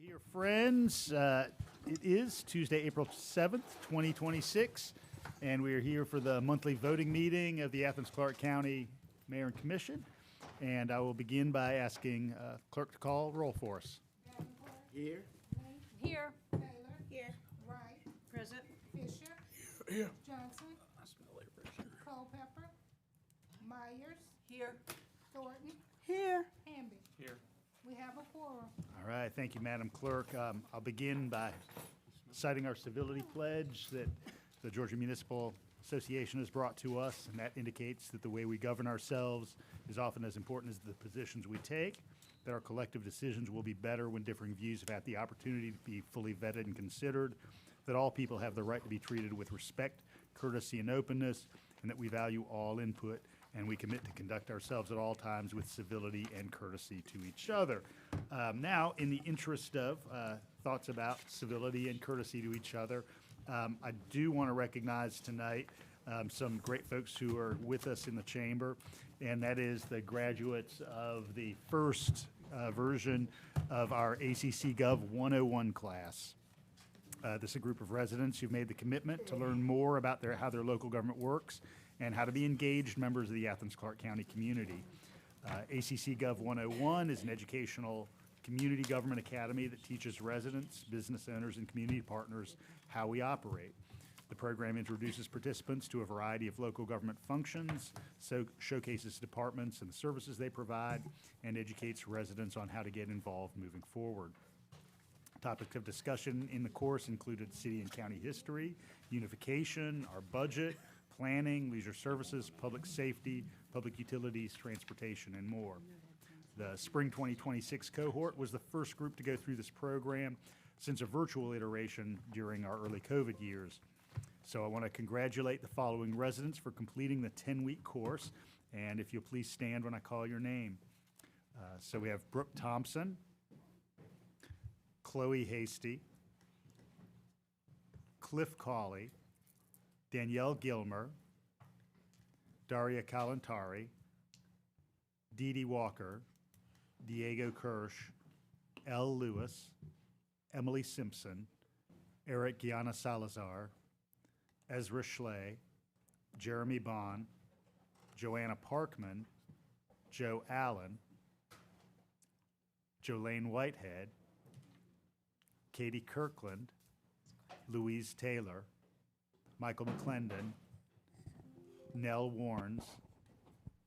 Dear friends, it is Tuesday, April 7th, 2026, and we are here for the monthly voting meeting of the Athens-Clarke County Mayor and Commission. And I will begin by asking clerk to call roll for us. Here. Here. Taylor. Here. Wright. Present. Fisher. Here. Johnson. I smell deliberation. Culpepper. Myers. Here. Thornton. Here. Hamby. Here. We have a quorum. All right, thank you, Madam Clerk. I'll begin by citing our civility pledge that the Georgia Municipal Association has brought to us, and that indicates that the way we govern ourselves is often as important as the positions we take, that our collective decisions will be better when differing views have had the opportunity to be fully vetted and considered, that all people have the right to be treated with respect, courtesy, and openness, and that we value all input, and we commit to conduct ourselves at all times with civility and courtesy to each other. Now, in the interest of thoughts about civility and courtesy to each other, I do want to recognize tonight some great folks who are with us in the chamber, and that is the graduates of the first version of our ACC Gov 101 class. This is a group of residents who've made the commitment to learn more about how their local government works and how to be engaged members of the Athens-Clarke County community. ACC Gov 101 is an educational community government academy that teaches residents, business owners, and community partners how we operate. The program introduces participants to a variety of local government functions, showcases departments and the services they provide, and educates residents on how to get involved moving forward. Topics of discussion in the course included city and county history, unification, our budget, planning, leisure services, public safety, public utilities, transportation, and more. The spring 2026 cohort was the first group to go through this program since a virtual iteration during our early COVID years. So I want to congratulate the following residents for completing the 10-week course, and if you'll please stand when I call your name. So we have Brooke Thompson, Chloe Hasty, Cliff Cawley, Danielle Gilmer, Daria Kalantari, Dee Dee Walker, Diego Kirsch, L. Lewis, Emily Simpson, Eric Gianna Salazar, Ezra Schley, Jeremy Bond, Joanna Parkman, Joe Allen, Jolene Whitehead, Katie Kirkland, Louise Taylor, Michael McClendon, Nell Warnes,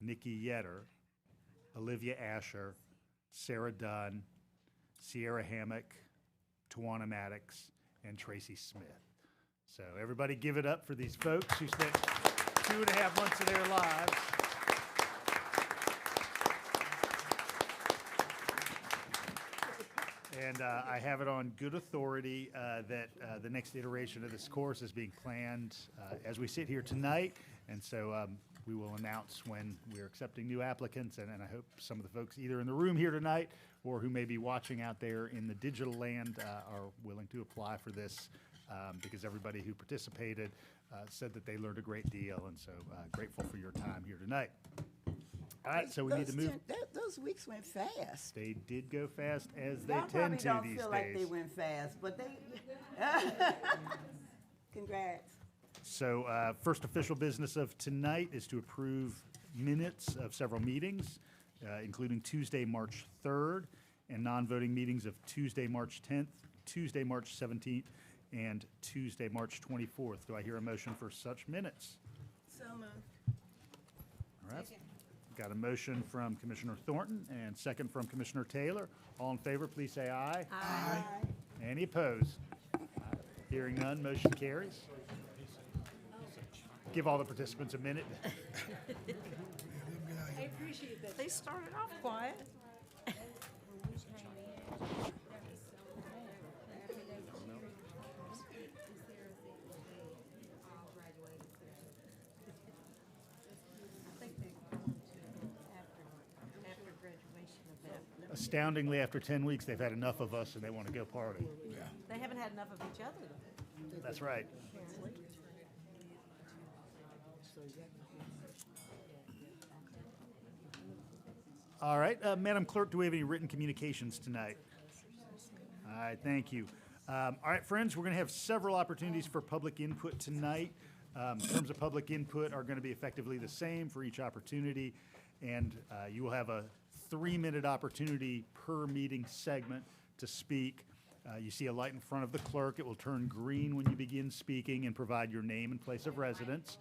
Nikki Yetter, Olivia Asher, Sarah Dunn, Sierra Hammock, Tawana Maddox, and Tracy Smith. So everybody give it up for these folks who spent 2.5 months of their lives and I have it on good authority that the next iteration of this course is being planned as we sit here tonight. And so we will announce when we're accepting new applicants. And I hope some of the folks either in the room here tonight or who may be watching out there in the digital land are willing to apply for this because everybody who participated said that they learned a great deal. And so grateful for your time here tonight. All right, so we need to move. Those weeks went fast. They did go fast as they Y'all tend to probably these don't feel days. like they went fast, but they. Congrats. So first official business of tonight is to approve minutes of several meetings, including Tuesday, March 3rd, and non-voting meetings of Tuesday, March 10th, Tuesday, March 17th, and Tuesday, March 24th. Do I hear a motion for such minutes? So moved. All right. Got a motion from Commissioner Thornton and second from Commissioner Taylor. All in favor, please say aye. Aye. Any opposed? Hearing none, motion carries. Give all the participants a minute. I appreciate that. They started off quiet. Astoundingly, after 10 weeks, they've had enough of us and they want to go party. They haven't had enough of each other, though. That's right. All right, Madam Clerk, do we have any written communications tonight? All right, thank you. All right, friends, we're going to have several opportunities for public input tonight. Terms of public input are going to be effectively the same for each opportunity, and you will have a 3-minute opportunity per meeting segment to speak. You see a light in front of the clerk. It will turn green when you begin speaking and provide your name and place of residence.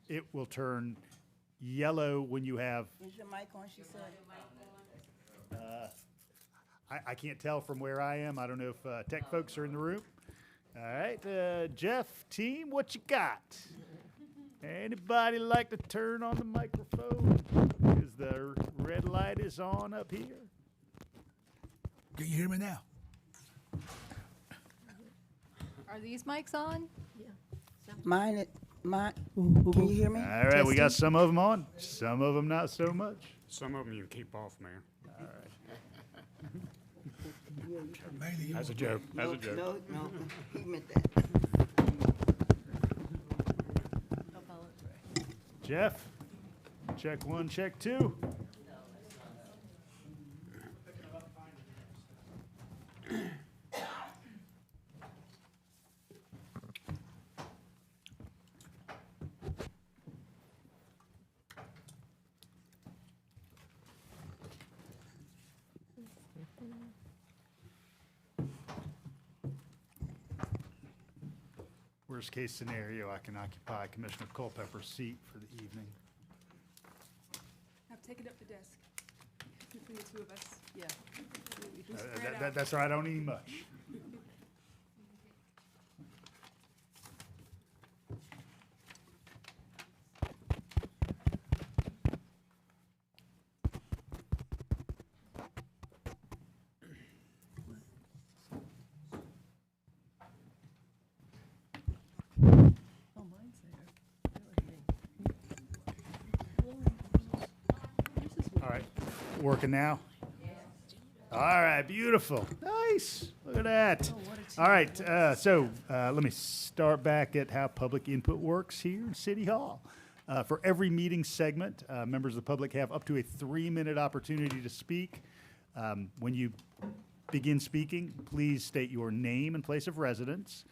It will turn yellow when you have, Is your mic on, she said? I can't tell from where I am. I don't know if tech folks are in the room. All right, Jeff, team, what you got? Anybody like to turn on the microphone? Because the red light is on up here. Can you hear me now? Are these mics on? Mine, can you hear me? All right, we got some of them on, some of them not so much. Some of them you keep off, Mayor. Mainly As a joke, as No, a joke. no, he meant that. Jeff, check 1, check 2. Worst case scenario, I can occupy Commissioner Culpepper's seat for the evening. I've taken up the desk. Between the two of us. Yeah. We can spread That- out. that- That's all right, I don't need much. All right, working now? All right, beautiful. Nice. Look at that. All right, let me start back at how public input works here in City Hall. For every meeting segment, members of the public have up to a 3-minute opportunity to speak. When you begin speaking, please state your name and place of residence.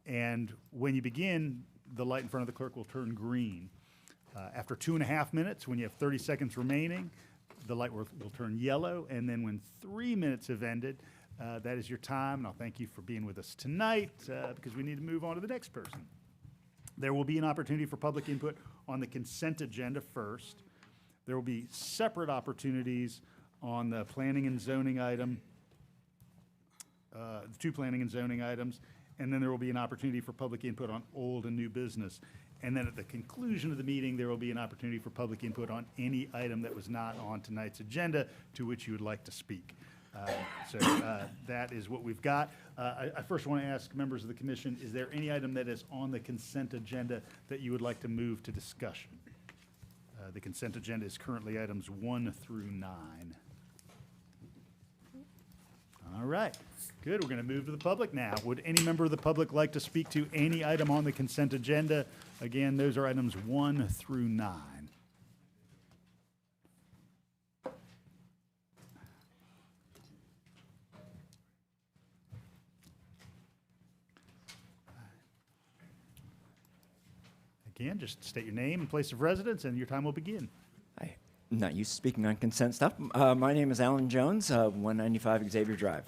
And when you begin, the light in front of the clerk will turn green. After 2.5 minutes, when you have 30 seconds remaining, the light will turn yellow. And then when 3 minutes have ended, that is your time. And I'll thank you for being with us tonight because we need to move on to the next person. There will be an opportunity for public input on the consent agenda first. There will be separate opportunities on the planning and zoning item, the 2 planning and zoning items, and then there will be an opportunity for public input on old and new business. And then at the conclusion of the meeting, there will be an opportunity for public input on any item that was not on tonight's agenda to which you would like to speak. That is what we've got. I first want to ask members of the commission, is there any item that is on the consent agenda that you would like to move to discussion? The consent agenda is currently items 1 through 9. All right, good. We're going to move to the public now. Would any member of the public like to speak to any item on the consent agenda? Again, those are items 1 through 9. Again, just state your name and place of residence, and your time will begin. I'm not used to speaking on consent stuff. My name is Alan Jones, 195 Xavier Drive.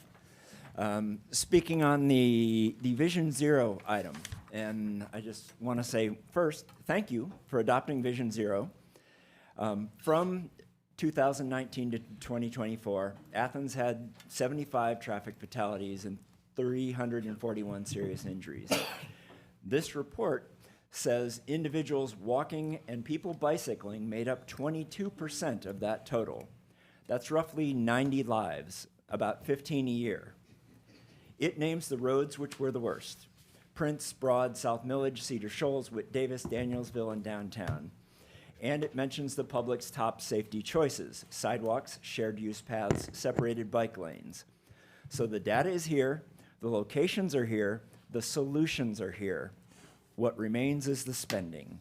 Speaking on the Vision Zero item, and I just want to say first, thank you for adopting Vision Zero. From 2019 to 2024, Athens had 75 traffic fatalities and 341 serious injuries. This report says individuals walking and people bicycling made up 22% of that total. That's roughly 90 lives, about 15 a year. It names the roads which were the worst: Prince, Broad, South Millage, Cedar Shoals, Whit Davis, Danielsville, and downtown. And it mentions the public's top safety choices: sidewalks, shared use paths, separated bike lanes. So the data is here, the locations are here, the solutions are here. What remains is the spending.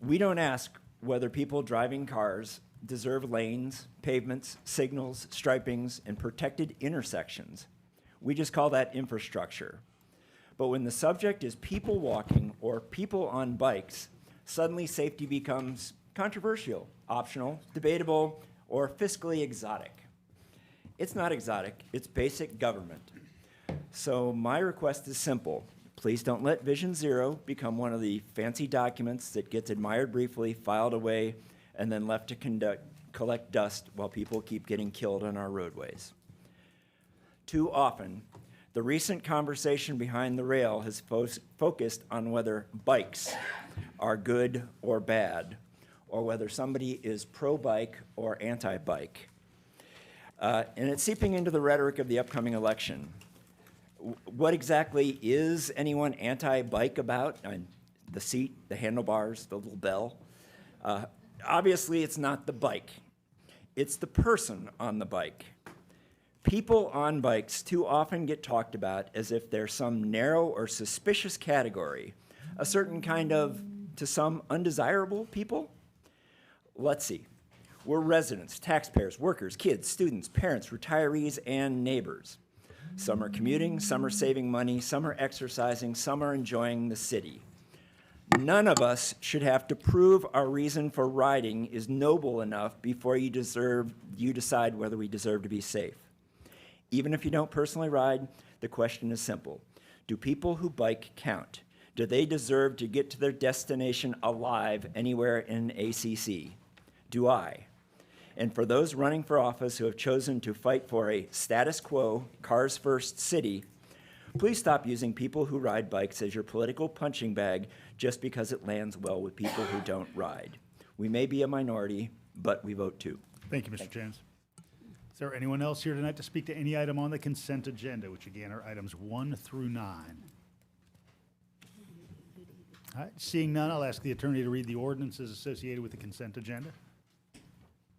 We don't ask whether people driving cars deserve lanes, pavements, signals, stripings, and protected intersections. We just call that infrastructure. But when the subject is people walking or people on bikes, suddenly safety becomes controversial, optional, debatable, or fiscally exotic. It's not exotic, it's basic government. So my request is simple. Please don't let Vision Zero become one of the fancy documents that gets admired briefly, filed away, and then left to collect dust while people keep getting killed on our roadways. Too often, the recent conversation behind the rail has focused on whether bikes are good or bad, or whether somebody is pro-bike or anti-bike. And it's seeping into the rhetoric of the upcoming election. What exactly is anyone anti-bike about? The seat, the handlebars, the little bell? Obviously, it's not the bike. It's the person on the bike. People on bikes too often get talked about as if they're some narrow or suspicious category, a certain kind of, to some, undesirable people. Let's see. We're residents, taxpayers, workers, kids, students, parents, retirees, and neighbors. Some are commuting, some are saving money, some are exercising, some are enjoying the city. None of us should have to prove our reason for riding is noble enough before you decide whether we deserve to be safe. Even if you don't personally ride, the question is simple. Do people who bike count? Do they deserve to get to their destination alive anywhere in ACC? Do I? And for those running for office who have chosen to fight for a status quo, cars first city, please stop using people who ride bikes as your political punching bag just because it lands well with people who don't ride. We may be a minority, but we vote too. Thank you, Mr. Jones. Is there anyone else here tonight to speak to any item on the consent agenda, which again are items 1 through 9? All right, seeing none, I'll ask the attorney to read the ordinances associated with the consent agenda.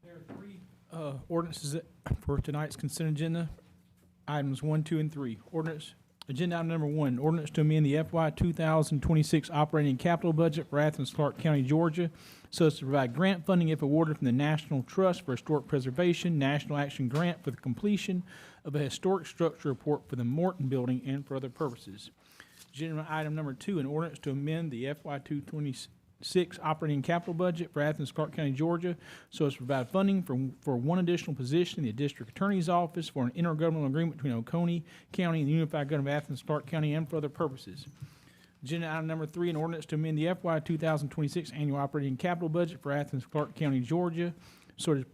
There are three ordinances for tonight's consent agenda, items 1, 2, and 3. Agenda item number 1, ordinance to amend the FY 2026 operating capital budget for Athens-Clarke County, Georgia, so as to provide grant funding if awarded from the National Trust for Historic Preservation, National Action Grant for the completion of a historic structure report for the Morton building and for other purposes. Agenda item number 2, an ordinance to amend the FY 2026 operating capital budget for Athens-Clarke County, Georgia, so as to provide funding for one additional position in the District Attorney's Office for an intergovernmental agreement between Oconee County and the Unified Government of Athens-Clarke County and for other purposes. Agenda item number 3, an ordinance to amend the FY 2026 annual operating capital budget for Athens-Clarke County, Georgia, so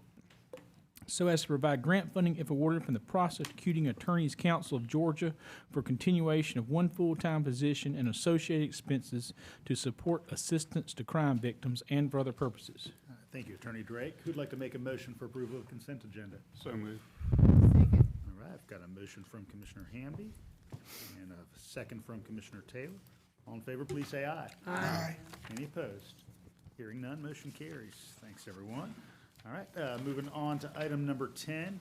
as to provide grant funding if awarded from the Prosecuting Attorneys Council of Georgia for continuation of one full-time position and associated expenses to support assistance to crime victims and for other purposes. Thank you, Attorney Drake. Who'd like to make a motion for approval of consent agenda? So moved. All right, I've got a motion from Commissioner Hamby and a second from Commissioner Taylor. All in favor, please say aye. Aye. Any opposed? Hearing none, motion carries. Thanks, everyone. All right, moving on to item number 10.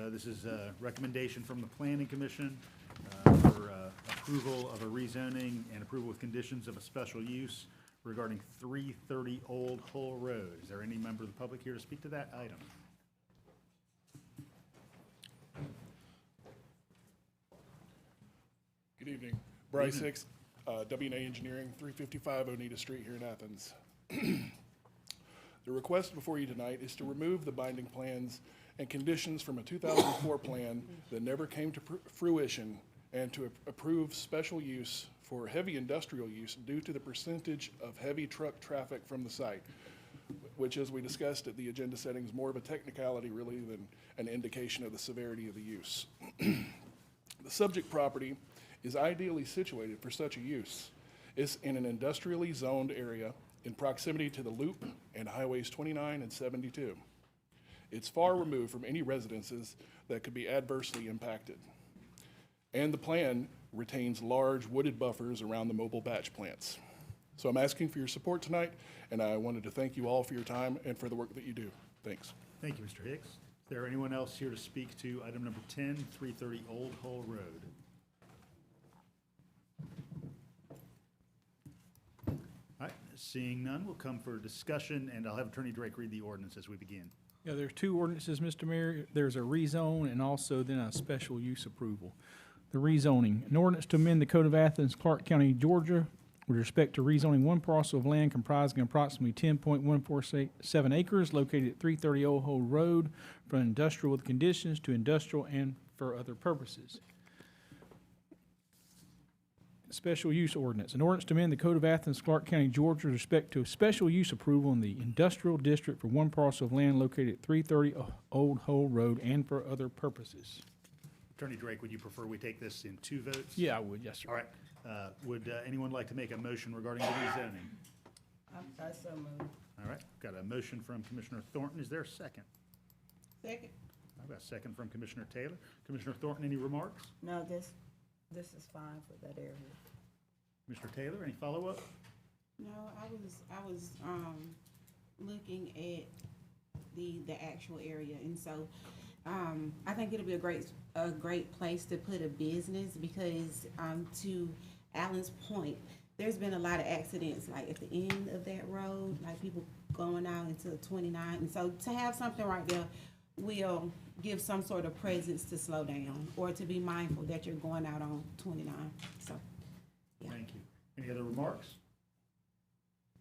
This is a recommendation from the Planning Commission for approval of a rezoning and approval with conditions of a special use regarding 330 Old Hull Road. Is there any member of the public here to speak to that item? Good evening. Bryce Hicks, W&A Engineering, 355 Oneida Street here in Athens. The request before you tonight is to remove the binding plans and conditions from a 2004 plan that never came to fruition and to approve special use for heavy industrial use due to the percentage of heavy truck traffic from the site, which, as we discussed at the agenda setting, is more of a technicality really than an indication of the severity of the use. The subject property is ideally situated for such a use. It's in an industrially zoned area in proximity to the Loop and Highways 29 and 72. It's far removed from any residences that could be adversely impacted. And the plan retains large wooded buffers around the mobile batch plants. So I'm asking for your support tonight, and I wanted to thank you all for your time and for the work that you do. Thanks. Thank you, Mr. Hicks. Is there anyone else here to speak to item number 10, 330 Old Hull Road? All right, seeing none, we'll come for discussion, and I'll have Attorney Drake read the ordinance as we begin. Yeah, there's two ordinances, Mr. Mayor. There's a rezone and also then a special use approval. the rezoning. An ordinance to amend the Code of Athens-Clarke County, Georgia, with respect to rezoning one parcel of land comprising approximately 10.147 acres located at 330 Old Hole Road from industrial with conditions to industrial and for other purposes. Special use ordinance. An ordinance to amend the Code of Athens-Clarke County, Georgia, with respect to special use approval in the industrial district for one parcel of land located at 330 Old Hole Road and for other purposes. Attorney Drake, would you prefer we take this in 2 votes? Yeah, I would, yes, sir. All right. Would anyone like to make a motion regarding the rezoning? I so moved. All right, got a motion from Commissioner Thornton. Is there a second? Second. I've got a second from Commissioner Taylor. Commissioner Thornton, any remarks? No, this is fine for that area. Commissioner Taylor, any follow-up? No, I was looking at the actual area, and so I think it'll be a great place to put a business because to Alan's point, there's been a lot of accidents like at the end of that road, like people going out into 29, and so to have something right there will give some sort of presence to slow down or to be mindful that you're going out on 29. So, yeah. Thank you. Any other remarks?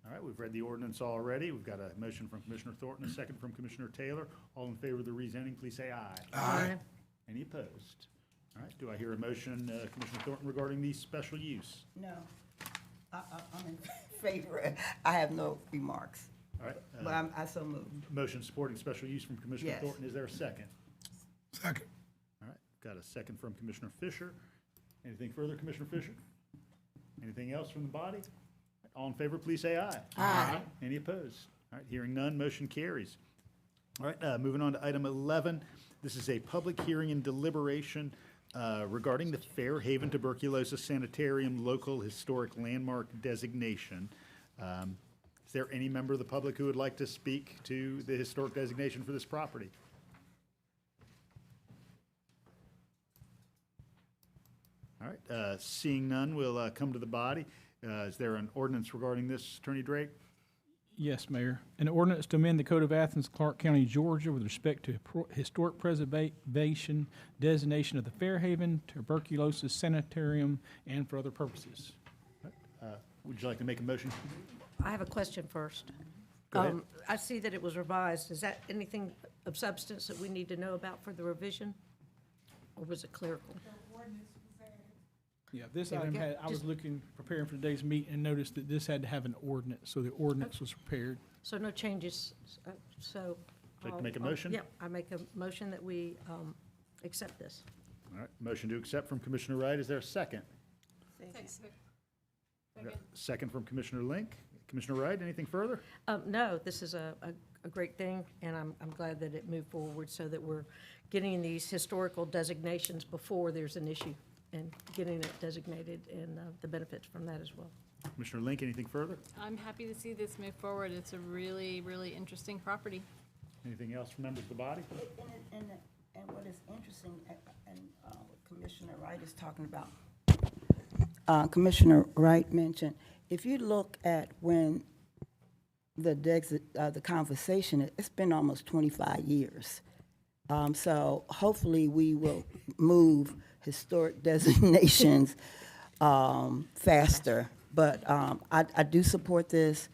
All right, we've read the ordinance already. We've got a motion from Commissioner Thornton, a second from Commissioner Taylor. All in favor of the rezoning, please say aye. Aye. Any opposed? All right, do I hear a motion, Commissioner Thornton, regarding the special use? No, I'm in favor. I have no remarks, All right, but I so moved. motion supporting special use from Commissioner Yes. Thornton. Is there a second? Second. All right, got a second from Commissioner Fisher. Anything further, Commissioner Fisher? Anything else from the body? All in favor, please say aye. Aye. Any opposed? All right, hearing none, motion carries. All right, moving on to item 11. This is a public hearing and deliberation regarding the Fairhaven Tuberculosis Sanitarium Local Historic Landmark Designation. Is there any member of the public who would like to speak to the historic designation for this property? All right, seeing none, we'll come to the body. Is there an ordinance regarding this, Attorney Drake? Yes, Mayor. An ordinance to amend the Code of Athens-Clarke County, Georgia with respect to historic preservation designation of the Fairhaven Tuberculosis Sanitarium and for other purposes. Would you like to make a motion? I have a question first. Go ahead. I see that it was revised. Is that anything of substance that we need to know about for the revision? Or was it clerical? Yeah, this There we item go. had, I was preparing for today's meeting and noticed that this had to have an ordinance, so the ordinance was prepared. So no changes, so. Like to make a motion? Yeah, I make a motion that we accept this. All right, motion to accept from Commissioner Wright. Is there a second? Second from Commissioner Link. Commissioner Wright, anything further? No, this is a great thing, and I'm glad that it moved forward so that we're getting these historical designations before there's an issue and getting it designated and the benefits from that as well. Commissioner Link, anything further? I'm happy to see this move forward. It's a really, really interesting property. Anything else from members of the body? And what is interesting, and what Commissioner Wright is talking about, Commissioner Wright mentioned, if you look at when the conversation, it's been almost 25 years. So hopefully we will move historic designations faster. But I do support this.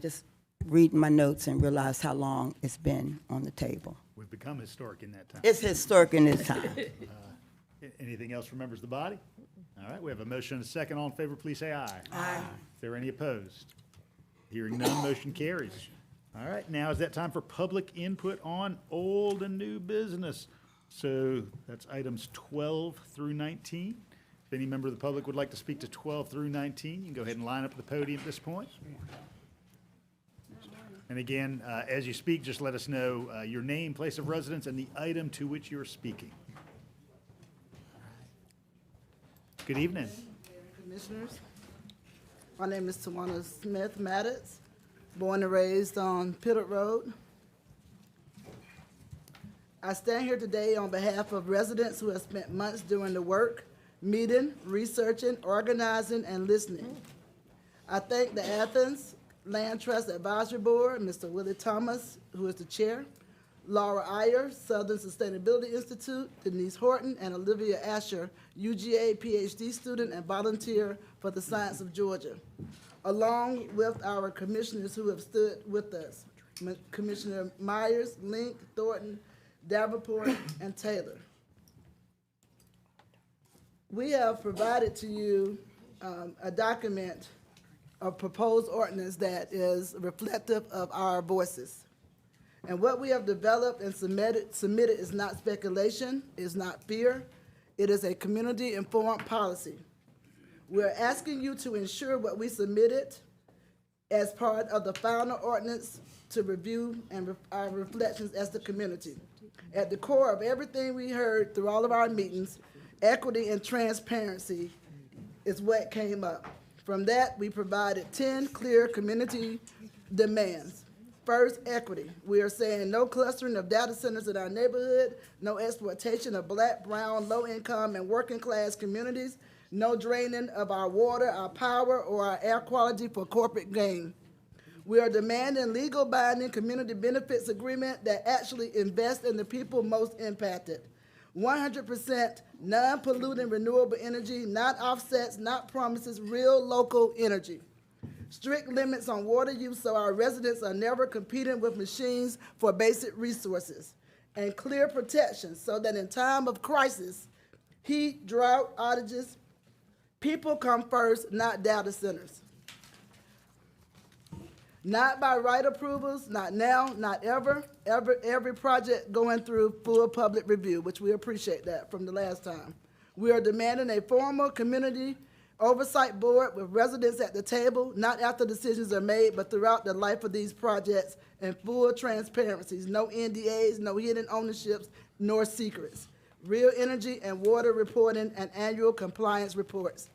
Just reading my notes and realize how long it's been on the table. We've become historic in that time. It's historic in this time. Anything else from members of the body? All right, we have a motion and a second. All in favor, please say aye. Aye. Is there any opposed? Hearing none, motion carries. All right, now is that time for public input on old and new business. So that's items 12 through 19. If any member of the public would like to speak to 12 through 19, you can go ahead and line up at the podium at this point. And again, as you speak, just let us know your name, place of residence, and the item to which you're speaking. Good evening. Commissioners, my name is Tawana Smith Maddox, born and raised on Puritan Road. I stand here today on behalf of residents who have spent months doing the work, meeting, researching, organizing, and listening. I thank the Athens Land Trust Advisory Board, Mr. Willie Thomas, who is the chair, Laura Iyer, Southern Sustainability Institute, Denise Horton, and Olivia Asher, UGA PhD student and volunteer for the Science of Georgia, along with our commissioners who have stood with us, Commissioner Myers, Link, Thornton, Davenport, and Taylor. We have provided to you a document, a proposed ordinance that is reflective of our voices. And what we have developed and submitted is not speculation, is not fear. It is a community-informed policy. We're asking you to ensure what we submitted as part of the final ordinance to review and our reflections as the community. At the core of everything we heard through all of our meetings, equity and transparency is what came up. From that, we provided 10 clear community demands. First, equity. We are saying no clustering of data centers in our neighborhood, no exploitation of Black, brown, low-income, and working-class communities, no draining of our water, our power, or our air quality for corporate gain. We are demanding legal binding community benefits agreement that actually invest in the people most impacted. 100% non-polluting renewable energy, not offsets, not promises, real local energy. Strict limits on water use so our residents are never competing with machines for basic resources. And clear protections so that in time of crisis, heat, drought, outages, people come first, not data centers. Not by right approvals, not now, not ever. Every project going through full public review, which we appreciate that from the last time. We are demanding a formal community oversight board with residents at the table, not after decisions are made, but throughout the life of these projects, and full transparencies, no NDAs, no hidden ownerships, nor secrets. Real energy and water reporting and annual compliance reports.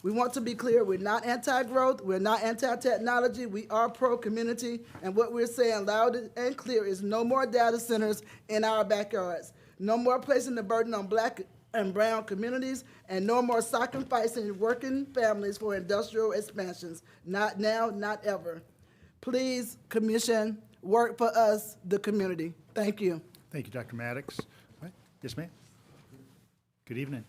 We want to be clear, we're not anti-growth, we're not anti-technology, we are pro-community, and what we're saying loud and clear is no more data centers in our backyards, no more placing the burden on Black and brown communities, and no more sacrificing working families for industrial expansions. Not now, not ever. Please, Commission, work for us, the community. Thank you. Thank you, Dr. Maddox. All right. Yes, ma'am. Good evening.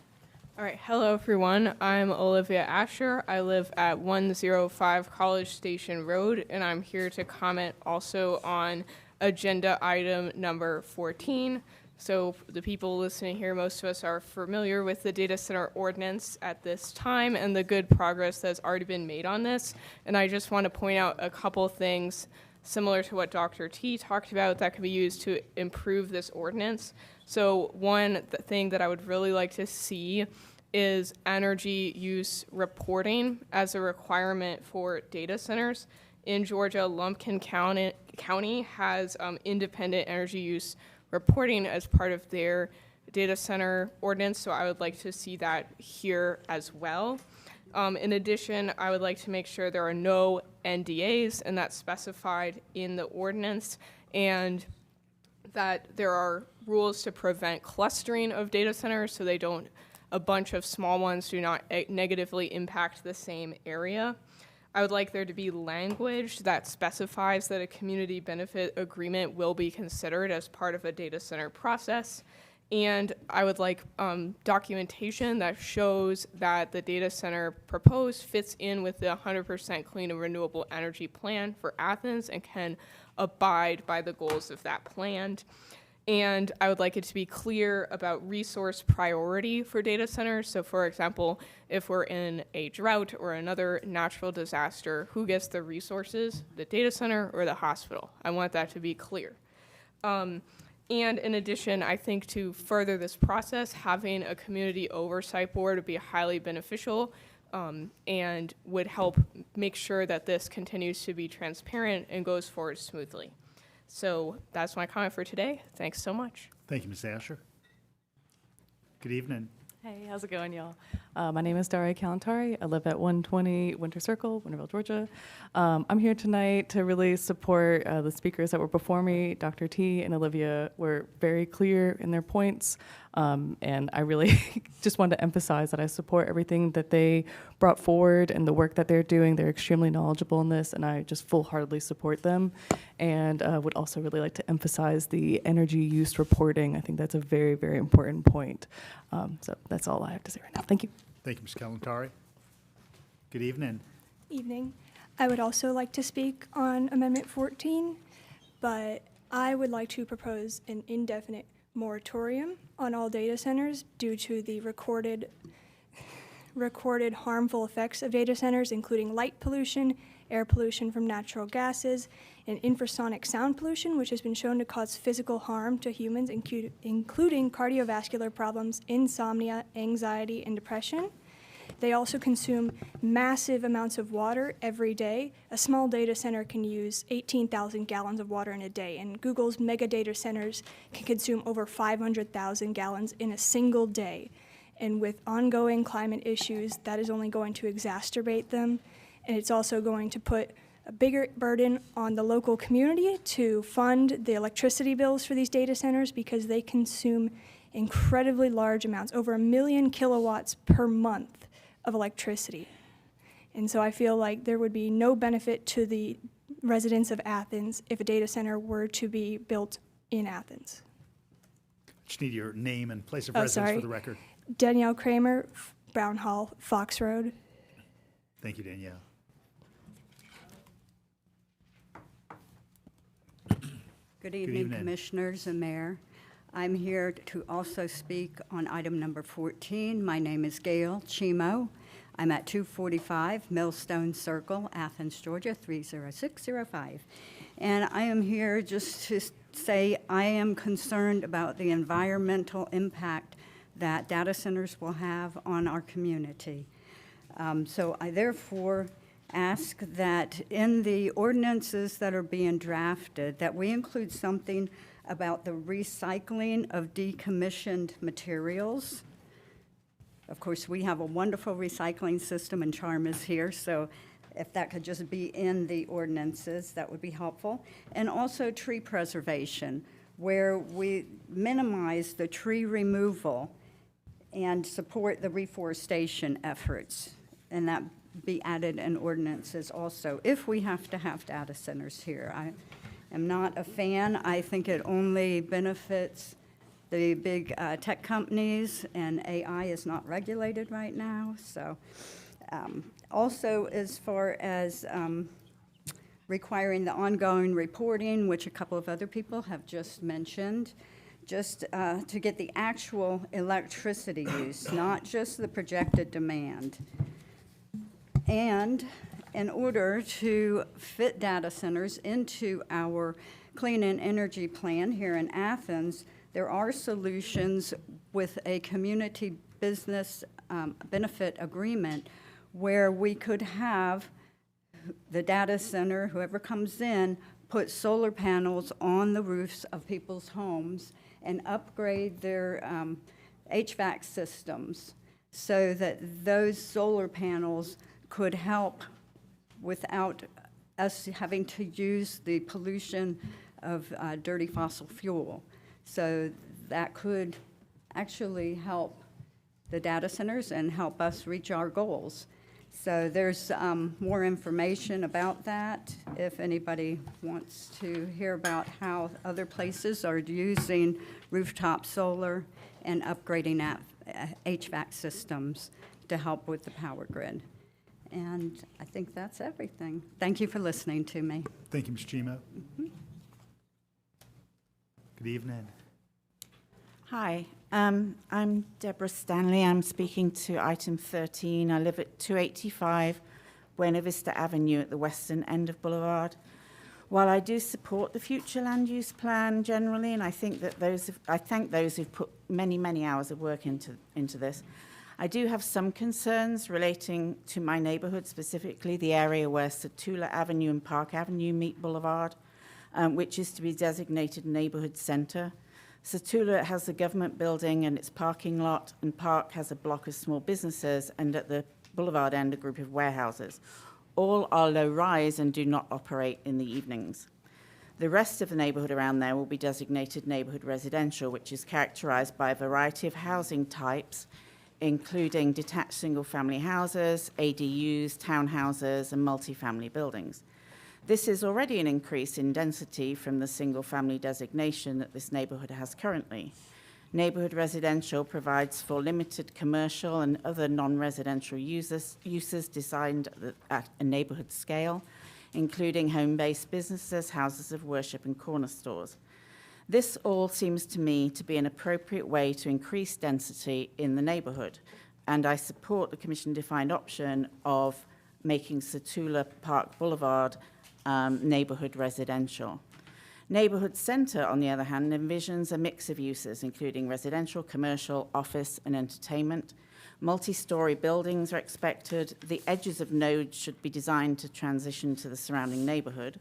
All right, hello everyone. I'm Olivia Asher. I live at 105 College Station Road, and I'm here to comment also on agenda item number 14. So the people listening here, most of us are familiar with the data center ordinance at this time and the good progress that's already been made on this. And I just want to point out a couple things similar to what Dr. T talked about that could be used to improve this ordinance. So one thing that I would really like to see is energy use reporting as a requirement for data centers. In Georgia, Lumpkin County has independent energy use reporting as part of their data center ordinance, so I would like to see that here as well. In addition, I would like to make sure there are no NDAs, and that's specified in the ordinance, and that there are rules to prevent clustering of data centers so a bunch of small ones do not negatively impact the same area. I would like there to be language that specifies that a community benefit agreement will be considered as part of a data center process. And I would like documentation that shows that the data center proposed fits in with the 100% clean and renewable energy plan for Athens and can abide by the goals of that plan. And I would like it to be clear about resource priority for data centers. So for example, if we're in a drought or another natural disaster, who gets the resources, the data center or the hospital? I want that to be clear. And in addition, I think to further this process, having a community oversight board would be highly beneficial and would help make sure that this continues to be transparent and goes forward smoothly. So that's my comment for today. Thanks so much. Thank you, Ms. Asher. Good evening. Hey, how's it going, y'all? My name is Daria Kalantari. I live at 120 Winter Circle, Winterville, Georgia. I'm here tonight to really support the speakers that were before me. Dr. T and Olivia were very clear in their points. And I really just wanted to emphasize that I support everything that they brought forward and the work that they're doing. They're extremely knowledgeable in this, and I just full-heartedly support them. And would also really like to emphasize the energy use reporting. I think that's a very, very important point. So that's all I have to say right now. Thank you. Thank you, Ms. Kalantari. Good evening. Evening. I would also like to speak on Amendment 14, but I would like to propose an indefinite moratorium on all data centers due to the recorded harmful effects of data centers, including light pollution, air pollution from natural gases, and infrasonic sound pollution, which has been shown to cause physical harm to humans, including cardiovascular problems, insomnia, anxiety, and depression. They also consume massive amounts of water every day. A small data center can use 18,000 gallons of water in a day, and Google's mega data centers can consume over 500,000 gallons in a single day. And with ongoing climate issues, that is only going to exacerbate them, and it's also going to put a bigger burden on the local community to fund the electricity bills for these data centers because they consume incredibly large amounts, over 1 million kilowatts per month of electricity. And so I feel like there would be no benefit to the residents of Athens if a data center were to be built in Athens. Just need your name and place of residence for the record. Danielle Kramer, Brown Hall, Fox Road. Thank you, Danielle. Good evening, Commissioners and Mayor. I'm here to also speak on item number 14. My name is Gail Chimo. I'm at 245 Millstone Circle, Athens, Georgia, 30605. And I am here just to say I am concerned about the environmental impact that data centers will have on our community. So I therefore ask that in the ordinances that are being drafted, that we include something about the recycling of decommissioned materials. Of course, we have a wonderful recycling system, and Charm is here, so if that could just be in the ordinances, that would be helpful. And also tree preservation, where we minimize the tree removal and support the reforestation efforts, and that be added in ordinances also, if we have to have data centers here. I am not a fan. I think it only benefits the big tech companies, and AI is not regulated right now. So also, as far as requiring the ongoing reporting, which a couple of other people have just mentioned, just to get the actual electricity use, not just the projected demand. And in order to fit data centers into our clean and energy plan here in Athens, there are solutions with a community business benefit agreement where we could have the data center, whoever comes in, put solar panels on the roofs of people's homes and upgrade their HVAC systems so that those solar panels could help without us having to use the pollution of dirty fossil fuel. So that could actually help the data centers and help us reach our goals. So there's more information about that if anybody wants to hear about how other places are using rooftop solar and upgrading HVAC systems to help with the power grid. And I think that's everything. Thank you for listening to me. Thank you, Ms. Chimo. Good evening. Hi, I'm Deborah Stanley. I'm speaking to item 13. I live at 285 Buena Vista Avenue at the western end of Boulevard. While I do support the future land use plan generally, and I think that I thank those who've put many, many hours of work into this, I do have some concerns relating to my neighborhood, specifically the area where Satula Avenue and Park Avenue meet Boulevard, which is to be designated neighborhood center. Satula has the government building and its parking lot, and Park has a block of small businesses, and at the Boulevard end, a group of warehouses. All are low-rise and do not operate in the evenings. The rest of the neighbourhood around there will be designated neighbourhood residential, which is characterised by a variety of housing types, including detached single-family houses, ADUs, townhouses, and multifamily buildings. This is already an increase in density from the single-family designation that this neighbourhood has currently. Neighbourhood residential provides for limited commercial and other non-residential uses designed at a neighbourhood scale, including home-based businesses, houses of worship, and corner stores. This all seems to me to be an appropriate way to increase density in the neighbourhood, and I support the Commission-defined option of making Satula Park Boulevard neighbourhood residential. Neighbourhood Centre, on the other hand, envisions a mix of uses, including residential, commercial, office, and entertainment. Multi-storey buildings are expected. The edges of nodes should be designed to transition to the surrounding neighbourhood.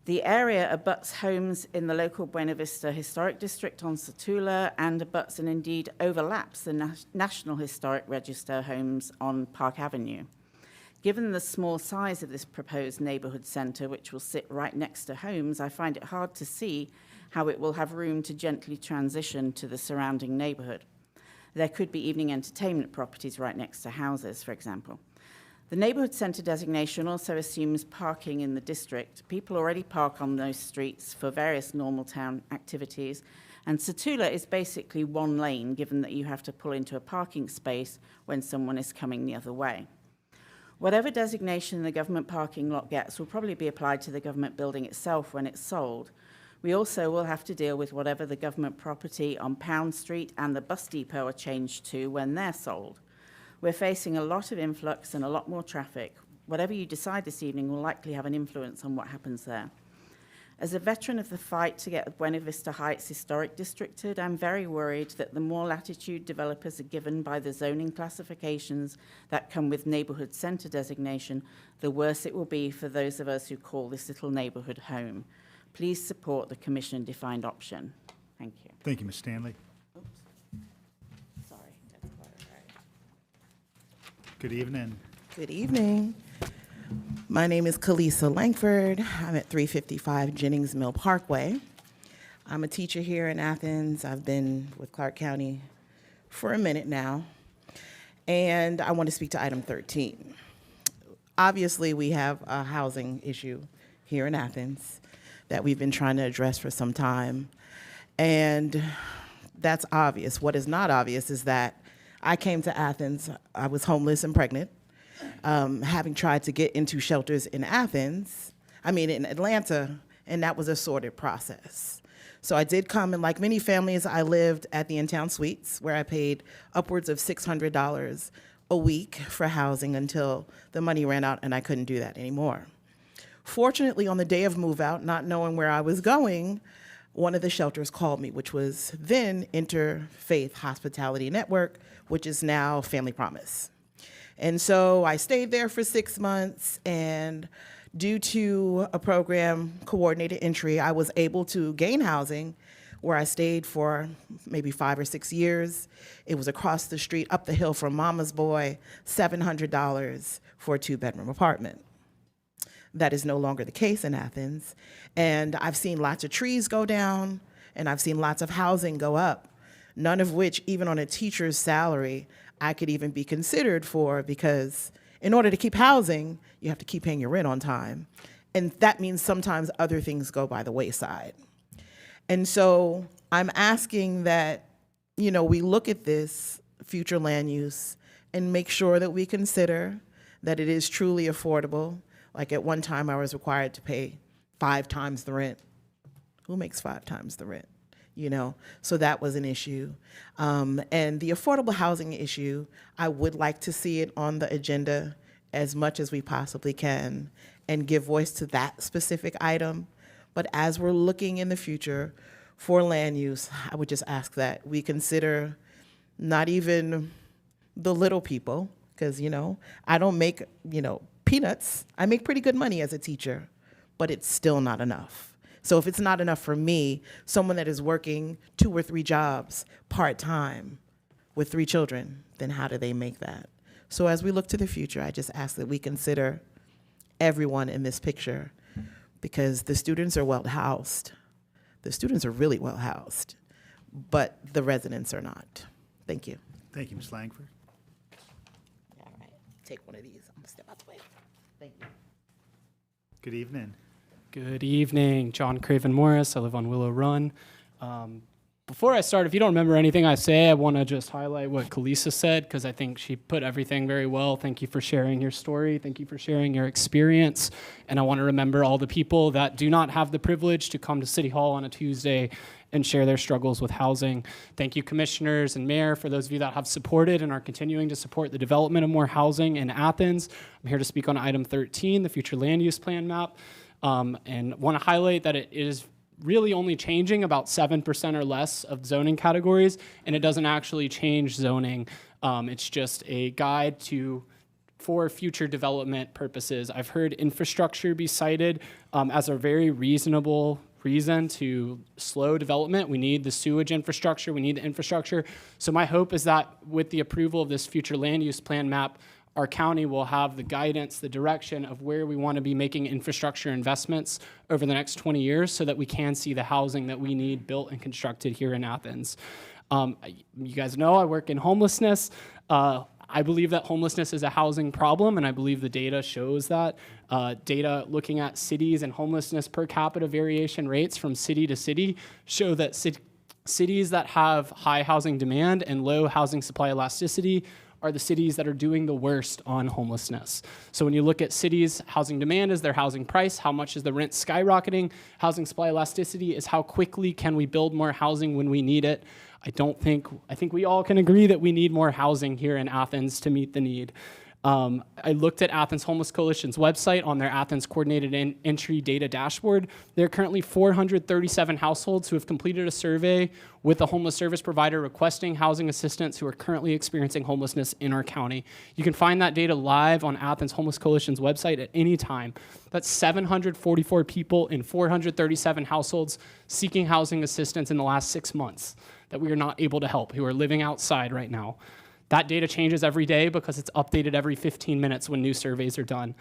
The area abuts homes in the local Buena Vista Historic District on Satula and abuts and indeed overlaps the National Historic Register homes on Park Avenue. Given the small size of this proposed neighbourhood centre, which will sit right next to homes, I find it hard to see how it will have room to gently transition to the surrounding neighbourhood. There could be evening entertainment properties right next to houses, for example. The neighbourhood centre designation also assumes parking in the district. People already park on those streets for various normal town activities, and Satula is basically one lane, given that you have to pull into a parking space when someone is coming the other way. Whatever designation the government parking lot gets will probably be applied to the government building itself when it's sold. We also will have to deal with whatever the government property on Pound Street and the bus depot are changed to when they're sold. We're facing a lot of influx and a lot more traffic. Whatever you decide this evening will likely have an influence on what happens there. As a veteran of the fight to get the Buena Vista Heights Historic Districted, I'm very worried that the more latitude developers are given by the zoning classifications that come with neighbourhood centre designation, the worse it will be for those of us who call this little neighbourhood home. Please support the Commission-defined option. Thank you. Thank you, Ms. Stanley. Oops. Sorry, that's quite all right. Good evening. Good evening. My name is Kalisa Langford. I'm at 355 Jennings Mill Parkway. I'm a teacher here in Athens. I've been with Clarke County for a minute now, and I want to speak to item 13. Obviously, we have a housing issue here in Athens that we've been trying to address for some time, and that's obvious. What is not obvious is that I came to Athens, I was homeless and pregnant, having tried to get into shelters in in Atlanta, and that was a sorted process. So I did come, and like many families, I lived at the in-town suites where I paid upwards of $600 a week for housing until the money ran out and I couldn't do that anymore. Fortunately, on the day of move out, not knowing where I was going, one of the shelters called me, which was then Interfaith Hospitality Network, which is now Family Promise. And so I stayed there for 6 months, and due to a program, coordinated entry, I was able to gain housing where I stayed for maybe 5 or 6 years. It was across the street, up the hill from Mama's Boy, $700 for a 2-bedroom apartment. That is no longer the case in Athens. And I've seen lots of trees go down, and I've seen lots of housing go up, none of which, even on a teacher's salary, I could even be considered for, because in order to keep housing, you have to keep paying your rent on time. And that means sometimes other things go by the wayside. And so I'm asking that, we look at this future land use and make sure that we consider that it is truly affordable. Like at one time, I was required to pay 5 times the rent. Who makes 5 times the rent? So that was an issue. And the affordable housing issue, I would like to see it on the agenda as much as we possibly can and give voice to that specific item. But as we're looking in the future for land use, I would just ask that we consider not even the little people, because, I don't make, peanuts. I make pretty good money as a teacher, but it's still not enough. So if it's not enough for me, someone that is working 2 or 3 jobs part-time with 3 children, then how do they make that? So as we look to the future, I just ask that we consider everyone in this picture, because the students are well housed. The students are really well housed, but the residents are not. Thank you. Thank you, Ms. Langford. All right, take one of these. I'm gonna step out the way. Thank you. Good evening. Good evening, John Craven Morris. I live on Willow Run. Before I start, if you don't remember anything I say, I want to just highlight what Kalisa said, because I think she put everything very well. Thank you for sharing your story. Thank you for sharing your experience. And I want to remember all the people that do not have the privilege to come to City Hall on a Tuesday and share their struggles with housing. Thank you, commissioners and mayor, for those of you that have supported and are continuing to support the development of more housing in Athens. I'm here to speak on item 13, the future land use plan map, and want to highlight that it is really only changing about 7% or less of zoning categories, and it doesn't actually change zoning. It's just a guide for future development purposes. I've heard infrastructure be cited as a very reasonable reason to slow development. We need the sewage infrastructure, we need the infrastructure. So my hope is that with the approval of this future land use plan map, our county will have the guidance, the direction of where we want to be making infrastructure investments over the next 20 years so that we can see the housing that we need built and constructed here in Athens. You guys know I work in homelessness. I believe that homelessness is a housing problem, and I believe the data shows that. Data looking at cities and homelessness per capita variation rates from city to city show that cities that have high housing demand and low housing supply elasticity are the cities that are doing the worst on homelessness. So when you look at cities, housing demand is their housing price, how much is the rent skyrocketing, housing supply elasticity is how quickly can we build more housing when we need it. I think we all can agree that we need more housing here in Athens to meet the need. I looked at Athens Homeless Coalition's website on their Athens Coordinated Entry Data Dashboard. There are currently 437 households who have completed a survey with a homeless service provider requesting housing assistance who are currently experiencing homelessness in our county. You can find that data live on Athens Homeless Coalition's website at any time. That's 744 people in 437 households seeking housing assistance in the last 6 months that we are not able to help, who are living outside right now. That data changes every day because it's updated every 15 minutes when new surveys are done.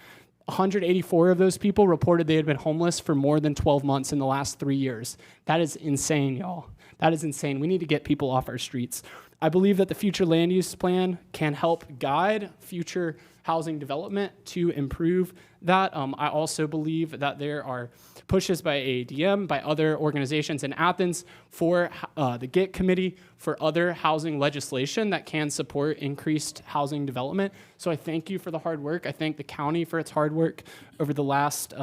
184 of those people reported they had been homeless for more than 12 months in the last 3 years. That is insane, y'all. That is insane. We need to get people off our streets. I believe that the future land use plan can help guide future housing development to improve that. I also believe that there are pushes by AADM, by other organizations in Athens for the GET committee, for other housing legislation that can support increased housing development. So I thank you for the hard work. I thank the county for its hard work over the last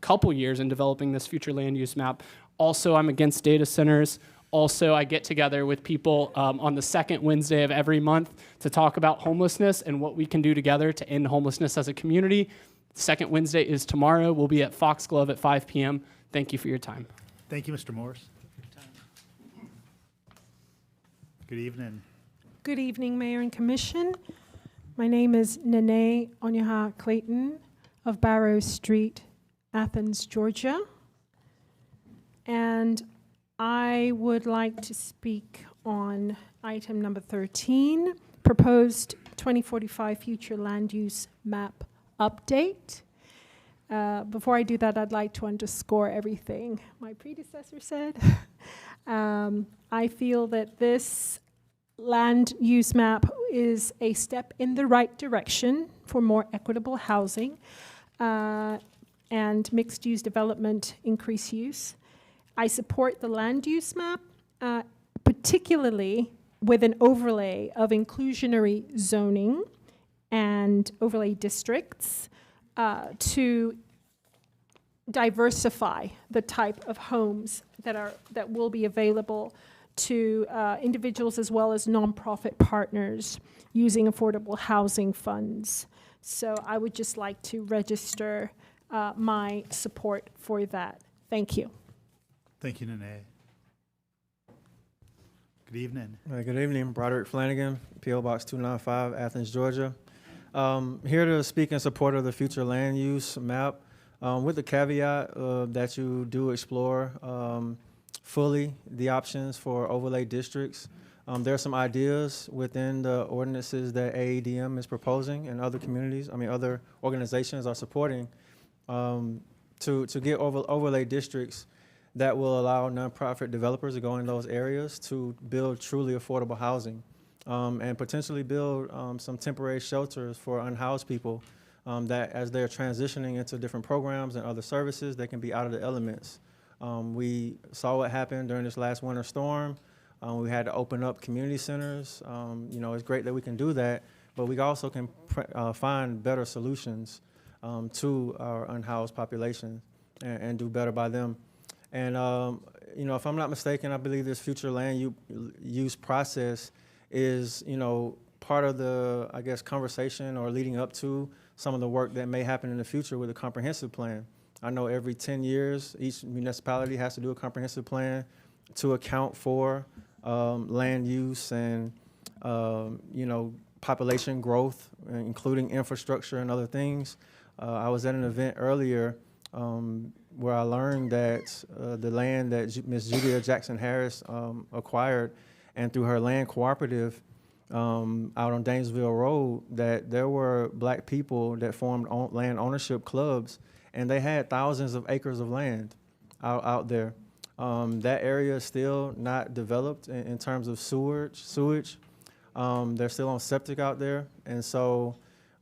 couple years in developing this future land use map. Also, I'm against data centers. Also, I get together with people on the second Wednesday of every month to talk about homelessness and what we can do together to end homelessness as a community. Second Wednesday is tomorrow. We'll be at Foxglove at 5 p.m. Thank you for your time. Thank you, Mr. Morris. Good evening. Good evening, Mayor and Commission. My name is Nene Onyaha Clayton of Barrow Street, Athens, Georgia. And I would like to speak on item number 13, proposed 2045 future land use map update. Before I do that, I'd like to underscore everything my predecessor said. I feel that this land use map is a step in the right direction for more equitable housing and mixed-use development, increased use. I support the land use map, particularly with an overlay of inclusionary zoning and overlay districts to diversify the type of homes that will be available to individuals as well as nonprofit partners using affordable housing funds. So I would just like to register my support for that. Thank you. Thank you, Nene. Good evening. Good evening, Broderick Flanagan, P.O. Box 295, Athens, Georgia. Here to speak in support of the future land use map, with the caveat that you do explore fully the options for overlay districts. There are some ideas within the ordinances that AADM is proposing and other communities, other organizations are supporting to get overlay districts that will allow nonprofit developers to go in those areas to build truly affordable housing, and potentially build some temporary shelters for unhoused people, that as they're transitioning into different programs and other services, they can be out of the elements. We saw what happened during this last winter storm. We had to open up community centers. You know, it's great that we can do that, but we also can find better solutions to our unhoused population and do better by them. And, you know, if I'm not mistaken, I believe this future land use process is, you know, part of the, I guess, conversation or leading up to some of the work that may happen in the future with a comprehensive plan. I know every 10 years, each municipality has to do a comprehensive plan to account for land use and, you know, population growth, including infrastructure and other things. I was at an event earlier where I learned that the land that Ms. Julia Jackson Harris acquired, and through her land cooperative out on Danesville Road, that there were black people that formed land ownership clubs, and they had thousands of acres of land out there. That area is still not developed in terms of sewage. They're still on septic out there, and so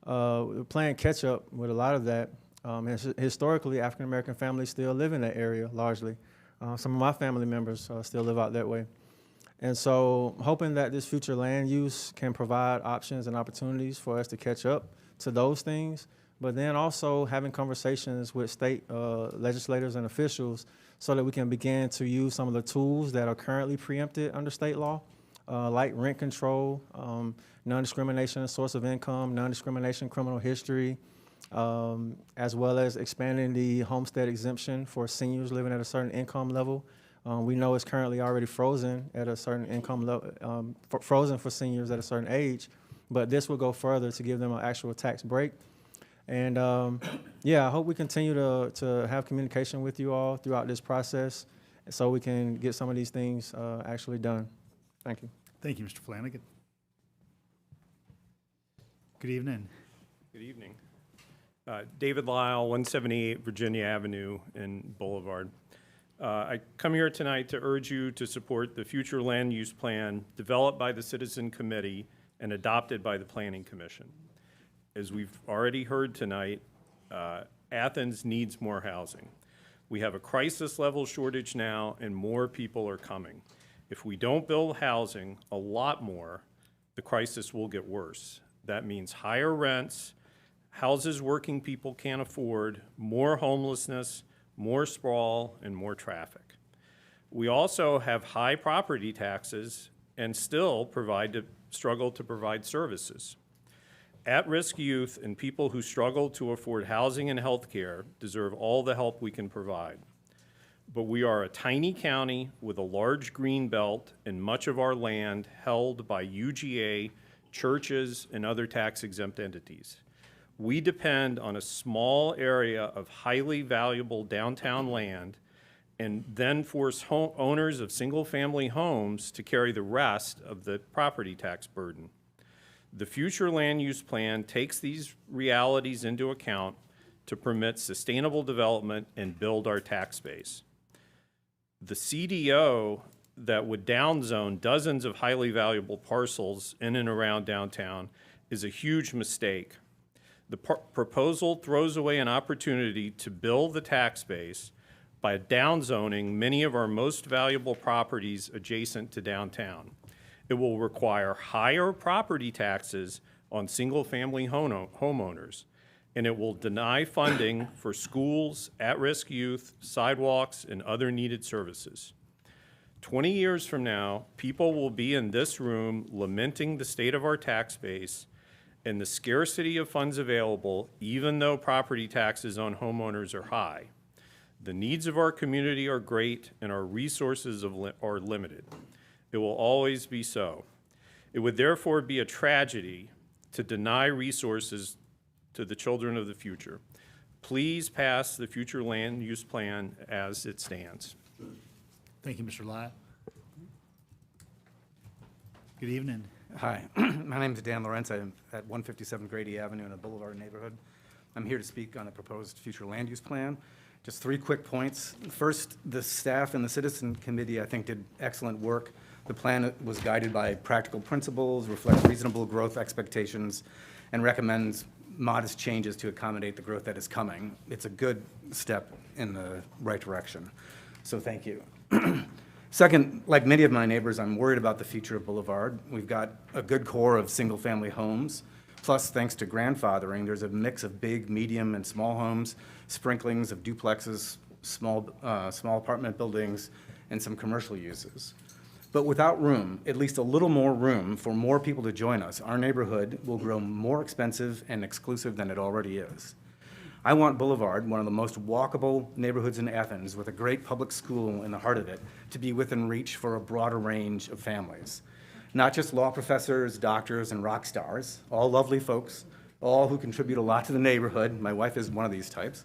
we're playing catch up with a lot of that. Historically, African American families still live in that area largely. Some of my family members still live out that way. And so hoping that this future land use can provide options and opportunities for us to catch up to those things, but then also having conversations with state legislators and officials so that we can begin to use some of the tools that are currently preempted under state law, like rent control, non-discrimination source of income, non-discrimination criminal history, as well as expanding the homestead exemption for seniors living at a certain income level. We know it's currently already frozen at a certain income level, frozen for seniors at a certain age, but this will go further to give them an actual tax break. And yeah, I hope we continue to have communication with you all throughout this process so we can get some of these things actually done. Thank you. Thank you, Mr. Flanagan. Good evening. Good evening. David Lyle, 178 Virginia Avenue in Boulevard. I come here tonight to urge you to support the future land use plan developed by the Citizen Committee and adopted by the Planning Commission. As we've already heard tonight, Athens needs more housing. We have a crisis level shortage now and more people are coming. If we don't build housing a lot more, the crisis will get worse. That means higher rents, houses working people can't afford, more homelessness, more sprawl, and more traffic. We also have high property taxes and still struggle to provide services. At-risk youth and people who struggle to afford housing and health care deserve all the help we can provide. But we are a tiny county with a large green belt and much of our land held by UGA, churches, and other tax-exempt entities. We depend on a small area of highly valuable downtown land and then force owners of single-family homes to carry the rest of the property tax burden. The future land use plan takes these realities into account to permit sustainable development and build our tax base. The CDO that would downzone dozens of highly valuable parcels in and around downtown is a huge mistake. The proposal throws away an opportunity to build the tax base by downzoning many of our most valuable properties adjacent to downtown. It will require higher property taxes on single-family homeowners, and it will deny funding for schools, at-risk youth, sidewalks, and other needed services. 20 years from now, people will be in this room lamenting the state of our tax base and the scarcity of funds available, even though property taxes on homeowners are high. The needs of our community are great and our resources are limited. It will always be so. It would therefore be a tragedy to deny resources to the children of the future. Please pass the future land use plan as it stands. Thank you, Mr. Lyle. Good evening. Hi, my name is Dan Lawrence. I'm at 157 Grady Avenue in the Boulevard neighborhood. I'm here to speak on a proposed future land use plan Just 3 quick points. First, the staff and the citizen committee, I think, did excellent work. The plan was guided by practical principles, reflects reasonable growth expectations, and recommends modest changes to accommodate the growth that is coming. It's a good step in the right direction. So thank you. Second, like many of my neighbors, I'm worried about the future of Boulevard. We've got a good core of single-family homes. Plus, thanks to grandfathering, there's a mix of big, medium, and small homes, sprinklings of duplexes, small apartment buildings, and some commercial uses. But without room, at least a little more room for more people to join us, our neighborhood will grow more expensive and exclusive than it already is. I want Boulevard, one of the most walkable neighborhoods in Athens, with a great public school in the heart of it, to be within reach for a broader range of families. Not just law professors, doctors, and rock stars, all lovely folks, all who contribute a lot to the neighborhood. My wife is one of these types.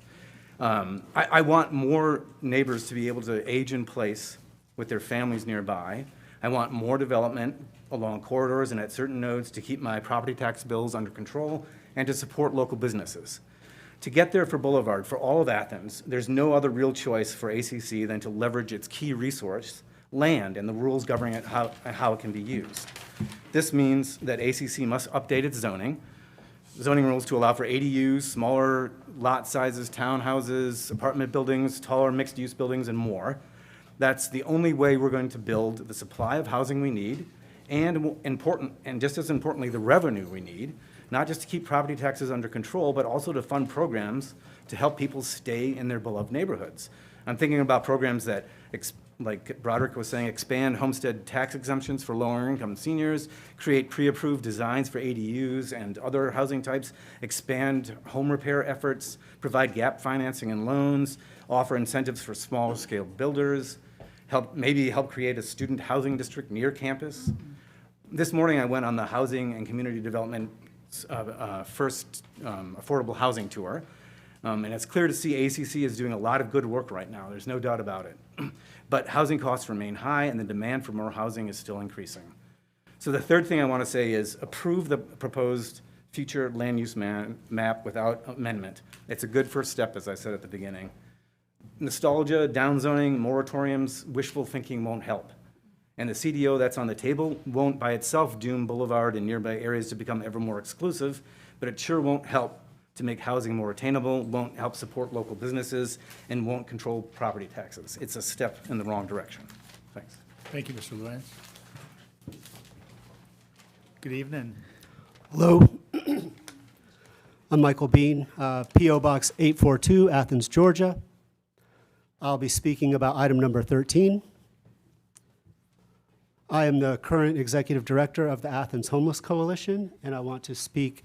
I want more neighbors to be able to age in place with their families nearby. I want more development along corridors and at certain nodes to keep my property tax bills under control and to support local businesses. To get there for Boulevard, for all of Athens, there's no other real choice for ACC than to leverage its key resource, land, and the rules governing it, how it can be used. This means that ACC must update its zoning rules to allow for ADUs, smaller lot sizes, townhouses, apartment buildings, taller mixed-use buildings, and more. That's the only way we're going to build the supply of housing we need, and just as importantly, the revenue we need, not just to keep property taxes under control, but also to fund programs to help people stay in their beloved neighborhoods. I'm thinking about programs that, like Broderick was saying, expand homestead tax exemptions for lower income seniors, create pre-approved designs for ADUs and other housing types, expand home repair efforts, provide gap financing and loans, offer incentives for small scale builders, maybe help create a student housing district near campus. This morning I went on the Housing and Community Development first affordable housing tour. And it's clear to see ACC is doing a lot of good work right now. There's no doubt about it. But housing costs remain high and the demand for more housing is still increasing. So the third thing I want to say is approve the proposed future land use map without amendment. It's a good first step, as I said at the beginning. Nostalgia, downzoning, moratoriums, wishful thinking won't help. And the CDO that's on the table won't by itself doom Boulevard and nearby areas to become ever more exclusive, but it sure won't help to make housing more attainable, won't help support local businesses, and won't control property taxes. It's a step in the wrong direction. Thanks. Thank you, Mr. Lewis. Good evening. Hello. I'm Michael Bean, P.O. Box 842, Athens, Georgia. I'll be speaking about item number 13. I am the current executive director of the Athens Homeless Coalition, and I want to speak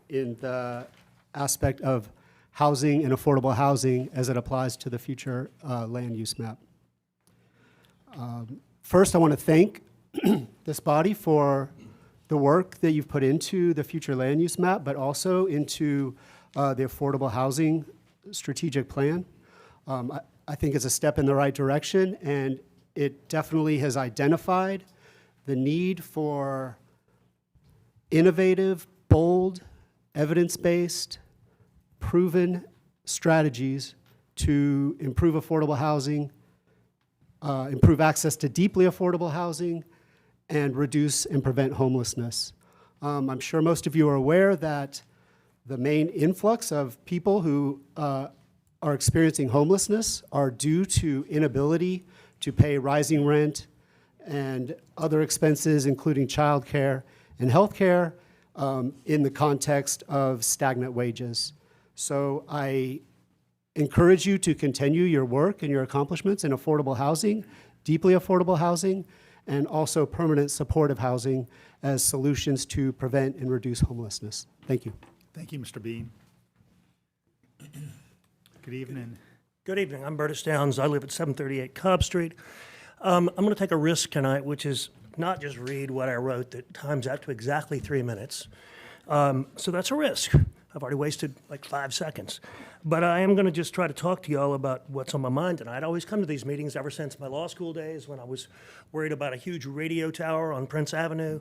in the aspect of housing and affordable housing as it applies to the future land use map. First, I want to thank this body for the work that you've put into the future land use map, but also into the affordable housing strategic plan. I think it's a step in the right direction, and it definitely has identified the need for innovative, bold, evidence-based, proven strategies to improve affordable housing, improve access to deeply affordable housing, and reduce and prevent homelessness. I'm sure most of you are aware that the main influx of people who are experiencing homelessness are due to inability to pay rising rent and other expenses, including childcare and healthcare, in the context of stagnant wages. So I encourage you to continue your work and your accomplishments in affordable housing, deeply affordable housing, and also permanent supportive housing as solutions to prevent and reduce homelessness. Thank you. Thank you, Mr. Bean. Good evening. Good evening. I'm Bertus Downs. I live at 738 Cobb Street. I'm going to take a risk tonight, which is not just read what I wrote that times out to exactly 3 minutes. So that's a risk. I've already wasted like 5 seconds. But I am going to just try to talk to you all about what's on my mind tonight. I always come to these meetings ever since my law school days when I was worried about a huge radio tower on Prince Avenue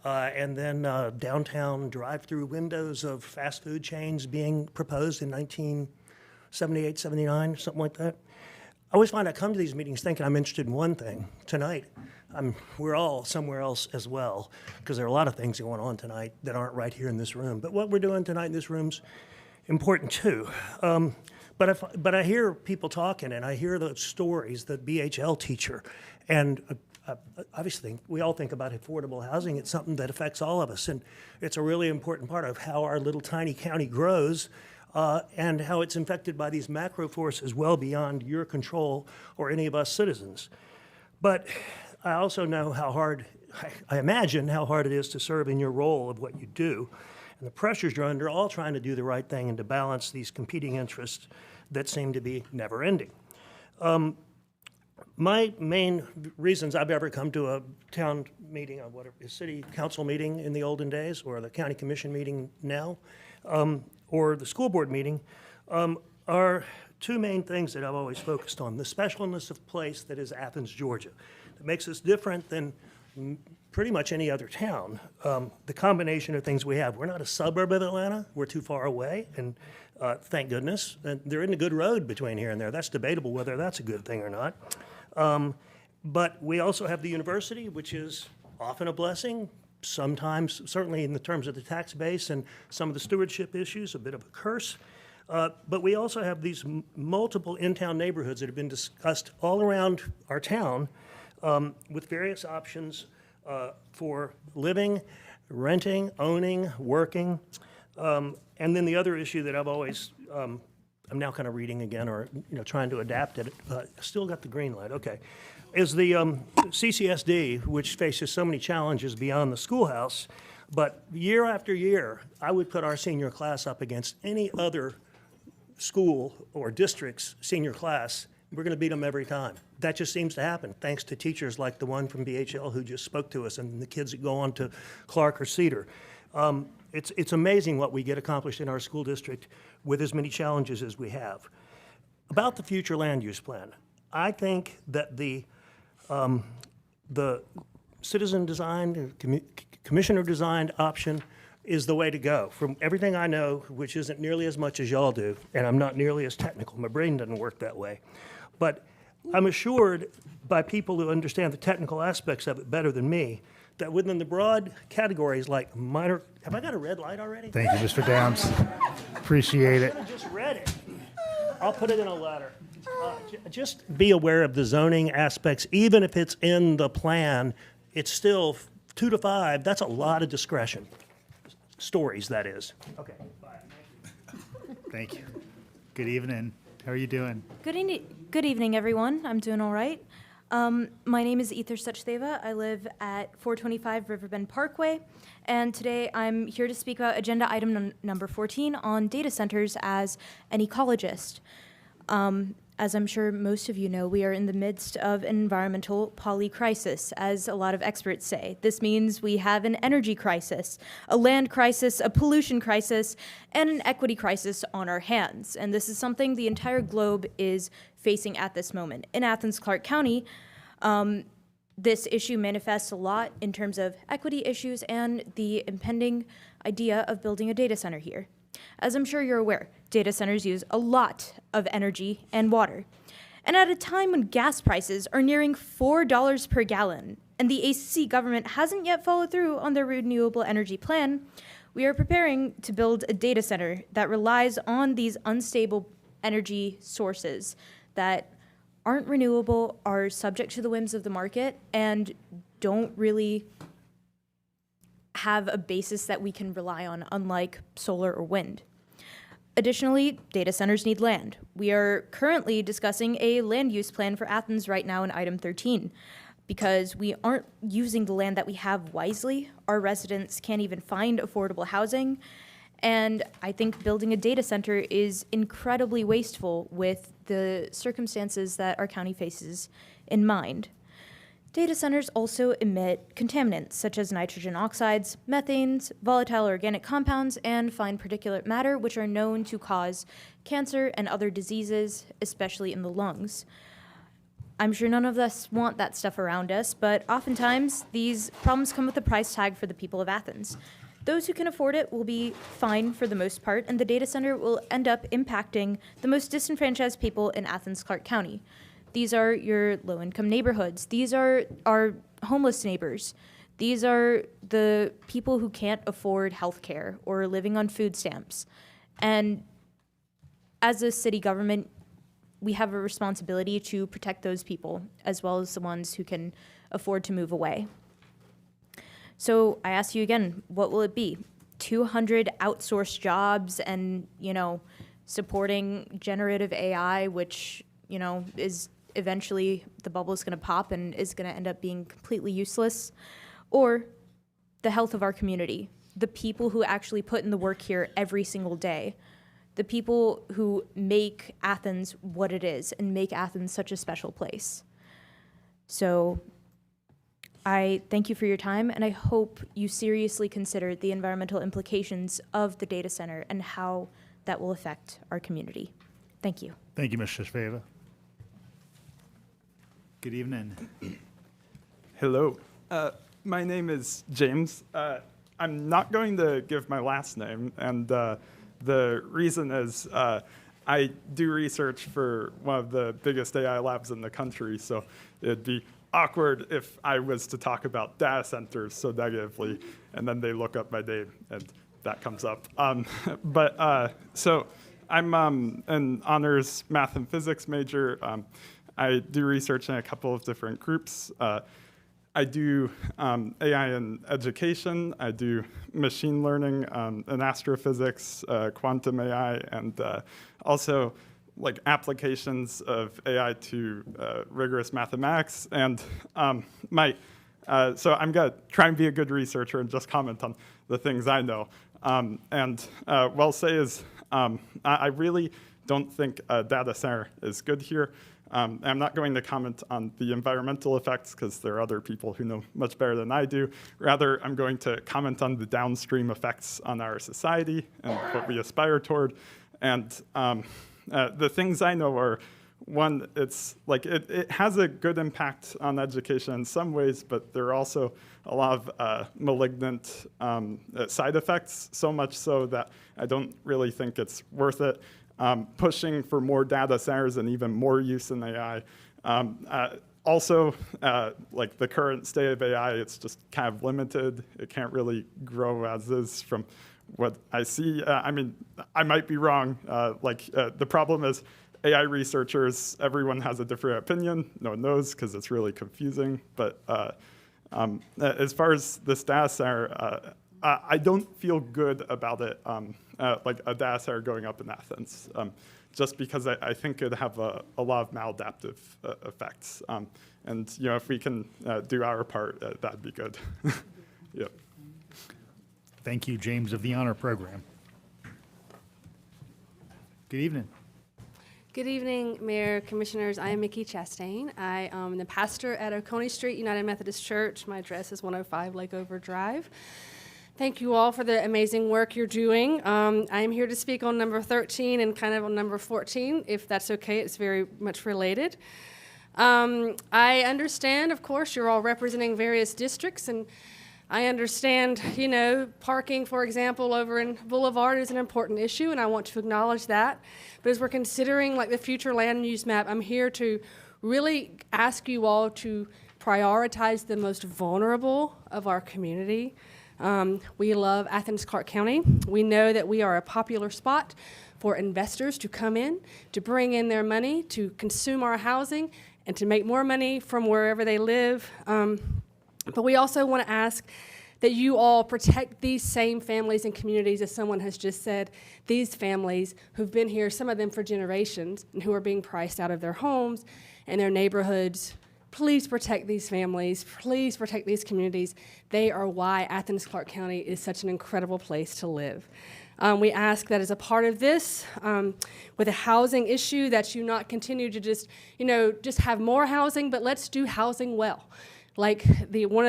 and then downtown drive-through windows of fast food chains being proposed in 78, 79, something like that. I always find I come to these meetings thinking I'm interested in one thing. Tonight, we're all somewhere else as well, because there are a lot of things going on tonight that aren't right here in this room. But what we're doing tonight in this room's important too. But I hear people talking, and I hear the stories, the BHL teacher, and obviously we all think about affordable housing. It's something that affects all of us, and it's a really important part of how our little tiny county grows, and how it's infected by these macro forces well beyond your control or any of us citizens. But I also know how hard, I imagine how hard it is to serve in your role of what you do, and the pressures you're under, all trying to do the right thing and to balance these competing interests that seem to be never-ending. My main reasons I've ever come to a town meeting, a city council meeting in the olden days, or the county commission meeting now, or the school board meeting, are two main things that I've always focused on. The specialness of place that is Athens, Georgia. That makes us different than pretty much any other town. The combination of things we have. We're not a suburb of Atlanta. We're too far away, and thank goodness. And there isn't a good road between here and there. That's debatable whether that's a good thing or not. But we also have the university, which is often a blessing, sometimes, certainly in the terms of the tax base and some of the stewardship issues, a bit of a curse. But we also have these multiple in-town neighborhoods that have been discussed all around our town, with various options for living, renting, owning, working. And then the other issue that I've always, I'm now kind of reading again, or trying to adapt it, still got the green light, okay, is the CCSD, which faces so many challenges beyond the schoolhouse. But year after year, I would put our senior class up against any other school or district's senior class. We're going to beat them every time. That just seems to happen, thanks to teachers like the one from BHL who just spoke to us, and the kids that go on to Clark or Cedar. It's amazing what we get accomplished in our school district with as many challenges as we have. About the future land use plan, I think that the citizen-designed, commissioner-designed option is the way to go. From everything I know, which isn't nearly as much as y'all do, and I'm not nearly as technical, my brain doesn't work that way, but I'm assured by people who understand the technical aspects of it better than me that within the broad categories like minor, have I got a red light already? Thank you, Mr. Downs. Appreciate it. I just read it. I'll put it in a letter. Just be aware of the zoning aspects. Even if it's in the plan, it's still 2 to 5. That's a lot of discretion. Stories, that is. Okay, bye. Thank you. Good evening. How are you doing? Good evening, everyone. I'm doing all right. My name is Ether Sachdeva. I live at 425 Riverbend Parkway, and today I'm here to speak about agenda item number 14 on data centers as an ecologist. As I'm sure most of you know, we are in the midst of an environmental polycrisis, as a lot of experts say. This means we have an energy crisis, a land crisis, a pollution crisis, and an equity crisis on our hands. And this is something the entire globe is facing at this moment. In Athens-Clarke County, this issue manifests a lot in terms of equity issues and the impending idea of building a data center here. As I'm sure you're aware, data centers use a lot of energy and water. And at a time when gas prices are nearing $4 per gallon, and the ACC government hasn't yet followed through on their renewable energy plan, we are preparing to build a data center that relies on these unstable energy sources that aren't renewable, are subject to the whims of the market, and don't really have a basis that we can rely on, unlike solar or wind. Additionally, data centers need land. We are currently discussing a land use plan for Athens right now in item 13. Because we aren't using the land that we have wisely, our residents can't even find affordable housing, and I think building a data center is incredibly wasteful with the circumstances that our county faces in mind. Data centers also emit contaminants such as nitrogen oxides, methanes, volatile organic compounds, and fine particulate matter, which are known to cause cancer and other diseases, especially in the lungs. I'm sure none of us want that stuff around us, but oftentimes these problems come with a price tag for the people of Athens. Those who can afford it will be fine for the most part, and the data center will end up impacting the most disenfranchised people in Athens-Clarke County. These are your low-income neighborhoods. These are our homeless neighbors. These are the people who can't afford health care or are living on food stamps. And as a city government, we have a responsibility to protect those people as well as the ones who can afford to move away. So I ask you again, what will it be? 200 outsourced jobs and, supporting generative AI, which, is eventually the bubble is going to pop and is going to end up being completely useless? Or the health of our community, the people who actually put in the work here every single day, the people who make Athens what it is and make Athens such a special place. So I thank you for your time, and I hope you seriously consider the environmental implications of the data center and how that will affect our community. Thank you. Thank you, Ms. Shashveva. Good evening. Hello. My name is James. I'm not going to give my last name, and the reason is I do research for one of the biggest AI labs in the country, so it'd be awkward if I was to talk about data centers so negatively, and then they look up my name, and that comes up. So I'm an honors math and physics major. I do research in a couple of different groups. I do AI in education. I do machine learning and astrophysics, quantum AI, and also like applications of AI to rigorous mathematics. And so I'm gonna try and be a good researcher and just comment on the things I know. What I'll say is I really don't think a data center is good here. I'm not going to comment on the environmental effects because there are other people who know much better than I do. Rather, I'm going to comment on the downstream effects on our society and what we aspire toward. And the things I know are, one, it's like it has a good impact on education in some ways, but there are also a lot of malignant side effects, so much so that I don't really think it's worth it. Pushing for more data centers and even more use in AI. Also, like the current state of AI, it's just kind of limited. It can't really grow as is from what I see. I mean, I might be wrong. The problem is AI researchers, everyone has a different opinion. No one knows because it's really confusing. But as far as this data center, I don't feel good about it, like a data center going up in Athens, just because I think it'd have a lot of maladaptive effects. And if we can do our part, that'd be good. Yep. Thank you, James of the Honor Program. Good evening. Good evening, Mayor, Commissioners. I am Mickey Chastain. I am the pastor at Oconee Street United Methodist Church. My address is 105 Lakeover Drive. Thank you all for the amazing work you're doing. I am here to speak on number 13 and kind of on number 14, if that's okay. It's very much related. I understand, of course, you're all representing various districts, and I understand, parking, for example, over in Boulevard is an important issue, and I want to acknowledge that. But as we're considering the future land use map, I'm here to really ask you all to prioritize the most vulnerable of our community. We love Athens-Clarke County. We know that we are a popular spot for investors to come in, to bring in their money, to consume our housing, and to make more money from wherever they live. But we also want to ask that you all protect these same families and communities, as someone has just said, these families who've been here, some of them for generations, and who are being priced out of their homes and their neighborhoods. Please protect these families. Please protect these communities. They are why Athens-Clarke County is such an incredible place to live. We ask that as a part of this, with a housing issue, that you not continue to just have more housing, but let's do housing well. like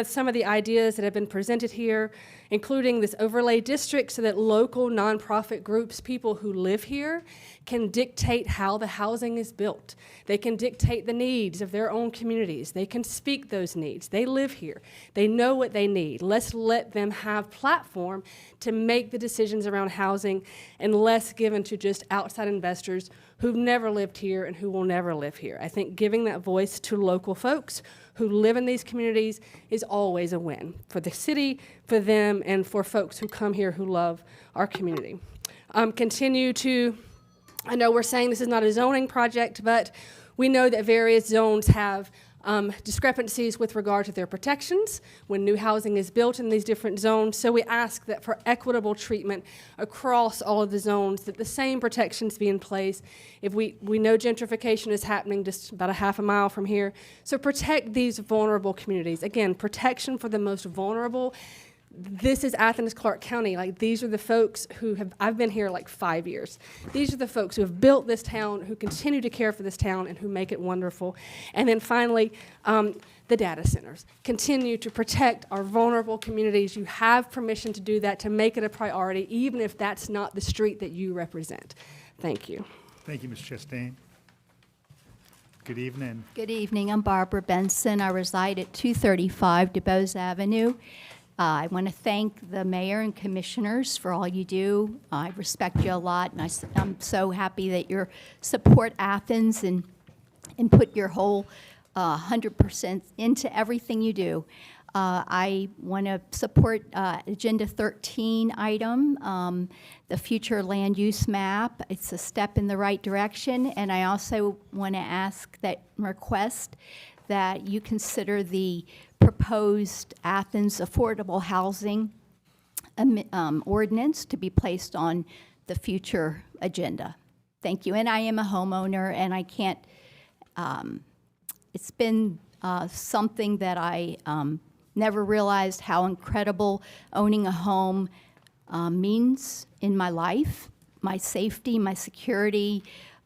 some of the ideas that have been presented here, including this overlay district so that local nonprofit groups, people who live here, can dictate how the housing is built. They can dictate the needs of their own communities. They can speak those needs. They live here. They know what they need. Let's let them have platform to make the decisions around housing, and less given to just outside investors who've never lived here and who will never live here. I think giving that voice to local folks who live in these communities is always a win for the city, for them, and for folks who come here who love our community. I know we're saying this is not a zoning project, but we know that various zones have discrepancies with regard to their protections when new housing is built in these different zones. So we ask that for equitable treatment across all of the zones, that the same protections be in place. If we know gentrification is happening just about a half a mile from here, so protect these vulnerable communities. Again, protection for the most vulnerable. This is Athens-Clarke County. Like, these are the folks I've been here like 5 years. These are the folks who have built this town, who continue to care for this town, and who make it wonderful. And then finally, the data centers. Continue to protect our vulnerable communities. You have permission to do that, to make it a priority, even if that's not the street that you represent. Thank you. Thank you, Ms. Chastain. Good evening. Good evening. I'm Barbara Benson. I reside at 235 DuBose Avenue. I want to thank the mayor and commissioners for all you do. I respect you a lot, and I'm so happy that you support Athens and put your whole 100% into everything you do. I want to support Agenda 13 item, the future land use map. It's a step in the right direction, and I also want to ask that request that you consider the proposed Athens affordable housing ordinance to be placed on the future agenda. Thank you. And I am a homeowner, and I can't, it's been something that I never realized how incredible owning a home means in my life, my safety, my security,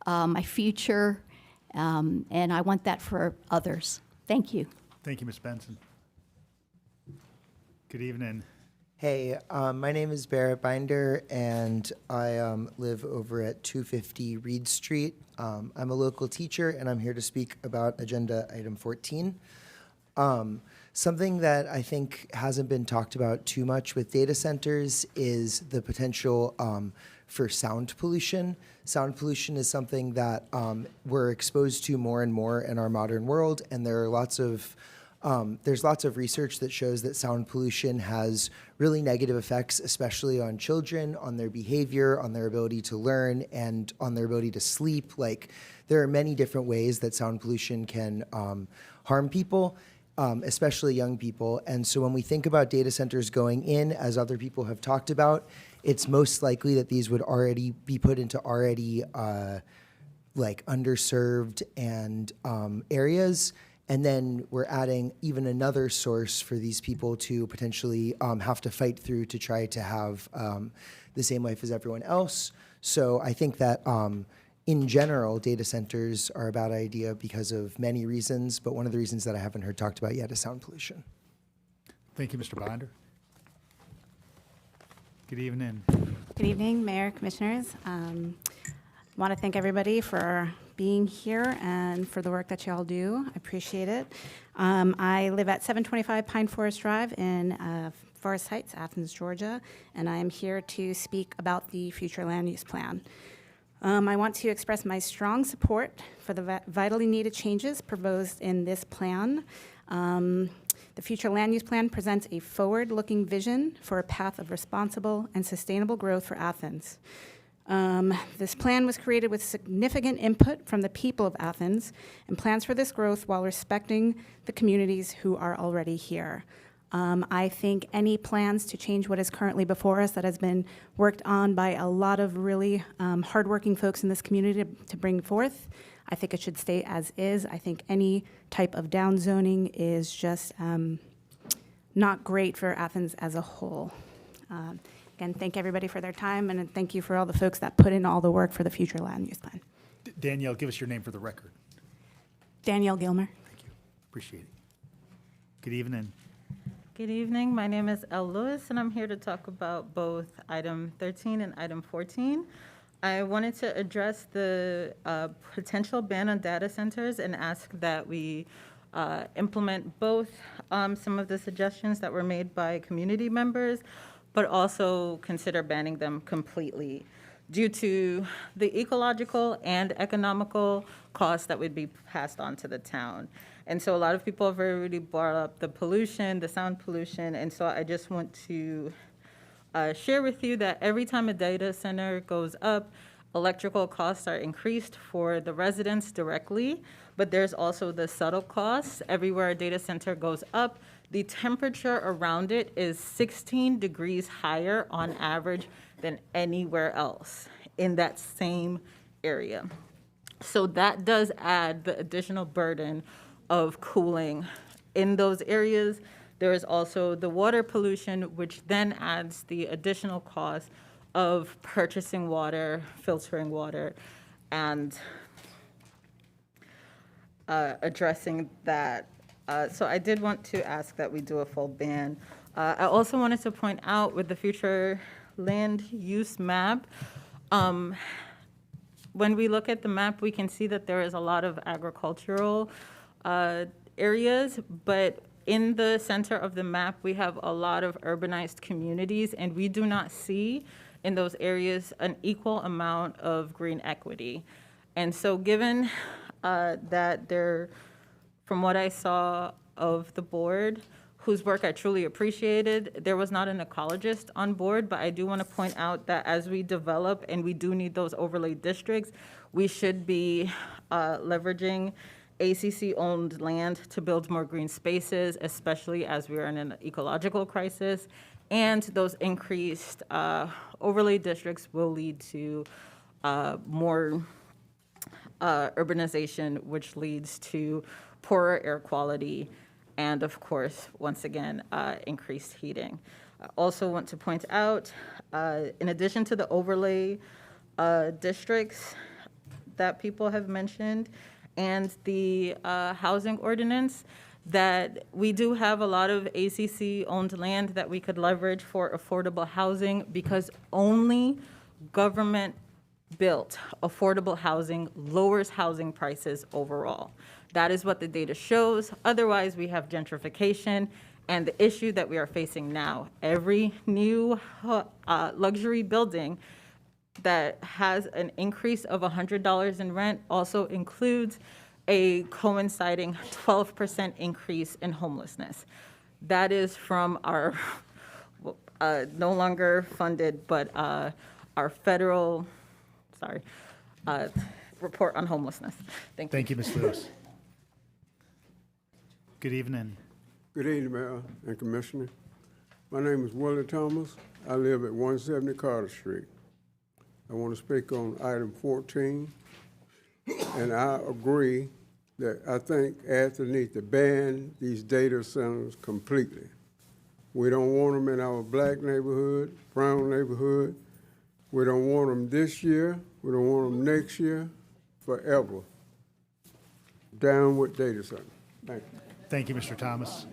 my future, and I want that for others. Thank you. Thank you, Ms. Benson. Good evening. Hey, my name is Barrett Binder, and I live over at 250 Reed Street. I'm a local teacher, and I'm here to speak about Agenda Item 14. Something that I think hasn't been talked about too much with data centers is the potential for sound pollution. Sound pollution is something that we're exposed to more and more in our modern world, and there are there's lots of research that shows that sound pollution has really negative effects, especially on children, on their behavior, on their ability to learn, and on their ability to sleep. Like, there are many different ways that sound pollution can harm people, especially young people. And so when we think about data centers going in, as other people have talked about, it's most likely that these would already be put into like underserved and areas. And then we're adding even another source for these people to potentially have to fight through to try to have the same life as everyone else. So I think that in general, data centers are a bad idea because of many reasons, but one of the reasons that I haven't heard talked about yet is sound pollution. Thank you, Mr. Binder. Good evening. Good evening, Mayor, Commissioners. I want to thank everybody for being here and for the work that you all do. I appreciate it. I live at 725 Pine Forest Drive in Forest Heights, Athens, Georgia, and I am here to speak about the future land use plan. I want to express my strong support for the vitally needed changes proposed in this plan. The future land use plan presents a forward-looking vision for a path of responsible and sustainable growth for Athens. This plan was created with significant input from the people of Athens and plans for this growth while respecting the communities who are already here. I think any plans to change what is currently before us that has been worked on by a lot of really hardworking folks in this community to bring forth, I think it should stay as is. I think any type of downzoning is just not great for Athens as a whole. Again, thank everybody for their time, and thank you for all the folks that put in all the work for the future land use plan. Danielle, give us your name for the record. Danielle Gilmer. Thank you. Appreciate it. Good evening. Good evening. My name is Elle Lewis, and I'm here to talk about both item 13 and item 14. I wanted to address the potential ban on data centers and ask that we implement both some of the suggestions that were made by community members, but also consider banning them completely due to the ecological and economical costs that would be passed on to the town. And so a lot of people have already brought up the pollution, the sound pollution, and so I just want to share with you that every time a data center goes up, electrical costs are increased for the residents directly, but there's also the subtle costs. Everywhere a data center goes up, the temperature around it is 16 degrees higher on average than anywhere else in that same area. So that does add the additional burden of cooling in those areas. There is also the water pollution, which then adds the additional cost of purchasing water, filtering water, and addressing that. So I did want to ask that we do a full ban. I also wanted to point out with the future land use map, when we look at the map, we can see that there is a lot of agricultural areas, but in the center of the map, we have a lot of urbanized communities, and we do not see in those areas an equal amount of green equity. And so given that there, from what I saw of the board, whose work I truly appreciated, there was not an ecologist on board, but I do want to point out that as we develop, and we do need those overlay districts, we should be leveraging ACC-owned land to build more green spaces, especially as we are in an ecological crisis. And those increased overlay districts will lead to more urbanization, which leads to poorer air quality, and of course, once again, increased heating. I also want to point out, in addition to the overlay districts that people have mentioned, and the housing ordinance, that we do have a lot of ACC-owned land that we could leverage for affordable housing, because only government-built affordable housing lowers housing prices overall. That is what the data shows. Otherwise, we have gentrification and the issue that we are facing now. Every new luxury building that has an increase of $100 in rent also includes a coinciding 12% increase in homelessness. That is from our no longer funded, but our federal, report on homelessness. Thank you. Thank you, Ms. Lewis. Good evening. Good evening, Mayor and Commissioner. My name is Willie Thomas. I live at 170 Carter Street. I want to speak on item 14, and I agree that I think Athens needs to ban these data centers completely. We don't want them in our black neighborhood, brown neighborhood. We don't want them this year. We don't want them next year, forever. Down with data centers. Thank you. Thank you, Mr. Thomas.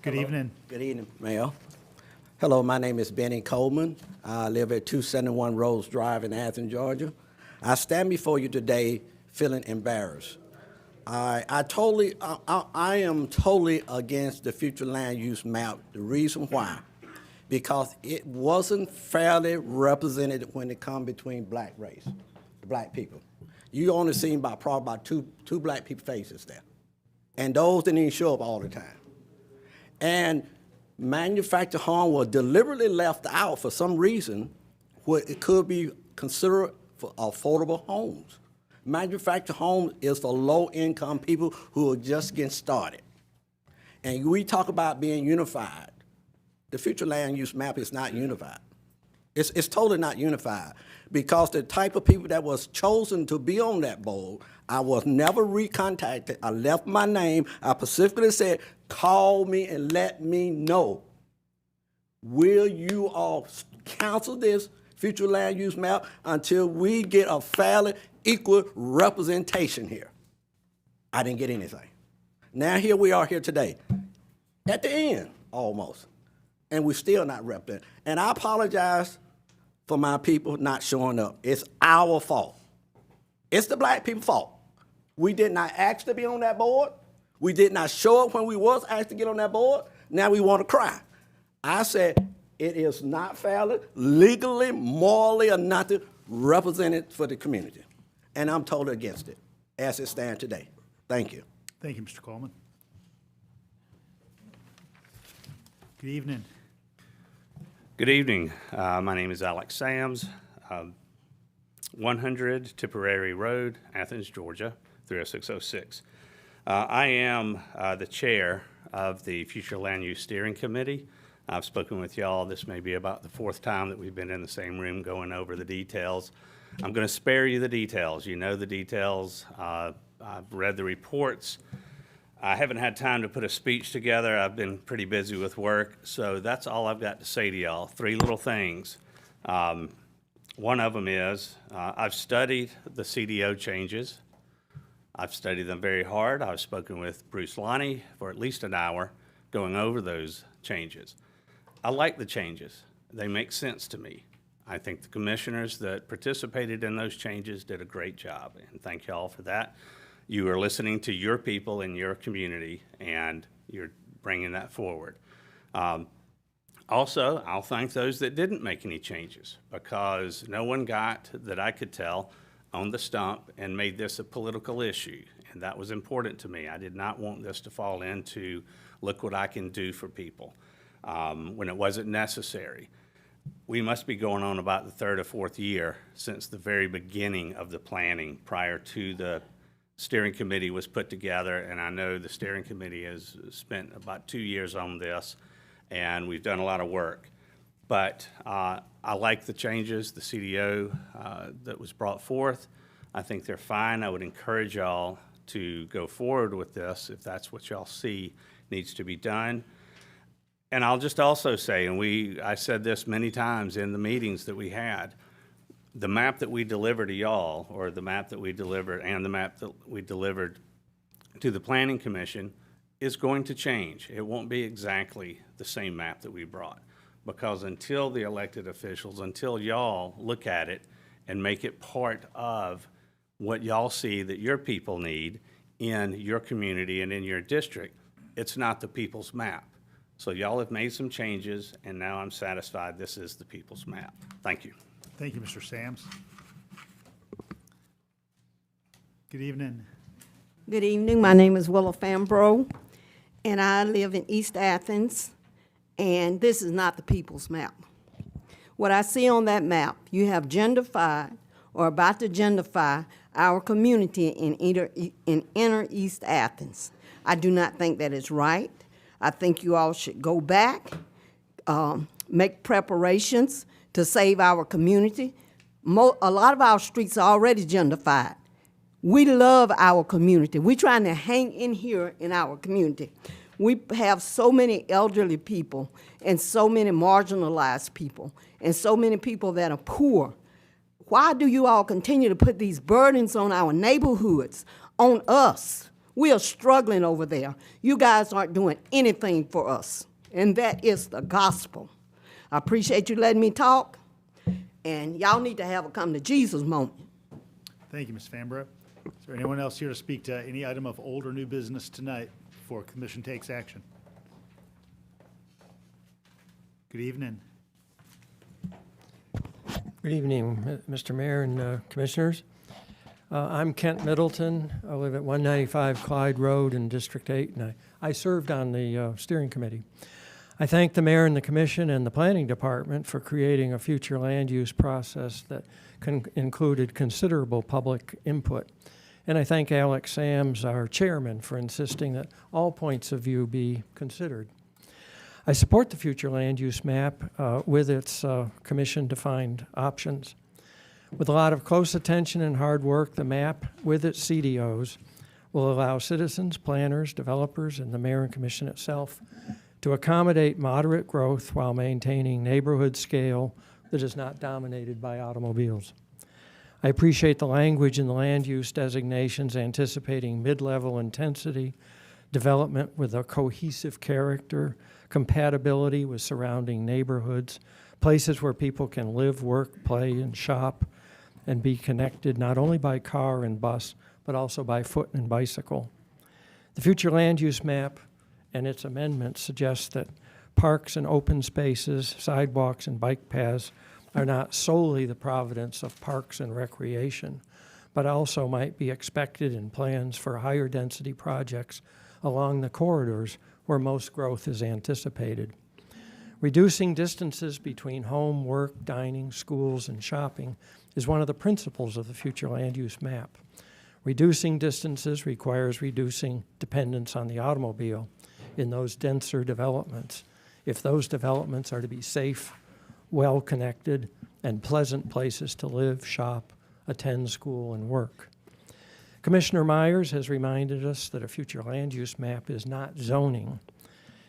Good Hello. evening. Good evening, Mayor. Hello, my name is Benny Coleman. I live at 271 Rose Drive in Athens, Georgia. I stand before you today feeling embarrassed. I am totally against the future land use map. The reason why, because it wasn't fairly represented when it comes between black race, black people. You only seen probably about two black people faces there. And those didn't even show up all the time. And manufactured home was deliberately left out for some reason where it could be considered for affordable homes. Manufactured home is for low-income people who are just getting started. And we talk about being unified. The future land use map is not unified. It's totally not unified, because the type of people that was chosen to be on that board, I was never recontacted. I left my name. I specifically said, call me and let me know. Will you all cancel this future land use map until we get a fairly equal representation here? I didn't get anything. Now here we are here today, at the end, almost, and we're still not represented. And I apologize for my people not showing up. It's our fault. It's the black people's fault. We did not ask to be on that board. We did not show up when we was asked to get on that board. Now we want to cry. I said it is not fairly, legally, morally, or nothing represented for the community. And I'm totally against it as it stands today. Thank you. Thank you, Mr. Coleman. Good evening. Good evening. My name is Alex Sams, 100 Tipperary Road, Athens, Georgia, 30606. I am the chair of the Future Land Use Steering Committee. I've spoken with y'all. This may be about the fourth time that we've been in the same room going over the details. I'm going to spare you the details. You know the details. I've read the reports. I haven't had time to put a speech together. I've been pretty busy with work, so that's all I've got to say to y'all. 3 little things. One of them is I've studied the CDO changes. I've studied them very hard. I've spoken with Bruce Lonnie for at least an hour going over those changes. I like the changes. They make sense to me. I think the commissioners that participated in those changes did a great job, and thank y'all for that. You are listening to your people in your community, and you're bringing that forward. Also, I'll thank those that didn't make any changes, because no one got, that I could tell, on the stump and made this a political issue, and that was important to me. I did not want this to fall into, look what I can do for people, when it wasn't necessary. We must be going on about the 3rd or 4th year since the very beginning of the planning prior to the steering committee was put together, and I know the steering committee has spent about 2 years on this, and we've done a lot of work. But I like the changes, the CDO that was brought forth. I think they're fine. I would encourage y'all to go forward with this if that's what y'all see needs to be done. And I'll just also say, and I said this many times in the meetings that we had, the map that we deliver to y'all, or the map that we delivered, and the map that we delivered to the Planning Commission is going to change. It won't be exactly the same map that we brought, because until the elected officials, until y'all look at it and make it part of what y'all see that your people need in your community and in your district, it's not the people's map. So y'all have made some changes, and now I'm satisfied this is the people's map. Thank you. Thank you, Mr. Sams. Good evening. Good evening. My name is Willa Fambro, and I live in East Athens, and this is not the people's map. What I see on that map, you have gentrified or about to gentrify our community in inner East Athens. I do not think that is right. I think you all should go back, make preparations to save our community. A lot of our streets are already gentrified. We love our community. We're trying to hang in here in our community. We have so many elderly people and so many marginalized people and so many people that are poor. Why do you all continue to put these burdens on our neighborhoods, on us? We are struggling over there. You guys aren't doing anything for us, and that is the gospel. I appreciate you letting me talk, and y'all need to have a come to Jesus moment. Thank you, Ms. Fambro. Is there anyone else here to speak to any item of old or new business tonight before commission takes action? Good evening. Good evening, Mr. Mayor and Commissioners. I'm Kent Middleton. I live at 195 Clyde Road in District 8, and I served on the steering committee. I thank the mayor and the commission and the planning department for creating a future land use process that included considerable public input. And I thank Alex Sams, our chairman, for insisting that all points of view be considered. I support the future land use map with its commission-defined options. With a lot of close attention and hard work, the map, with its CDOs, will allow citizens, planners, developers, and the mayor and commission itself to accommodate moderate growth while maintaining neighborhood scale that is not dominated by automobiles. I appreciate the language in the land use designations anticipating mid-level intensity, development with a cohesive character, compatibility with surrounding neighborhoods, places where people can live, work, play, and shop, and be connected not only by car and bus, but also by foot and bicycle. The future land use map and its amendments suggest that parks and open spaces, sidewalks and bike paths are not solely the providence of Parks and Recreation, but also might be expected in plans for higher density projects along the corridors where most growth is anticipated. Reducing distances between home, work, dining, schools, and shopping is one of the principles of the future land use map. Reducing distances requires reducing dependence on the automobile in those denser developments, if those developments are to be safe, well-connected, and pleasant places to live, shop, attend school, and work. Commissioner Myers has reminded us that a future land use map is not zoning.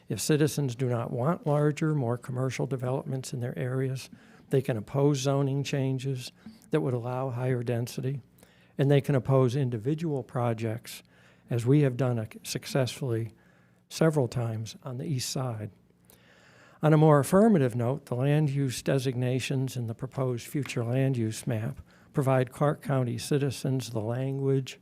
If citizens do not want larger, more commercial developments in their areas, they can oppose zoning changes that would allow higher density, and they can oppose individual projects, as we have done successfully several times on the east side. On a more affirmative note, the land use designations in the proposed future land use map provide Clarke County citizens the language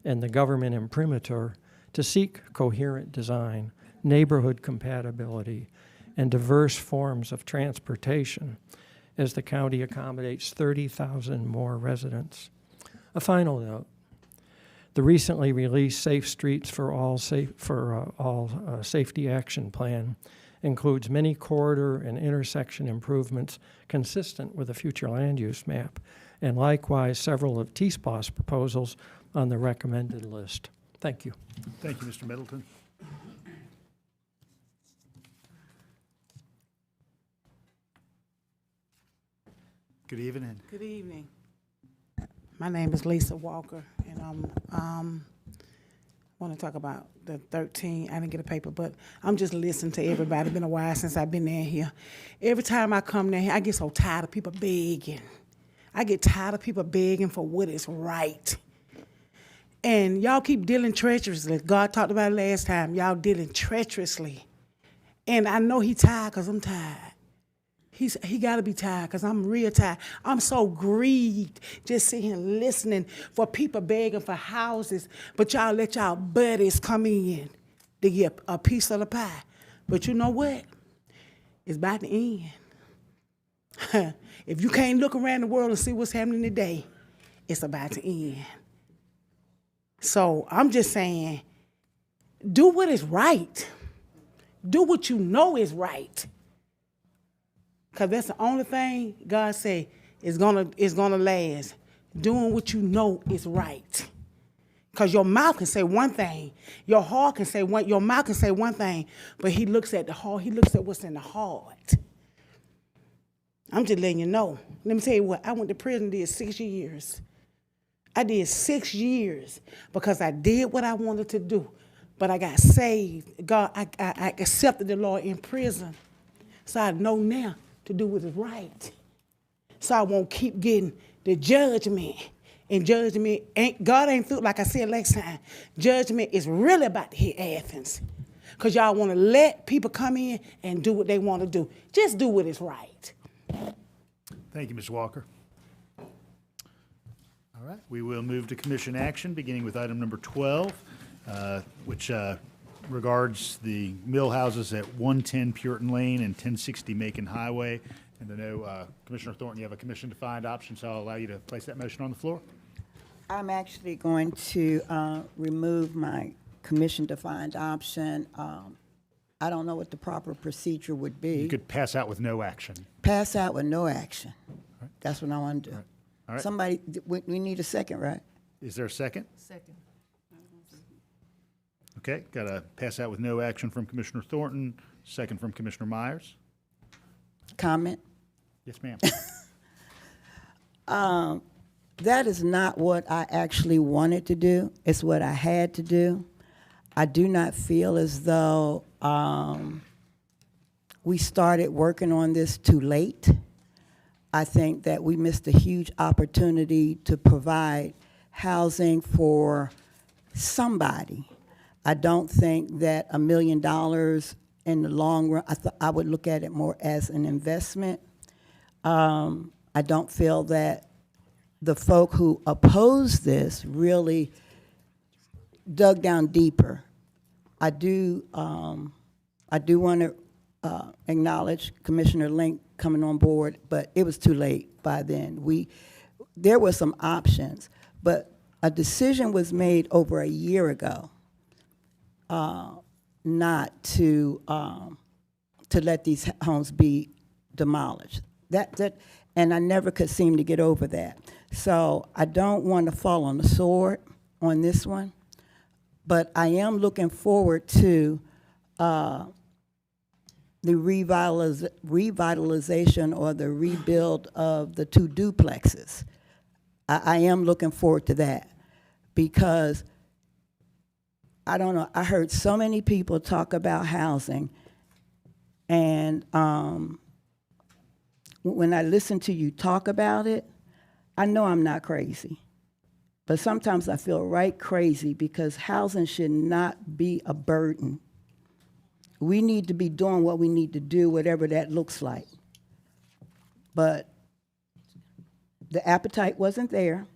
and the government imprimatur to seek coherent design, neighborhood compatibility, and diverse forms of transportation as the county accommodates 30,000 more residents. A final note, the recently released Safe Streets for All Safety Action Plan includes many corridor and intersection improvements consistent with the future land use map, and likewise several of T-SPOS proposals on the recommended list. Thank you. Thank you, Mr. Middleton. Good evening. Good evening. My name is Lisa Walker, and want to talk about the 13. I didn't get a paper, but I'm just listening to everybody. It's been a while since I've been down here. Every time I come down here, I get so tired of people begging. I get tired of people begging for what is right. And y'all keep dealing treacherously. God talked about it last time. Y'all dealing treacherously. And I know he tired because I'm tired. He got to be tired because I'm real tired. I'm so grieved just sitting here listening for people begging for houses, but y'all let y'all buddies come in to get a piece of the pie. But you know what? It's about to end. If you can't look around the world and see what's happening today, it's about to end. So I'm just saying, do what is right. Do what you know is right. Because that's the only thing God say is gonna last. Doing what you know is right. Because your mouth can say one thing, your heart can say one, your mouth can say one thing, but he looks at the heart, he looks at what's in the heart. I'm just letting you know. Let me tell you what, I went to prison, did 6 years. I did 6 years because I did what I wanted to do, but I got saved. God, I accepted the Lord in prison. So I know now to do what is right. So I won't keep getting the judgment. And judgment God ain't through, like I said last time. Judgment is really about to hit Athens. Because y'all want to let people come in and do what they want to do. Just do what is right. Thank you, Ms. Walker. All right, we will move to commission action, beginning with item number 12, which regards the mill houses at 110 Puritan Lane and 1060 Macon Highway. And I know, Commissioner Thornton, you have a commission-defined option, so I'll allow you to place that motion on the floor. I'm actually going to remove my commission-defined option. I don't know what the proper procedure would be. You could pass out with no action. Pass out with no action. Right. That's what I want to do. All right. Somebody, we need a second, right? Is there a second? Second. Okay, got a pass out with no action from Commissioner Thornton, second from Commissioner Myers. Comment? Yes, ma'am. That is not what I actually wanted to do. It's what I had to do. I do not feel as though we started working on this too late. I think that we missed a huge opportunity to provide housing for somebody. I don't think that $1 million in the long run, I would look at it more as an investment. I don't feel that the folk who oppose this really dug down deeper. I do want to acknowledge Commissioner Link coming on board, but it was too late by then. There were some options, but a decision was made over a year ago not to let these homes be demolished. And I never could seem to get over that. So I don't want to fall on the sword on this one, but I am looking forward to the revitalization or the rebuild of the 2 duplexes. I am looking forward to that because, I don't know, I heard so many people talk about housing, and when I listen to you talk about it, I know I'm not crazy. But sometimes I feel right crazy because housing should not be a burden. We need to be doing what we need to do, whatever that looks like. But the appetite wasn't there.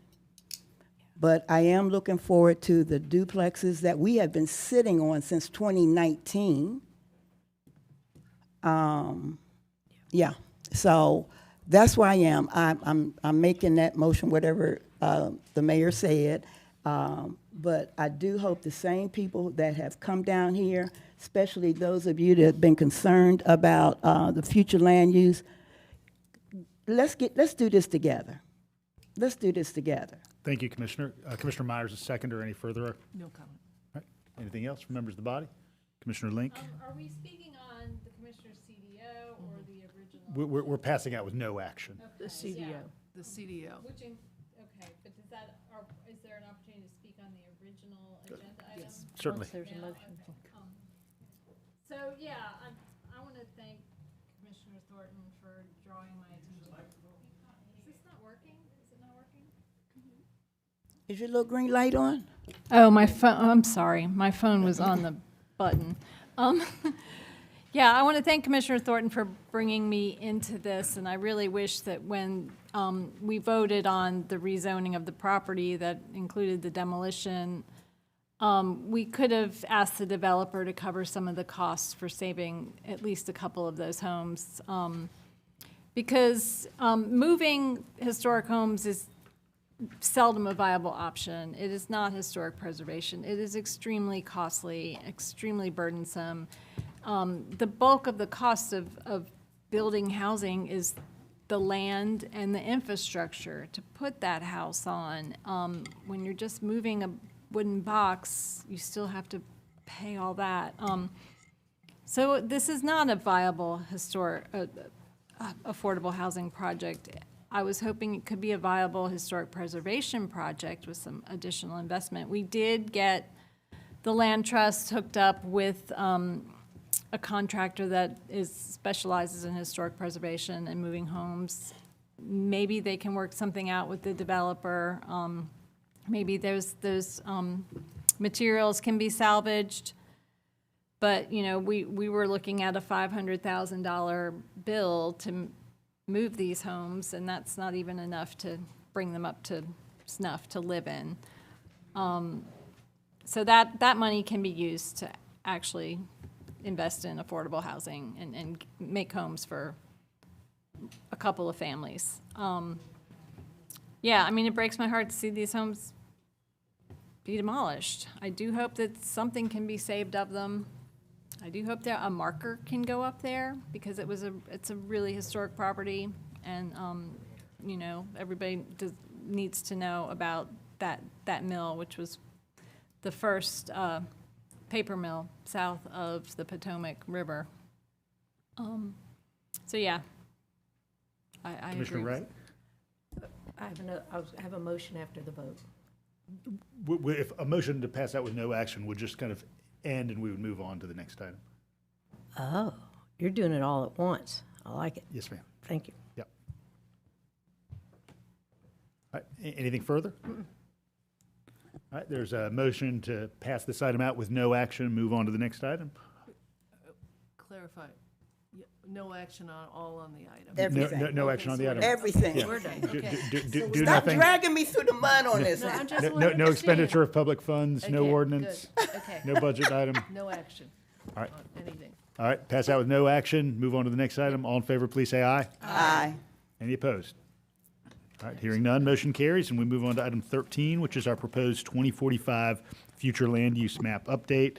But I am looking forward to the duplexes that we have been sitting on since 2019. Yeah, so that's where I am. I'm making that motion, whatever the mayor said. But I do hope the same people that have come down here, especially those of you that have been concerned about the future land use, let's do this together. Let's do this together. Thank you, Commissioner. Commissioner Myers, a second or any further? No comment. All right. Anything else from members of the body? Commissioner Link? Are we speaking on the commissioner's CDO or the original? We're passing out with no action. The CDO. The CDO. Okay, but is there an opportunity to speak on the original agenda item? Yes, certainly. There's a motion. So, yeah, I want to thank Commissioner Thornton for drawing my attention. Is this not working? Is it not working? Is your little green light on? Oh, my phone, I'm sorry. My phone was on the button. Yeah, I want to thank Commissioner Thornton for bringing me into this, and I really wish that when we voted on the rezoning of the property that included the demolition, we could have asked the developer to cover some of the costs for saving at least a couple of those homes. Because moving historic homes is seldom a viable option. It is not historic preservation. It is extremely costly, extremely burdensome. The bulk of the cost of building housing is the land and the infrastructure to put that house on. When you're just moving a wooden box, you still have to pay all that. So this is not a viable affordable housing project. I was hoping it could be a viable historic preservation project with some additional investment. We did get the land trust hooked up with a contractor that specializes in historic preservation and moving homes. Maybe they can work something out with the developer. Maybe those materials can be salvaged. But, you know, we were looking at a $500,000 bill to move these homes, and that's not even enough to bring them up to snuff to live in. So that money can be used to actually invest in affordable housing and make homes for a couple of families. Yeah, I mean, it breaks my heart to see these homes be demolished. I do hope that something can be saved of them. I do hope that a marker can go up there because it's a really historic property, and you know, everybody needs to know about that mill, which was the first paper mill south of the Potomac River. So yeah, I Commissioner agree. Wright? I have a motion after the vote. If a motion to pass out with no action would just kind of end and we would move on to the next item. Oh, you're doing it all at once. I like it. Yes, ma'am. Thank you. Yep. All right, anything further? All right, there's a motion to pass this item out with no action, move on to the next item. Clarify, no action on all on the item. Everything. No action on the item. Everything. We're done, Do- okay. do Stop nothing. dragging me through the mud on this. No, I'm just No, wanting no to no understand. expenditure of public funds, no Okay, ordinance, good. Okay. no budget item. No action All right. on anything. All right, pass out with no action, move on to the next item. All in favor, please say aye. Aye. Any opposed? All right, hearing none, motion carries, and we move on to item 13, which is our proposed 2045 future land use map update.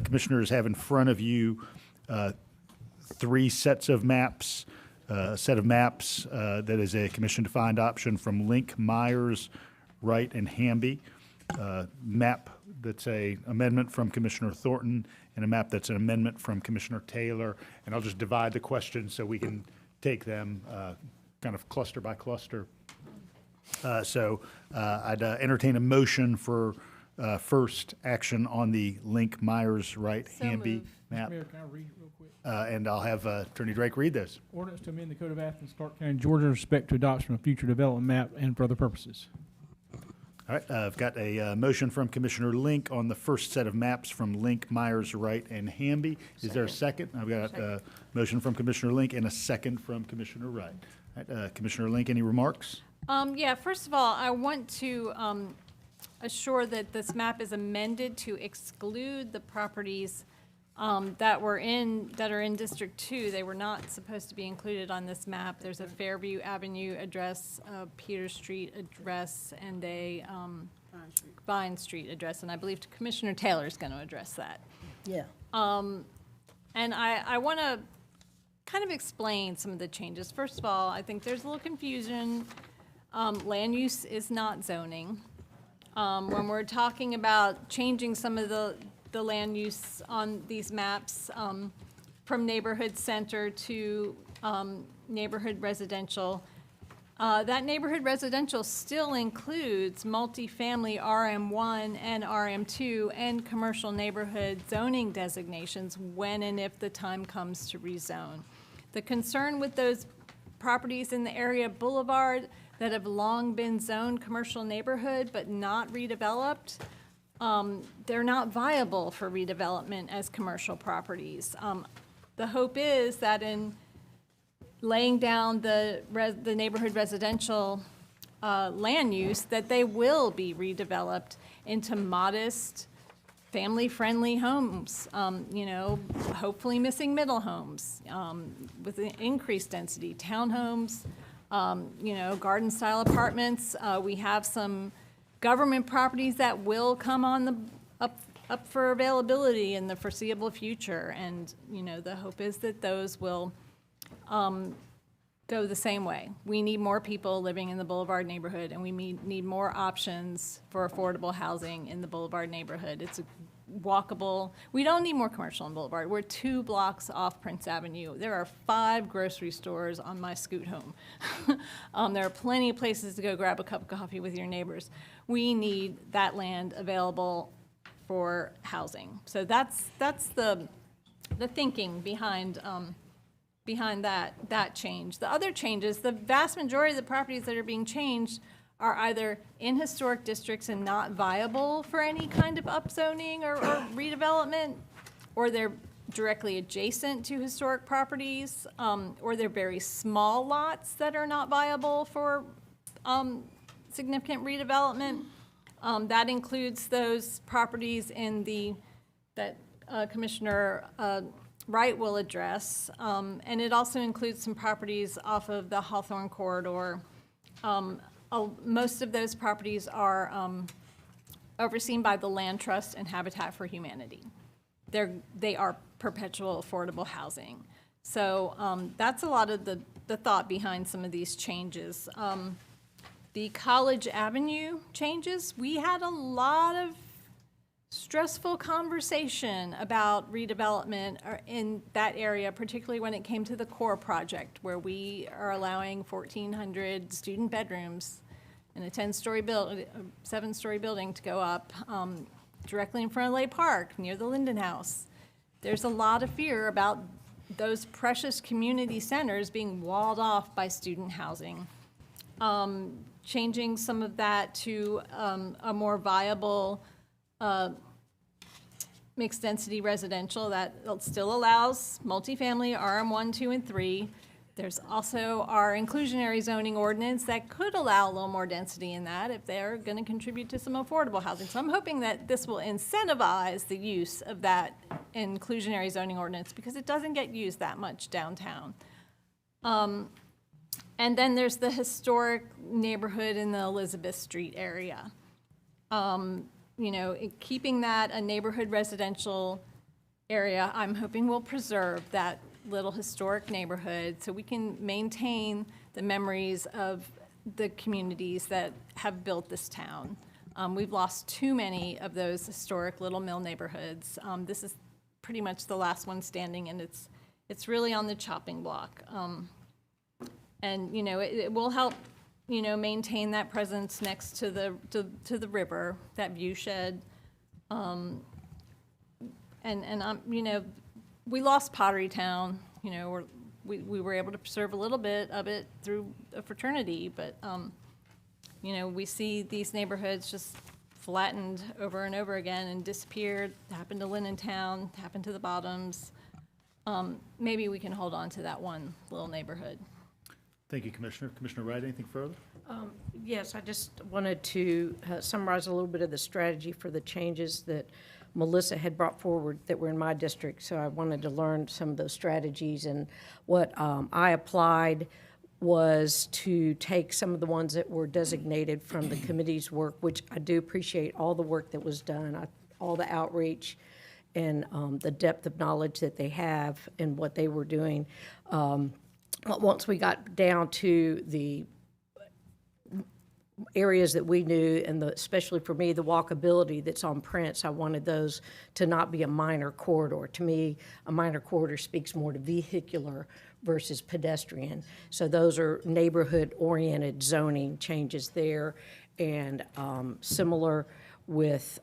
Commissioners have in front of you three sets of maps, a set of maps that is a commission-defined option from Link, Myers, Wright, and Hamby. Map that's a amendment from Commissioner Thornton, and a map that's an amendment from Commissioner Taylor. And I'll just divide the questions so we can take them kind of cluster by cluster. I'd entertain a motion for first action on the Link, Myers, Wright, Hamby map. Mayor, can I read it real quick? And I'll have Attorney Drake read those. Ordinance to amend the Code of Athens-Clarke County, Georgia, in respect to adoption of future development map and for other purposes. All right, I've got a motion from Commissioner Link on the first set of maps from Link, Myers, Wright, and Hamby. Is there a second? I've got a motion from Commissioner Link and a second from Commissioner Wright. All right, Commissioner Link, any remarks? Yeah, first of all, I want to assure that this map is amended to exclude the properties that are in District 2. They were not supposed to be included on this map. There's a Fairview Avenue address, a Peter Street address, and a Vine Street address, and I believe Commissioner Taylor is going to address that. Yeah. And I want to kind of explain some of the changes. First of all, I think there's a little confusion. Land use is not zoning. When we're talking about changing some of the land use on these maps from neighborhood center to neighborhood residential, that neighborhood residential still includes multifamily RM1 and RM2 and commercial neighborhood zoning designations when and if the time comes to rezone. The concern with those properties in the area boulevard that have long been zoned commercial neighborhood but not redeveloped, they're not viable for redevelopment as commercial properties. The hope is that in laying down the neighborhood residential land use, that they will be redeveloped into modest, family-friendly homes, hopefully missing middle homes with an increased density, townhomes, garden-style apartments. We have some government properties that will come on up for availability in the foreseeable future, and the hope is that those will go the same way. We need more people living in the Boulevard neighborhood, and we need more options for affordable housing in the Boulevard neighborhood. It's walkable. We don't need more commercial in Boulevard. We're 2 blocks off Prince Avenue. There are 5 grocery stores on my scoot home. There are plenty of places to go grab a cup of coffee with your neighbors. We need that land available for housing. So that's the thinking behind that change. The other changes, the vast majority of the properties that are being changed are either in historic districts and not viable for any kind of upzoning or redevelopment, or they're directly adjacent to historic properties, or they're very small lots that are not viable for significant redevelopment. That includes those properties that Commissioner Wright will address, and it also includes some properties off of the Hawthorne corridor. Most of those properties are overseen by the Land Trust and Habitat for Humanity. They are perpetual affordable housing. So that's a lot of the thought behind some of these changes. The College Avenue changes, we had a lot of stressful conversation about redevelopment in that area, particularly when it came to the core project, where we are allowing 1,400 student bedrooms in a 7-story building to go up directly in front of Lay Park, near the Linden House. There's a lot of fear about those precious community centers being walled off by student housing. changing some of that to a more viable mixed-density residential that still allows multifamily RM1, 2, and 3. There's also our inclusionary zoning ordinance that could allow a little more density in that if they're going to contribute to some affordable housing. So I'm hoping that this will incentivize the use of that inclusionary zoning ordinance because it doesn't get used that much downtown. And then there's the historic neighborhood in the Elizabeth Street area. You know, keeping that a neighborhood residential area, I'm hoping will preserve that little historic neighborhood so we can maintain the memories of the communities that have built this town. We've lost too many of those historic little mill neighborhoods. This is pretty much the last one standing, and it's really on the chopping block. And, you know, it will help, you know, maintain that presence next to the river, that view shed. And you know, we lost Pottery Town. You know, we were able to preserve a little bit of it through a fraternity, but you know, we see these neighborhoods just flattened over and over again and disappeared. Happened to Town, happened to the Bottoms. Maybe we can hold on to that one little neighborhood. Thank you, Commissioner. Commissioner Wright, anything further? Yes, I just wanted to summarize a little bit of the strategy for the changes that Melissa had brought forward that were in my district. So I wanted to learn some of those strategies, and what I applied was to take some of the ones that were designated from the committee's work, which I do appreciate all the work that was done, all the outreach and the depth of knowledge that they have and what they were doing. But once we got down to the areas that we knew, and especially for me, the walkability that's on Prince, I wanted those to not be a minor corridor. To me, a minor corridor speaks more to vehicular versus pedestrian. So those are neighborhood-oriented zoning changes there, and similar with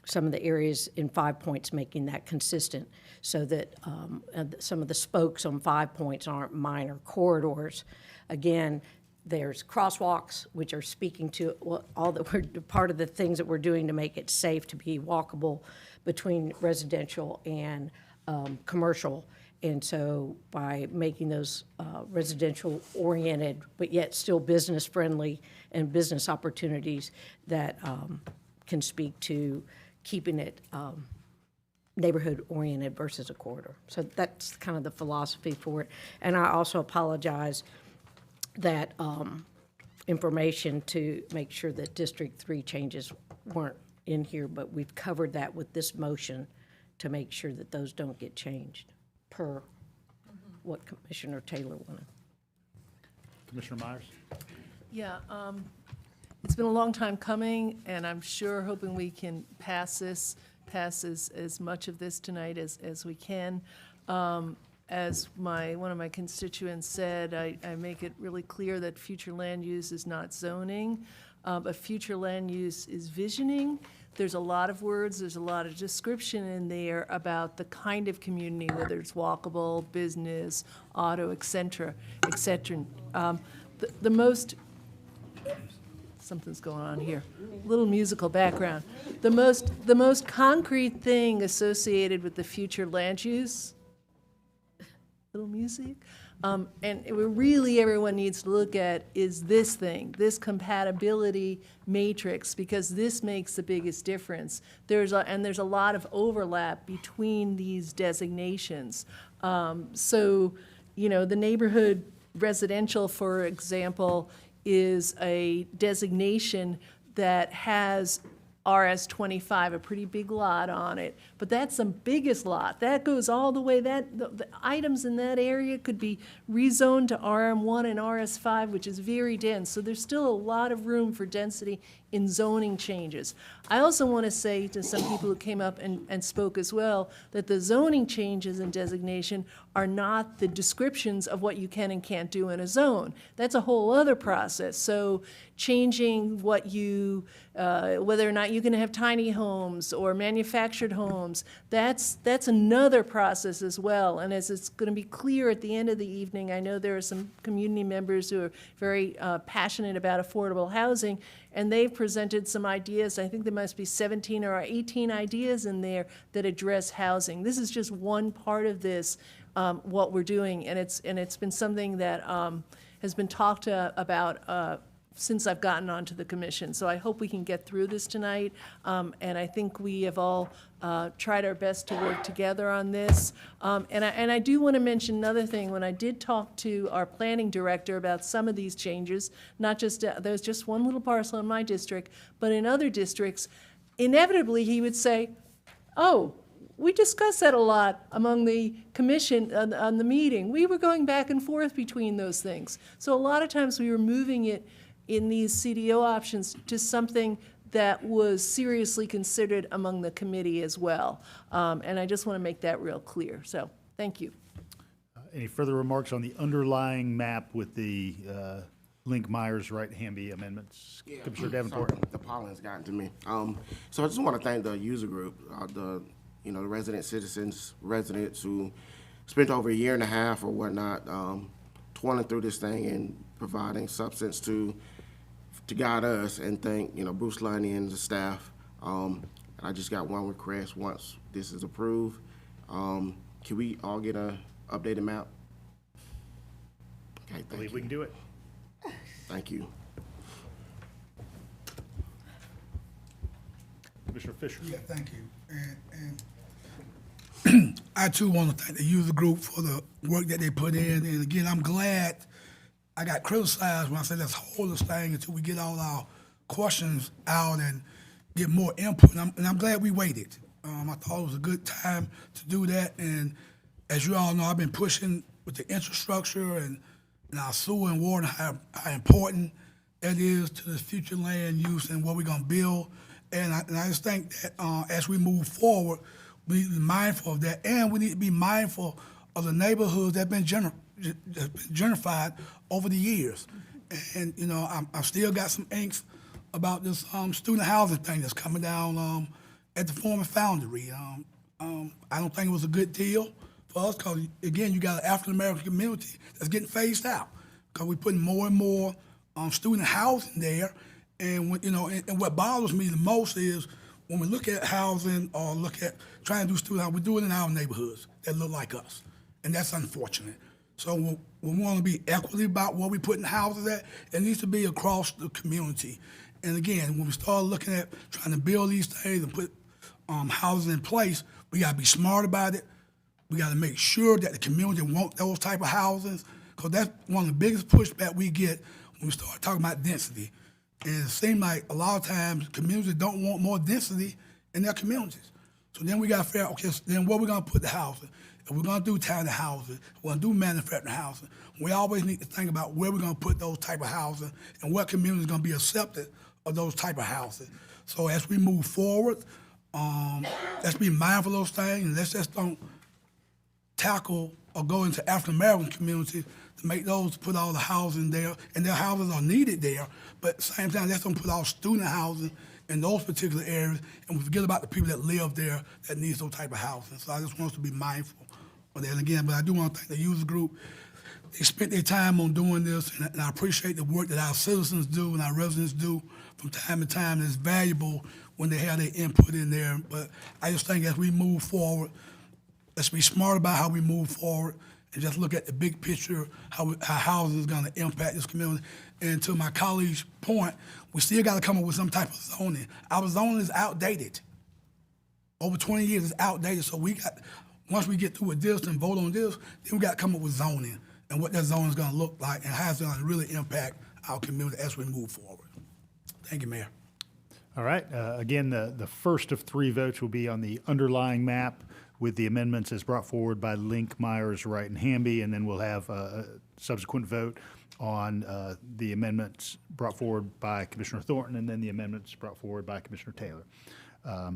some of the areas in 5 Points, making that consistent so that some of the spokes on 5 Points aren't minor corridors. Again, there's crosswalks, which are speaking to all that we're part of the things that we're doing to make it safe to be walkable between residential and commercial. And so by making those residential oriented, but yet still business friendly and business opportunities that can speak to keeping it neighborhood oriented versus a corridor. So that's kind of the philosophy for it. And I also apologize that information to make sure that District 3 changes weren't in here, but we've covered that with this motion to make sure that those don't get changed per what Commissioner Taylor wanted. Commissioner Myers? Yeah, it's been a long time coming, and I'm sure hoping we can pass as much of this tonight as we can. As one of my constituents said, I make it really clear that future land use is not zoning, but future land use is visioning. There's a lot of words, there's a lot of description in there about the kind of community, whether it's walkable, business, auto, et cetera, et cetera. The most, something's going on here, little musical background. The most concrete thing associated with the future land use, little music, and really everyone needs to look at is this thing, this compatibility matrix, because this makes the biggest difference. There's a lot of overlap between these designations. So, you know, the neighborhood residential, for example, is a designation that has RS-25, a pretty big lot on it, but that's the biggest lot. That goes all the way, the items in that area could be rezoned to RM1 and RS5, which is very dense. So there's still a lot of room for density in zoning changes. I also want to say to some people who came up and spoke as well, that the zoning changes in designation are not the descriptions of what you can and can't do in a zone. That's a whole other process. So changing what you, whether or not you can have tiny homes or manufactured homes, that's another process as well. And as it's going to be clear at the end of the evening, I know there are some community members who are very passionate about affordable housing, and they've presented some ideas. I think there must be 17 or 18 ideas in there that address housing. This is just one part of this, what we're doing, and it's been something that has been talked about since I've gotten onto the commission. So I hope we can get through this tonight, and I think we have all tried our best to work together on this. And I do want to mention another thing. When I did talk to our planning director about some of these changes, not just, there's just one little parcel in my district, but in other districts, inevitably he would say, oh, we discussed that a lot among the commission on the meeting. We were going back and forth between those things. So a lot of times we were moving it in these CDO options to something that was seriously considered among the committee as well. And I just want to make that real clear. So thank you. Any further remarks on the underlying map with the Link Myers Wright-Hamby amendments? Yeah, Commissioner Davenport. the pollen's gotten to me. So I just want to thank the user group, the resident citizens, residents who spent over a year and a half or whatnot toiling through this thing and providing substance to guide us, and thank Bruce Lundy and the staff. I just got one request. Once this is approved, can we all get a updated map? Okay, I believe we can do it. Thank you. Commissioner Fisher. Yeah, thank you. And I too want to thank the user group for the work that they put in. And again, I'm glad I got criticized when I said let's hold this thing until we get all our questions out and get more input. And I'm glad we waited. I thought it was a good time to do that. And as you all know, I've been pushing with the infrastructure and our sewer and water, how important that is to the future land use and what we're going to build. And I just think that as we move forward, we need to be mindful of that. And we need to be mindful of the neighborhoods that have been gentrified over the years. And, I've still got some angst about this student housing thing that's coming down at the former foundry. I don't think it was a good deal for us because, again, you got an African-American community that's getting phased out because we're putting more and more student housing there. And, and what bothers me the most is when we look at housing or look at trying to do student housing, we do it in our neighborhoods that look like us. And that's unfortunate. So we want to be equity about where we put in houses at. It needs to be across the community. And again, when we start looking at trying to build these things and put houses in place, we got to be smart about it. We got to make sure that the community want those type of houses, because that's one of the biggest pushback we get when we start talking about density. And it seems like a lot of times communities don't want more density in their communities. So then we got to figure out, okay, so then where we going to put the housing? If we're going to do tiny housing, we're going to do manufacturing housing, we always need to think about where we're going to put those type of housing and what community is going to be accepted of those type of housing. So as we move forward, let's be mindful of those things, and let's just don't tackle or go into African-American communities to make those, put all the housing there, and their houses are needed there, but at the same time, let's don't put all student housing in those particular areas, and we forget about the people that live there that need those type of housing. So I just want us to be mindful of that. And again, but I do want to thank the user group. They spent their time on doing this, and I appreciate the work that our citizens do and our residents do from time to time. It's valuable when they have their input in there. But I just think as we move forward, let's be smart about how we move forward and just look at the big picture, how housing is going to impact this community. And to my colleague's point, we still got to come up with some type of zoning. Our zoning is outdated. Over 20 years, it's outdated. So we got, once we get through with this and vote on this, then we got to come up with zoning and what that zoning is going to look like and how it's going to really impact our community as we move forward. Thank you, Mayor. All right. Again, the first of three votes will be on the underlying map with the amendments as brought forward by Link, Myers, Wright, and Hamby, and then we'll have a subsequent vote on the amendments brought forward by Commissioner Thornton, and then the amendments brought forward by Commissioner Taylor. I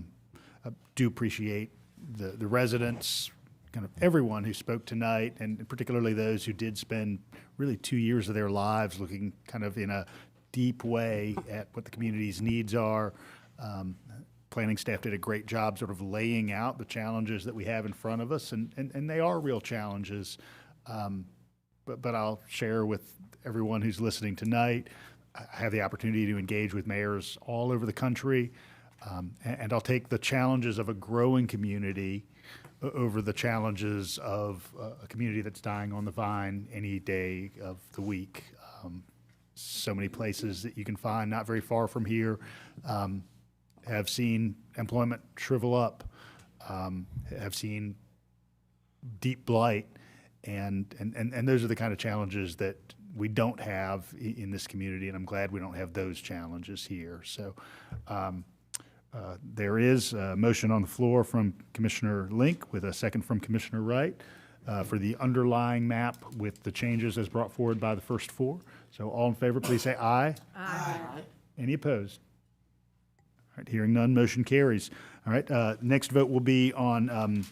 do appreciate the residents, kind of everyone who spoke tonight, and particularly those who did spend really 2 years of their lives looking kind of in a deep way at what the community's needs are. Planning staff did a great job sort of laying out the challenges that we have in front of us, and they are real challenges. But I'll share with everyone who's listening tonight, I have the opportunity to engage with mayors all over the country, and I'll take the challenges of a growing community over the challenges of a community that's dying on the vine any day of the week. So many places that you can find not very far from here have seen employment shrivel up, have seen deep blight, and those are the kind of challenges that we don't have in this community, and I'm glad we don't have those challenges here. So there is a motion on the floor from Commissioner Link with a second from Commissioner Wright for the underlying map with the changes as brought forward by the first four. So all in favor, please say aye. Aye. Any opposed? All right, hearing none, motion carries. All right, next vote will be on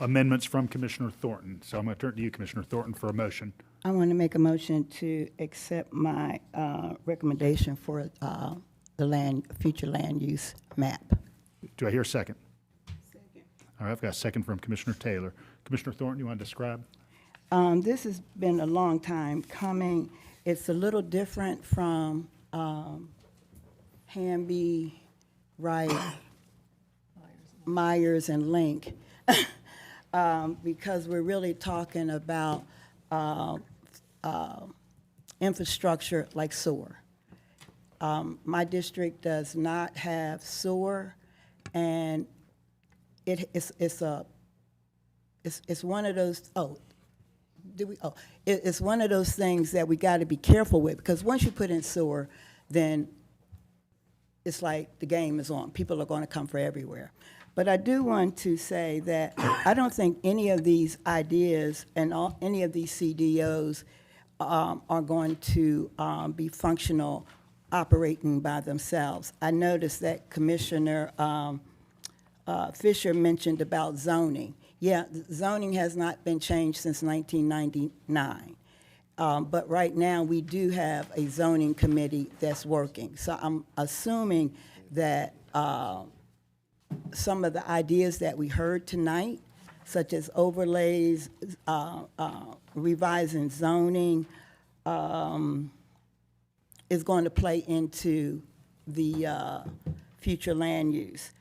amendments from Commissioner Thornton. So I'm going to turn to you, Commissioner Thornton, for a motion. I want to make a motion to accept my recommendation for the future land use map. Do I hear a second? Second. All right, I've got a second from Commissioner Taylor. Commissioner Thornton, you want to describe? This has been a long time coming. It's a little different from Hamby, Wright, Myers, and Link, because we're really talking about infrastructure like sewer. My district does not have sewer, and it's one of those. It's one of those things that we got to be careful with, because once you put in sewer, then it's like the game is on. People are going to come from everywhere. But I do want to say that I don't think any of these ideas and any of these CDOs are going to be functional operating by themselves. I noticed that Commissioner Fisher mentioned about zoning. Yeah, zoning has not been changed since 1999. But right now, we do have a zoning committee that's working. So I'm assuming that some of the ideas that we heard tonight, such as overlays, revising zoning, is going to play into the future land use.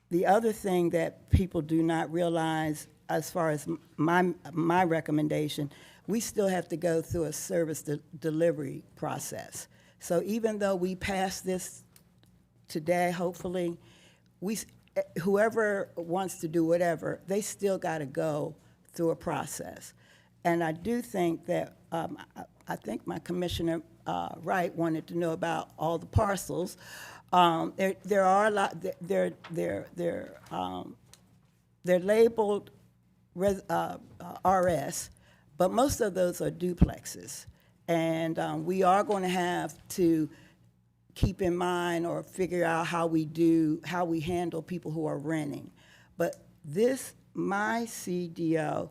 The other thing that people do not realize, as far as my recommendation, we still have to go through a service delivery process. So even though we pass this today, hopefully, whoever wants to do whatever, they still got to go through a process. And I do think that, I think my Commissioner Wright wanted to know about all the parcels. There are a lot, they're labeled RS, but most of those are duplexes. And we are going to have to keep in mind or figure out how we handle people who are renting. But my CDO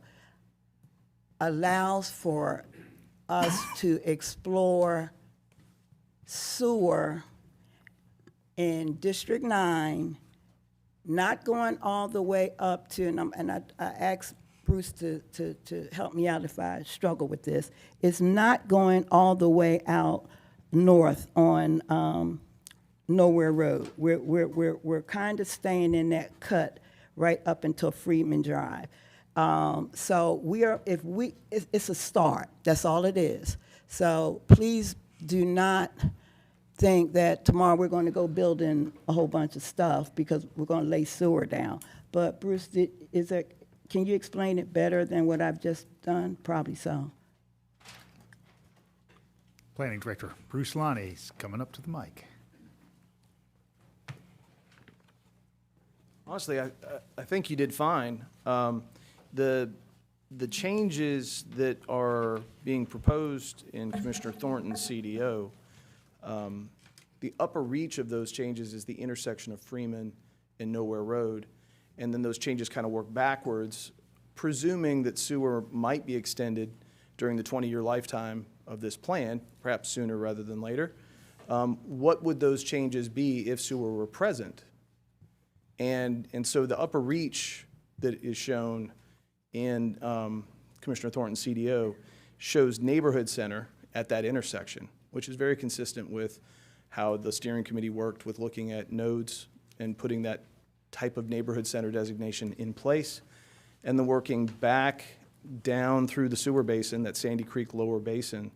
allows for us to explore sewer in District 9, not going all the way up to, and I asked Bruce to help me out if I struggle with this. It's not going all the way out north on Nowhere Road. We're kind of staying in that cut right up until Freedman Drive. So it's a start. That's all it is. So please do not think that tomorrow we're going to go building a whole bunch of stuff because we're going to lay sewer down. But Bruce, can you explain it better than what I've just done? Probably so. Planning Director Bruce Lonnie's coming up to the mic. Honestly, I think you did fine. The changes that are being proposed in Commissioner Thornton's CDO, the upper reach of those changes is the intersection of Freeman and Nowhere Road. And then those changes kind of work backwards, presuming that sewer might be extended during the 20-year lifetime of this plan, perhaps sooner rather than later. What would those changes be if sewer were present? And so the upper reach that is shown in Commissioner Thornton's CDO shows neighborhood center at that intersection, which is very consistent with how the steering committee worked with looking at nodes and putting that type of neighborhood center designation in place, and then working back down through the sewer basin, that Sandy Creek lower basin.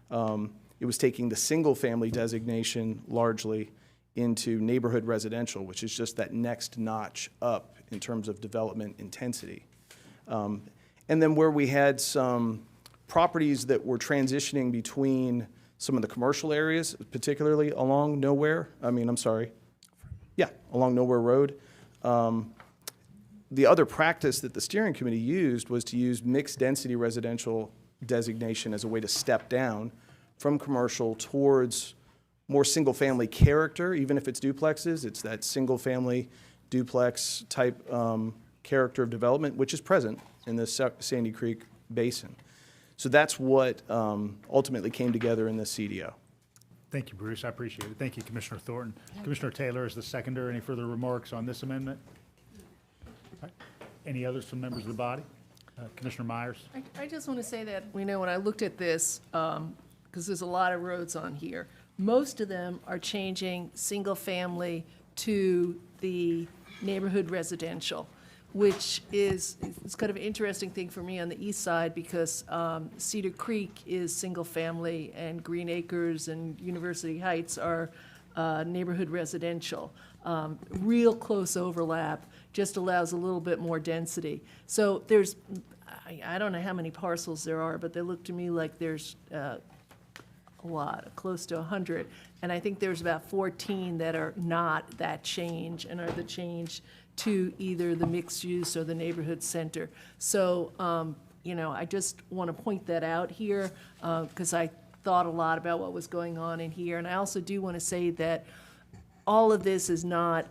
It was taking the single-family designation largely into neighborhood residential, which is just that next notch up in terms of development intensity. And then where we had some properties that were transitioning between some of the commercial areas, particularly along Nowhere, along Nowhere Road. The other practice that the steering committee used was to use mixed density residential designation as a way to step down from commercial towards more single-family character. Even if it's duplexes, it's that single-family duplex type character of development, which is present in the Sandy Creek Basin. So that's what ultimately came together in this CDO. Thank you, Bruce. I appreciate it. Thank you, Commissioner Thornton. Commissioner Taylor is the seconder. Any further remarks on this amendment? All right. Any others from members of the body? Commissioner Myers? I just want to say that, when I looked at this, because there's a lot of roads on here, most of them are changing single-family to the neighborhood residential, which is, it's kind of an interesting thing for me on the east side, because Cedar Creek is single-family and Green Acres and University Heights are neighborhood residential. Real close overlap, just allows a little bit more density. So there's, I don't know how many parcels there are, but they look to me like there's a lot, close to 100. And I think there's about 14 that are not that change and are the change to either the mixed use or the neighborhood center. So, I just want to point that out here because I thought a lot about what was going on in here. And I also do want to say that all of this is not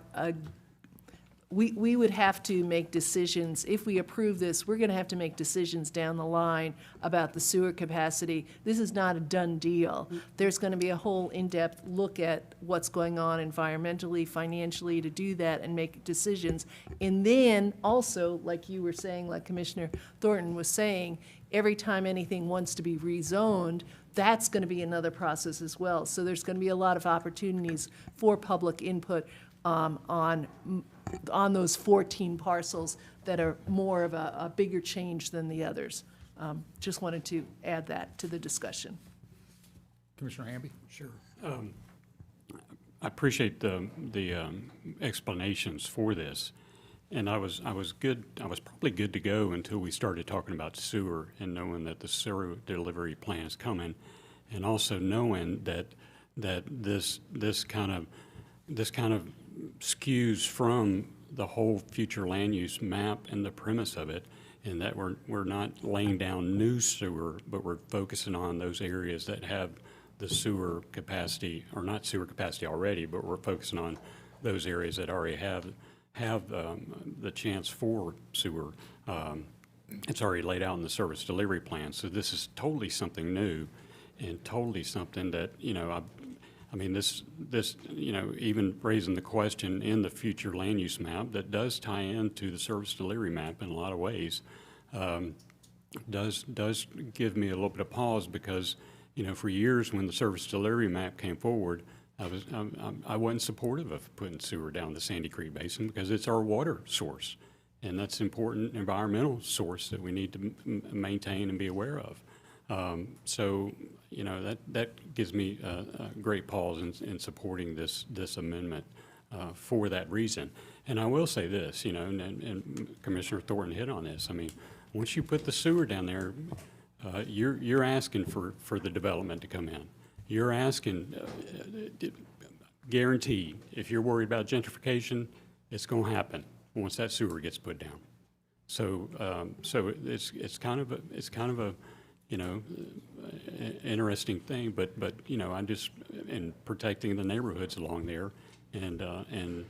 we would have to make decisions. If we approve this, we're going to have to make decisions down the line about the sewer capacity. This is not a done deal. There's going to be a whole in-depth look at what's going on environmentally, financially to do that and make decisions. And then also, like you were saying, like Commissioner Thornton was saying, every time anything wants to be rezoned, that's going to be another process as well. So there's going to be a lot of opportunities for public input on those 14 parcels that are more of a bigger change than the others. Just wanted to add that to the discussion. Commissioner Hamby? Sure. I appreciate the explanations for this, and I was probably good to go until we started talking about sewer and knowing that the sewer delivery plan is coming, and also knowing that this kind of skews from the whole future land use map and the premise of it, and that we're not laying down new sewer, but we're focusing on those areas that have the sewer capacity, or not sewer capacity already, but we're focusing on those areas that already have the chance for sewer. It's already laid out in the service delivery plan. So this is totally something new and totally something that, this even raising the question in the future land use map that does tie into the service delivery map in a lot of ways, does give me a little bit of pause because, for years when the service delivery map came forward, I wasn't supportive of putting sewer down the Sandy Creek Basin because it's our water source, and that's an important environmental source that we need to maintain and be aware of. So, that gives me a great pause in supporting this amendment for that reason. And I will say this, and Commissioner Thornton hit on this. Once you put the sewer down there, you're asking for the development to come in. You're asking, guaranteed, if you're worried about gentrification, it's going to happen. once that sewer gets put down. So, so it's kind of a, you know, interesting thing, but, you know, I'm just, in protecting the neighborhoods along there and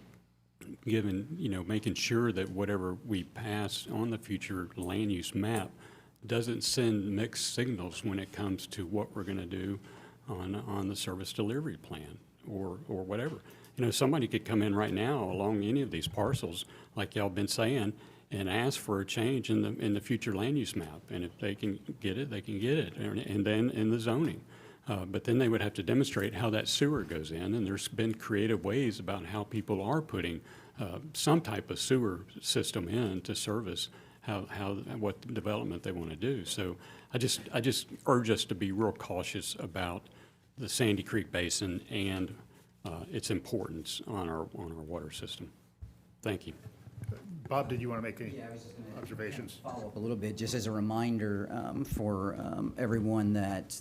given, you know, making sure that whatever we pass on the future land use map doesn't send mixed signals when it comes to what we're gonna do on the service delivery plan or whatever. You know, somebody could come in right now along any of these parcels, like y'all been saying, and ask for a change in the future land use map. And if they can get it, they can get it, and then in the zoning. But then they would have to demonstrate how that sewer goes in, and there's been creative ways about how people are putting some type of sewer system in to service what development they want to do. So I just urge us to be real cautious about the Sandy Creek Basin and its importance on our water system. Thank you. Bob, did you want to make any observations? Follow up a little bit, just as a reminder for everyone that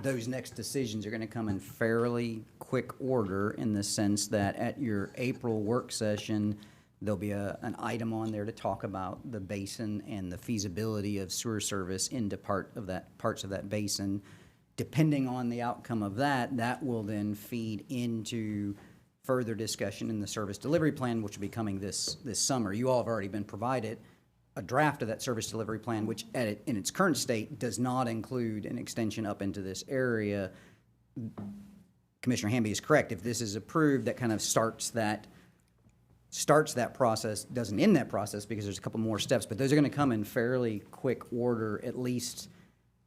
those next decisions are going to come in fairly quick order, in the sense that at your April work session, there'll be an item on there to talk about the basin and the feasibility of sewer service into parts of that basin. Depending on the outcome of that, that will then feed into further discussion in the service delivery plan, which will be coming this summer. You all have already been provided a draft of that service delivery plan, which in its current state does not include an extension up into this area. Commissioner Hamby is correct. If this is approved, that kind of starts that process, doesn't end that process because there's a couple more steps, but those are going to come in fairly quick order, at least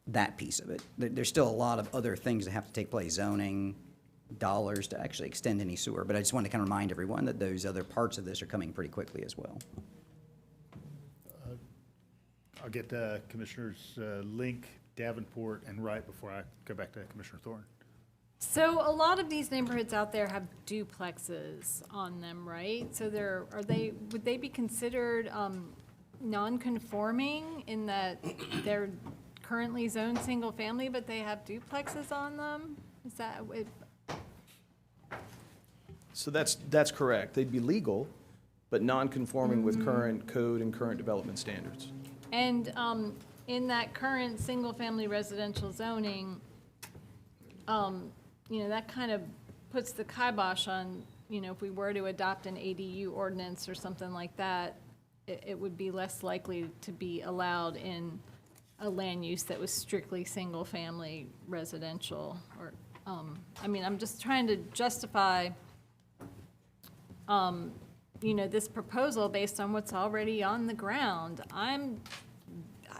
that piece of it. There's still a lot of other things that have to take place, zoning, dollars to actually extend any sewer, but I just want to kind of remind everyone that those other parts of this are coming pretty quickly as well. I'll get Commissioners Link, Davenport, and Wright before I go back to Commissioner Thorne. So a lot of these neighborhoods out there have duplexes on them, right? So would they be considered non-conforming in that they're currently zoned single family, but they have duplexes on them? Is that it? So that's correct. They'd be legal, but non-conforming with current code and current development standards. And in that current single-family residential zoning, you know, that kind of puts the kibosh on, you know, if we were to adopt an ADU ordinance or something like that, it would be less likely to be allowed in a land use that was strictly single-family residential. Or, I mean, I'm just trying to justify, you know, this proposal based on what's already on the ground. I'm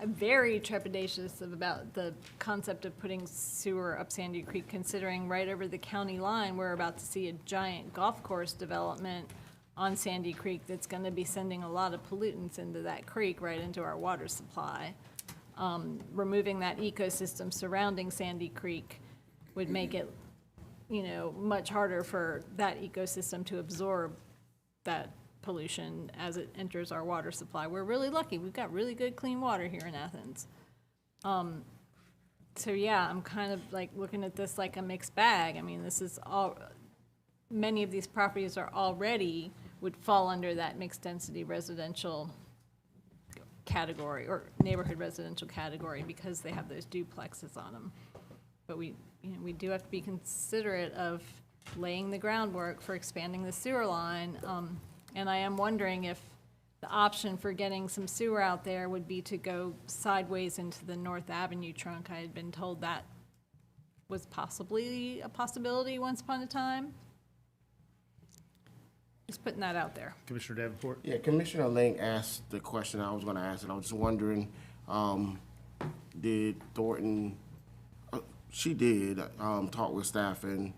very trepidatious about the concept of putting sewer up Sandy Creek, considering right over the county line, we're about to see a giant golf course development on Sandy Creek that's going to be sending a lot of pollutants into that creek, right into our water supply. Removing that ecosystem surrounding Sandy Creek would make it, you know, much harder for that ecosystem to absorb that pollution as it enters our water supply. We're really lucky. We've got really good clean water here in Athens. So yeah, I'm kind of like looking at this like a mixed bag. I mean, this is all, many of these properties are already, would fall under that mixed density residential category or neighborhood residential category because they have those duplexes on them. But we do have to be considerate of laying the groundwork for expanding the sewer line. And I am wondering if the option for getting some sewer out there would be to go sideways into the North Avenue trunk. I had been told that was possibly a possibility once upon a time. Just putting that out there. Commissioner Davenport? Yeah, Commissioner Link asked the question I was going to ask, and I was just wondering, did Thornton, she did talk with staff, and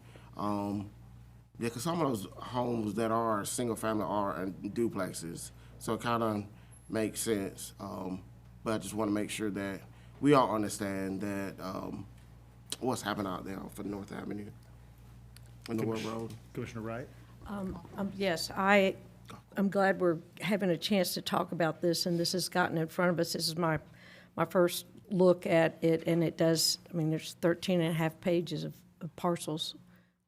yeah, because some of those homes that are single family are in duplexes, so it kind of makes sense. But I just want to make sure that we all understand that what's happening out there for North Avenue and the Road. Commissioner Wright? Yes, I'm glad we're having a chance to talk about this, and this has gotten in front of us. This is my first look at it, and it does, I mean, there's 13 and a half pages of parcels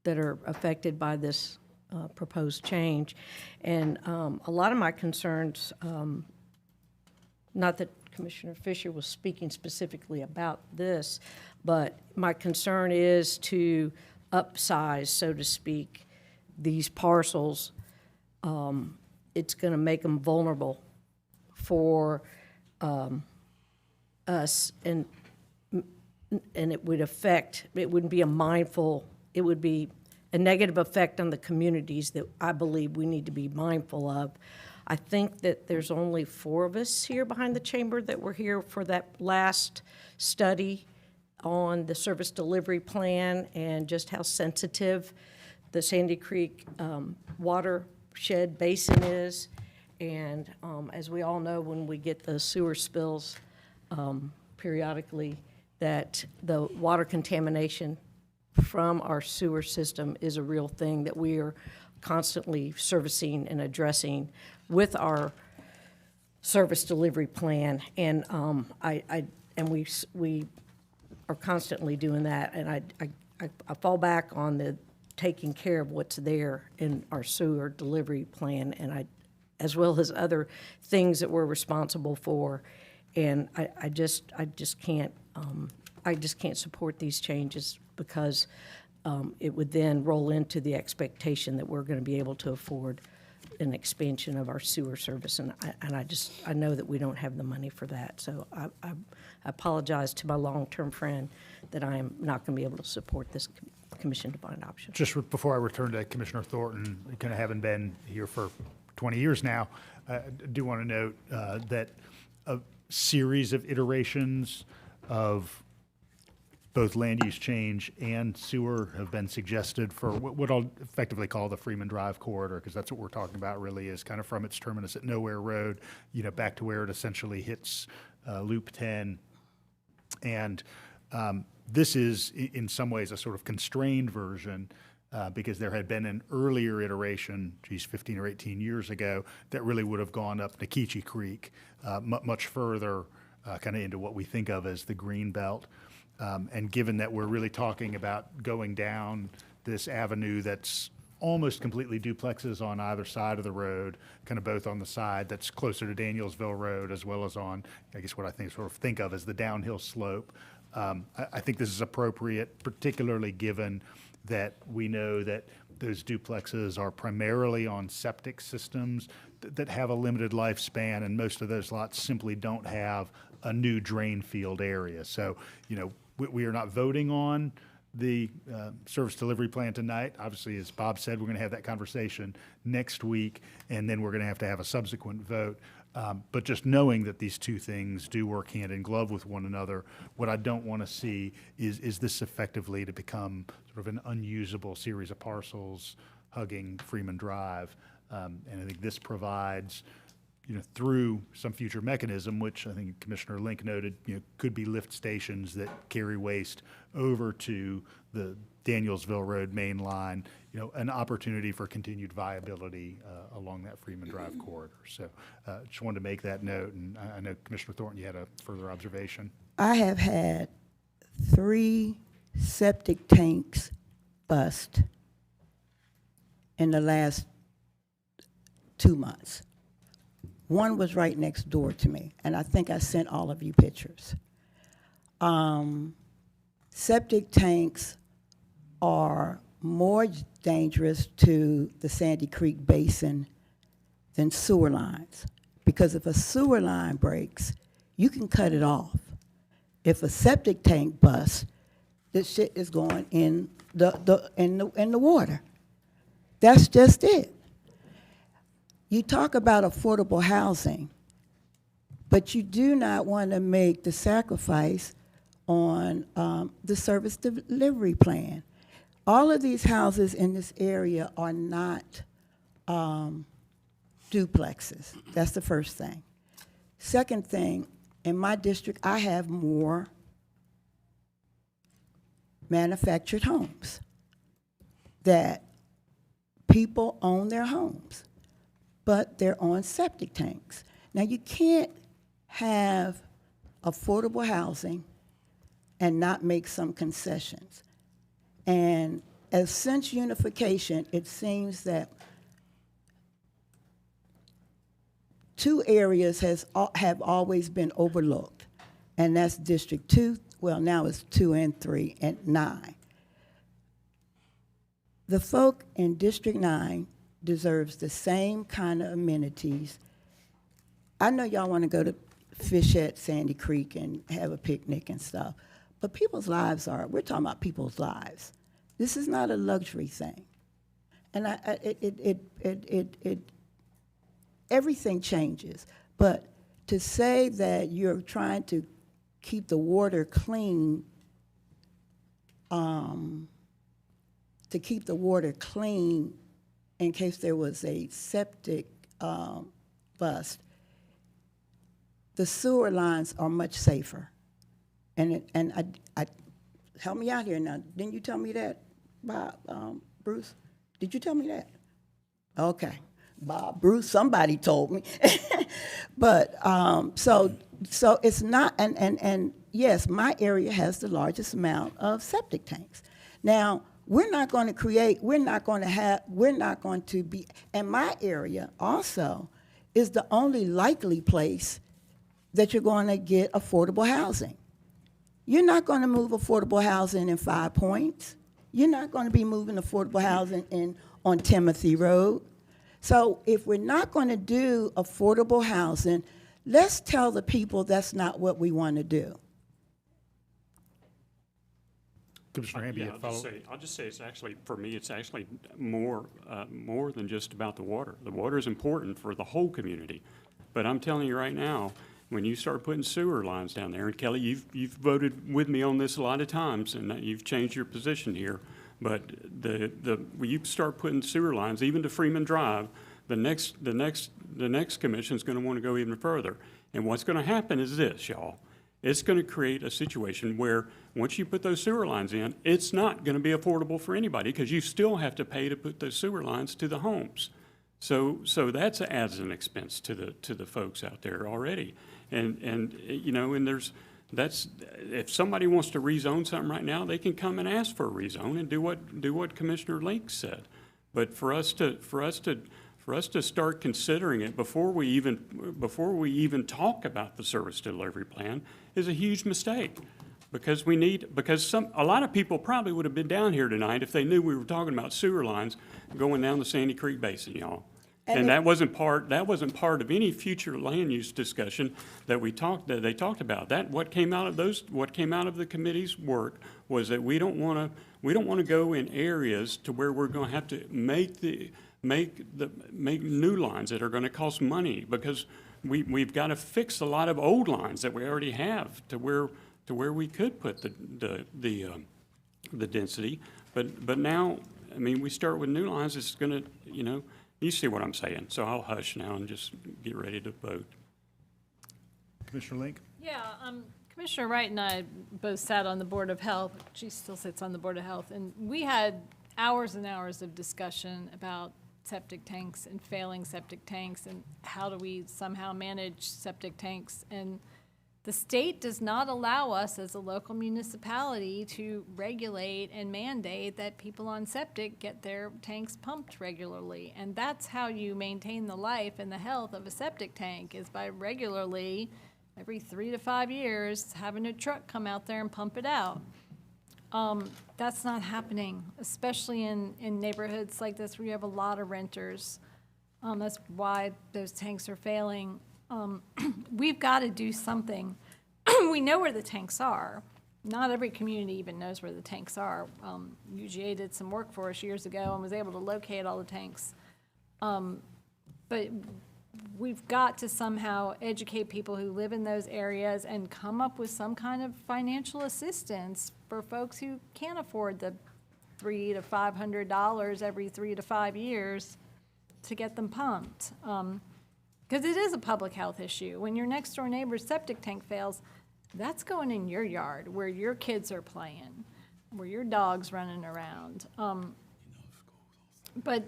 that are affected by this proposed change. And a lot of my concerns, not that Commissioner Fisher was speaking specifically about this, but my concern is to upsize, so to speak, these parcels. It's going to make them vulnerable for us, and it wouldn't be it would be a negative effect on the communities that I believe we need to be mindful of. I think that there's only 4 of us here behind the chamber that were here for that last study on the service delivery plan and just how sensitive the Sandy Creek watershed basin is. And as we all know, when we get the sewer spills periodically, that the water contamination from our sewer system is a real thing that we are constantly servicing and addressing with our service delivery plan. And we are constantly doing that. And I fall back on the taking care of what's there in our sewer delivery plan, and as well as other things that we're responsible for. And I just can't support these changes because it would then roll into the expectation that we're going to be able to afford an expansion of our sewer service, and I know that we don't have the money for that. So I apologize to my long-term friend that I am not going to be able to support this commission-defined option. Just before I return to Commissioner Thornton, kind of having been here for 20 years now, I do want to note that a series of iterations of both land use change and sewer have been suggested for what I'll effectively call the Freeman Drive corridor, because that's what we're talking about really, is kind of from its terminus at Nowhere Road, back to where it essentially hits Loop 10. And this is in some ways a sort of constrained version because there had been an earlier iteration, 15 or 18 years ago, that really would have gone up Nikichi Creek, much further kind of into what we think of as the green belt. And given that we're really talking about going down this avenue that's almost completely duplexes on either side of the road, kind of both on the side that's closer to Danielsville Road as well as on, I guess what I think of as the downhill slope, I think this is appropriate, particularly given that we know that those duplexes are primarily on septic systems that have a limited lifespan, and most of those lots simply don't have a new drain field area. So, we are not voting on the service delivery plan tonight. Obviously, as Bob said, we're going to have that conversation next week, and then we're going to have a subsequent vote. But just knowing that these two things do work hand in glove with one another, what I don't want to see is this effectively to become sort of an unusable series of parcels hugging Freeman Drive. And I think this provides, through some future mechanism, which I think Commissioner Link noted, could be lift stations that carry waste over to the Danielsville Road main line, an opportunity for continued viability along that Freeman Drive corridor. So just wanted to make that note, and I know Commissioner Thornton, you had a further observation. I have had 3 septic tanks bust in the last 2 months. One was right next door to me, and I think I sent all of you pictures. Septic tanks are more dangerous to the Sandy Creek Basin than sewer lines, because if a sewer line breaks, you can cut it off. If a septic tank busts, this shit is going in the water. That's just it. You talk about affordable housing, but you do not want to make the sacrifice on the service delivery plan. All of these houses in this area are not duplexes. That's the first thing. Second thing, in my district, I have more manufactured homes that people own their homes, but they're on septic tanks. Now, you can't have affordable housing and not make some concessions. And as since unification, it seems that two areas have always been overlooked, and that's District 2, well, now it's 2 and 3 and 9. The folk in District 9 deserves the same kind of amenities. I know y'all want to go to fish at Sandy Creek and have a picnic and stuff, but people's lives we're talking about people's lives. This is not a luxury thing. And everything changes. But to say that you're trying to keep the water clean, in case there was a septic bust, the sewer lines are much safer. And I help me out here now. Didn't you tell me that, Bob, Bruce? Did you tell me that? Okay. Bob, Bruce, somebody told me. But so it's not, and yes, my area has the largest amount of septic tanks. Now, we're not going to be, and my area also is the only likely place that you're going to get affordable housing. You're not going to move affordable housing in 5 Points. You're not going to be moving affordable housing on Timothy Road. So if we're not going to do affordable housing, let's tell the people that's not what we want to do. Commissioner Hamby, Yeah, I'll just say it's actually, for me, it's actually more than just about the water. The water is important for the whole community. But I'm telling you right now, when you start putting sewer lines down there, and Kelly, you've voted with me on this a lot of times, and you've changed your position here, but when you start putting sewer lines, even to Freeman Drive, the next commission is going to want to go even further. And what's going to happen is this, y'all. It's going to create a situation where once you put those sewer lines in, it's not going to be affordable for anybody because you still have to pay to put those sewer lines to the homes. So that adds an expense to the folks out there already. And you know, and that's if somebody wants to rezone something right now, they can come and ask for a rezone and do what Commissioner Link said. But for us to start considering it before we even talk about the service delivery plan is a huge mistake. Because a lot of people probably would have been down here tonight if they knew we were talking about sewer lines going down the Sandy Creek Basin, y'all. And that wasn't part of any future land use discussion that they talked about. What came out of the committee's work was that we don't want to go in areas to where we're going to have to make new lines that are going to cost money, because we've got to fix a lot of old lines that we already have to where we could put the density. But now, I mean, we start with new lines. It's going to, you know. You see what I'm saying, so I'll hush now and just get ready to vote. Commissioner Link? Yeah, Commissioner Wright and I both sat on the Board of Health. She still sits on the Board of Health, and we had hours and hours of discussion about septic tanks and failing septic tanks and how do we somehow manage septic tanks. And the state does not allow us as a local municipality to regulate and mandate that people on septic get their tanks pumped regularly. And that's how you maintain the life and the health of a septic tank, is by regularly, every 3 to 5 years, having a truck come out there and pump it out. That's not happening, especially in neighborhoods like this where you have a lot of renters. That's why those tanks are failing. We've got to do something. We know where the tanks are. Not every community even knows where the tanks are. UGA did some work for us years ago and was able to locate all the tanks. But we've got to somehow educate people who live in those areas and come up with some kind of financial assistance for folks who can't afford the $300 to $500 every 3 to 5 years to get them pumped. Because it is a public health issue. When your next door neighbor's septic tank fails, that's going in your yard where your kids are playing, where your dog's running around. But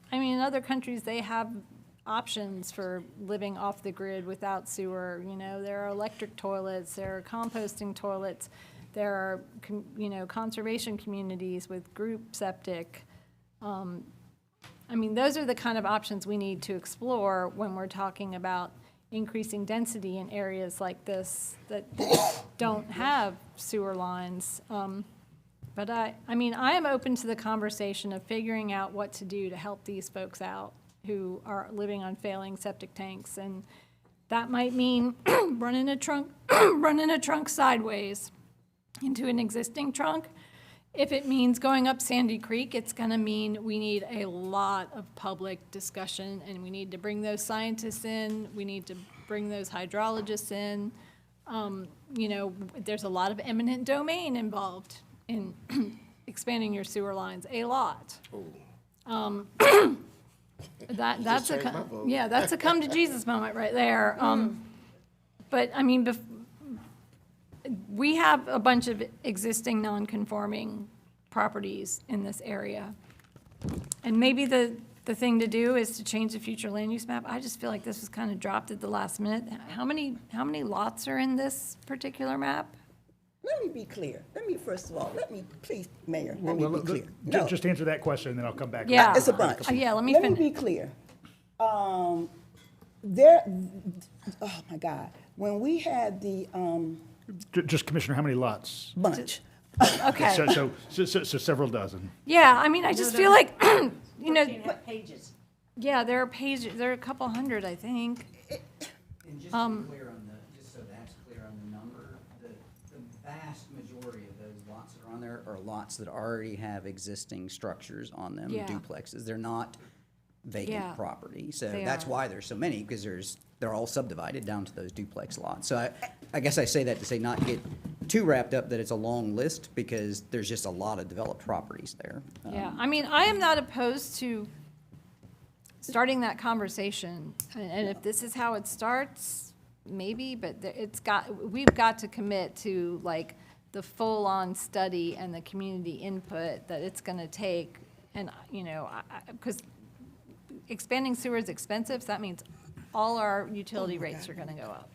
I mean, in other countries, they have options for living off the grid without sewer. You know, there are electric toilets, there are composting toilets. There are, conservation communities with group septic. I mean, those are the kind of options we need to explore when we're talking about increasing density in areas like this that don't have sewer lines. But I am open to the conversation of figuring out what to do to help these folks out who are living on failing septic tanks. And that might mean running a trunk sideways into an existing trunk. If it means going up Sandy Creek, it's going to mean we need a lot of public discussion, and we need to bring those scientists in. We need to bring those hydrologists in. There's a lot of eminent domain involved in expanding your sewer lines, a lot. That's a come to Jesus moment right there. But I mean, we have a bunch of existing non-conforming properties in this area. And maybe the thing to do is to change the future land use map. I just feel like this was kind of dropped at the last minute. How many lots are in this particular map? Let me be clear. Please, Mayor, let Well, me be clear. Just answer that question, and then I'll come back. Yeah. It's a bunch. Yeah, let me Let finish. me be clear. Oh my God. When we had the Just, Commissioner, how many lots? bunch, Okay. So several dozen. Yeah, I mean, I just feel like, pages. yeah, there are pages, there are a couple hundred, I think. And just to be clear on just so that's clear on the number, the vast majority of those lots that are on there are lots that already have existing structures on them, Yeah. duplexes. They're not vacant Yeah, property. So they that's are. why there's so many, because they're all subdivided down to those duplex lots. So I guess I say that to say not get too wrapped up that it's a long list, because there's just a lot of developed properties there. Yeah, I mean, I am not opposed to starting that conversation. And if this is how it starts, maybe, but we've got to commit to like the full-on study and the community input that it's going to take. And, because expanding sewer is expensive, so that means all our utility rates are going to go up.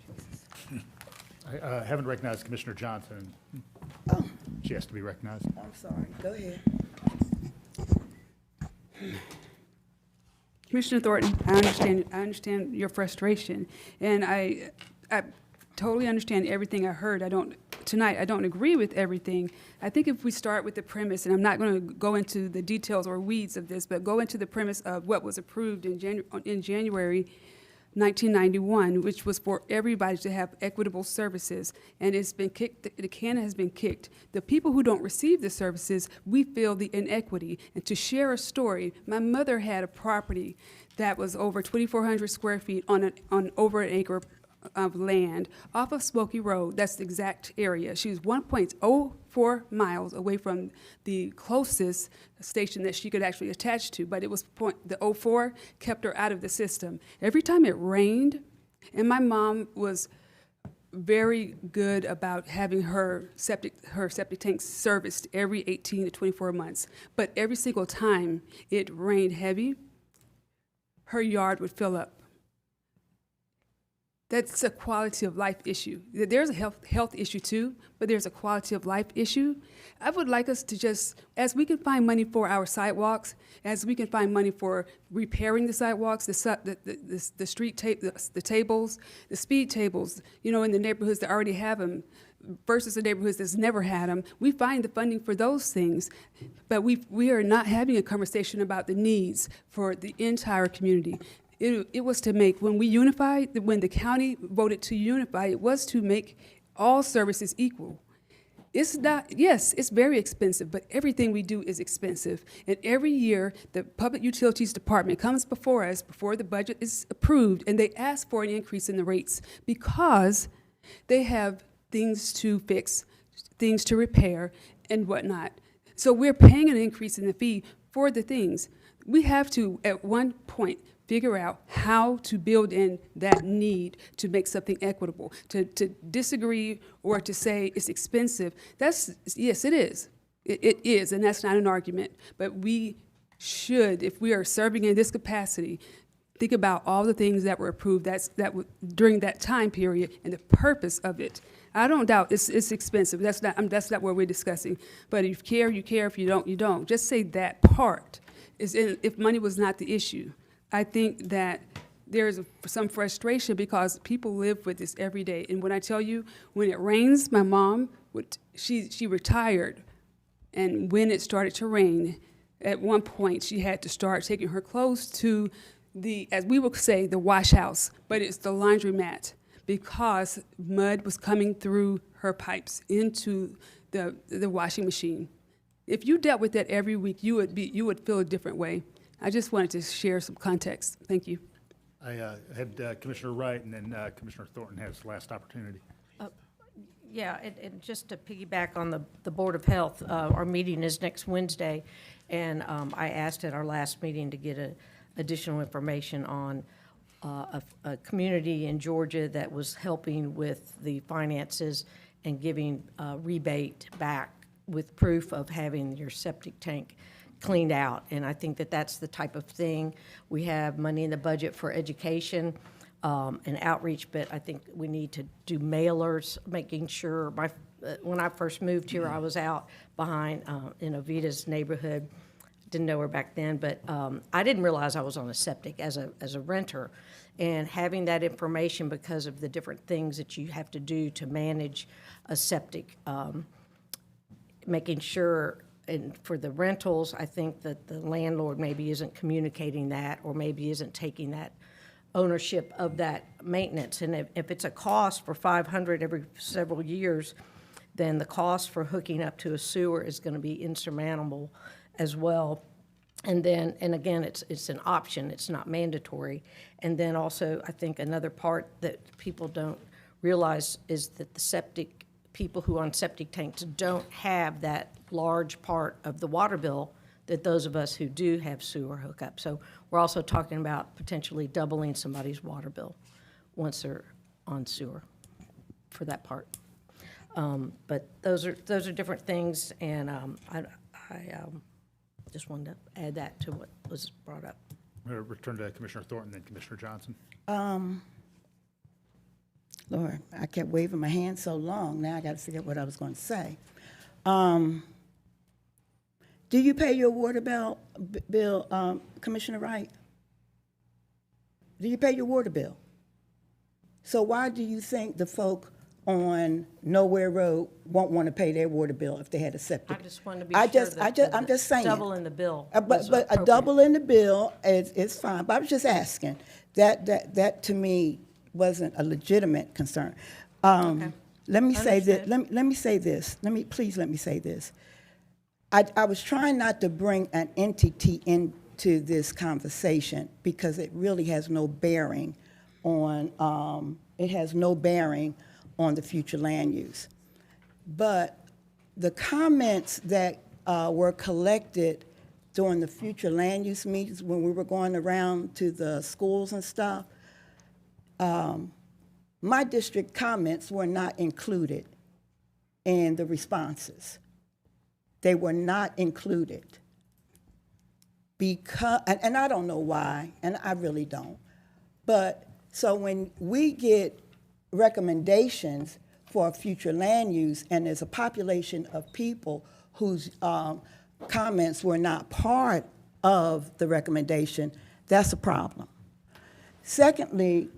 I haven't recognized Commissioner Johnson. She has to be recognized. I'm sorry, go ahead. Commissioner Thornton, I understand your frustration, and I totally understand everything I heard. I don't agree with everything. I think if we start with the premise, and I'm not going to go into the details or weeds of this, but go into the premise of what was approved in January 1991, which was for everybody to have equitable services, and it's been kicked. The can has been kicked. The people who don't receive the services, we feel the inequity. And to share a story, my mother had a property that was over 2,400 square feet on over an acre of land off of Smoky Road. That's the exact area. She was 1.04 miles away from the closest station that she could actually attach to, but it was the 04 kept her out of the system. Every time it rained, and my mom was very good about having her septic tank serviced every 18 to 24 months, but every single time it rained heavy, her yard would fill up. That's a quality of life issue. There's a health issue too, but there's a quality of life issue. I would like us to just, as we can find money for our sidewalks, as we can find money for repairing the sidewalks, the street the tables, the speed tables, in the neighborhoods that already have them versus the neighborhoods that's never had them, we find the funding for those things. But we are not having a conversation about the needs for the entire community. It was to make, when we unified, when the county voted to unify, it was to make all services equal. It's not, yes, it's very expensive, but everything we do is expensive. And every year, the Public Utilities Department comes before us, before the budget is approved, and they ask for an increase in the rates because they have things to fix, things to repair, and whatnot. So we're paying an increase in the fee for the things. We have to, at one point, figure out how to build in that need to make something equitable. To disagree or to say it's expensive, yes, it is. It is, and that's not an argument. But we should, if we are serving in this capacity, think about all the things that were approved during that time period and the purpose of it. I don't doubt it's expensive. That's not what we're discussing. But if you care, you care. If you don't, you don't. Just say that part. If money was not the issue, I think that there is some frustration because people live with this every day. And when I tell you, when it rains, my mom she retired, and when it started to rain, at one point she had to start taking her clothes to the, as we would say, the wash house, but it's the laundromat, because mud was coming through her pipes into the washing machine. If you dealt with that every week, you would feel a different way. I just wanted to share some context. Thank you. I had Commissioner Wright, and then Commissioner Thornton has the last opportunity. Yeah, and just to piggyback on the Board of Health, our meeting is next Wednesday, and I asked at our last meeting to get additional information on a community in Georgia that was helping with the finances and giving a rebate back with proof of having your septic tank cleaned out. And I think that that's the type of thing. We have money in the budget for education and outreach, but I think we need to do mailers, making sure. When I first moved here, I was out behind in Ovita's neighborhood. Didn't know her back then, but I didn't realize I was on a septic as a renter. And having that information, because of the different things that you have to do to manage a septic, making sure, and for the rentals, I think that the landlord maybe isn't communicating that, or maybe isn't taking that ownership of that maintenance. And if it's a cost for $500 every several years, then the cost for hooking up to a sewer is going to be insurmountable as well. And then, and again, it's an option, it's not mandatory. And then also, I think another part that people don't realize is that the septic, people who own septic tanks don't have that large part of the water bill that those of us who do have sewer hook up. So we're also talking about potentially doubling somebody's water bill once they're on sewer for that part. But those are different things, and I just wanted to add that to what was brought up. I'm going to return to Commissioner Thornton, then Commissioner Johnson. Lord, I kept waving my hand so long, now I got to figure out what I was going to say. Do you pay your water bill, Commissioner Wright? Do you pay your water bill? So why do you think the folk on Nowhere Road won't want to pay their water bill if they had a septic? I just want to be sure that I'm just saying. Double in the bill. But a double in the bill is fine. But I was just asking. That to me wasn't a legitimate concern. Okay. Let me say this. Let me say this. Please let me say this. I was trying not to bring an entity into this conversation because it really has no bearing on the future land use. But the comments that were collected during the future land use meetings when we were going around to the schools and stuff, my district comments were not included in the responses. They were not included because, and I don't know why, and I really don't. But so when we get recommendations for future land use and there's a population of people whose comments were not part of the recommendation, that's a problem. Secondly,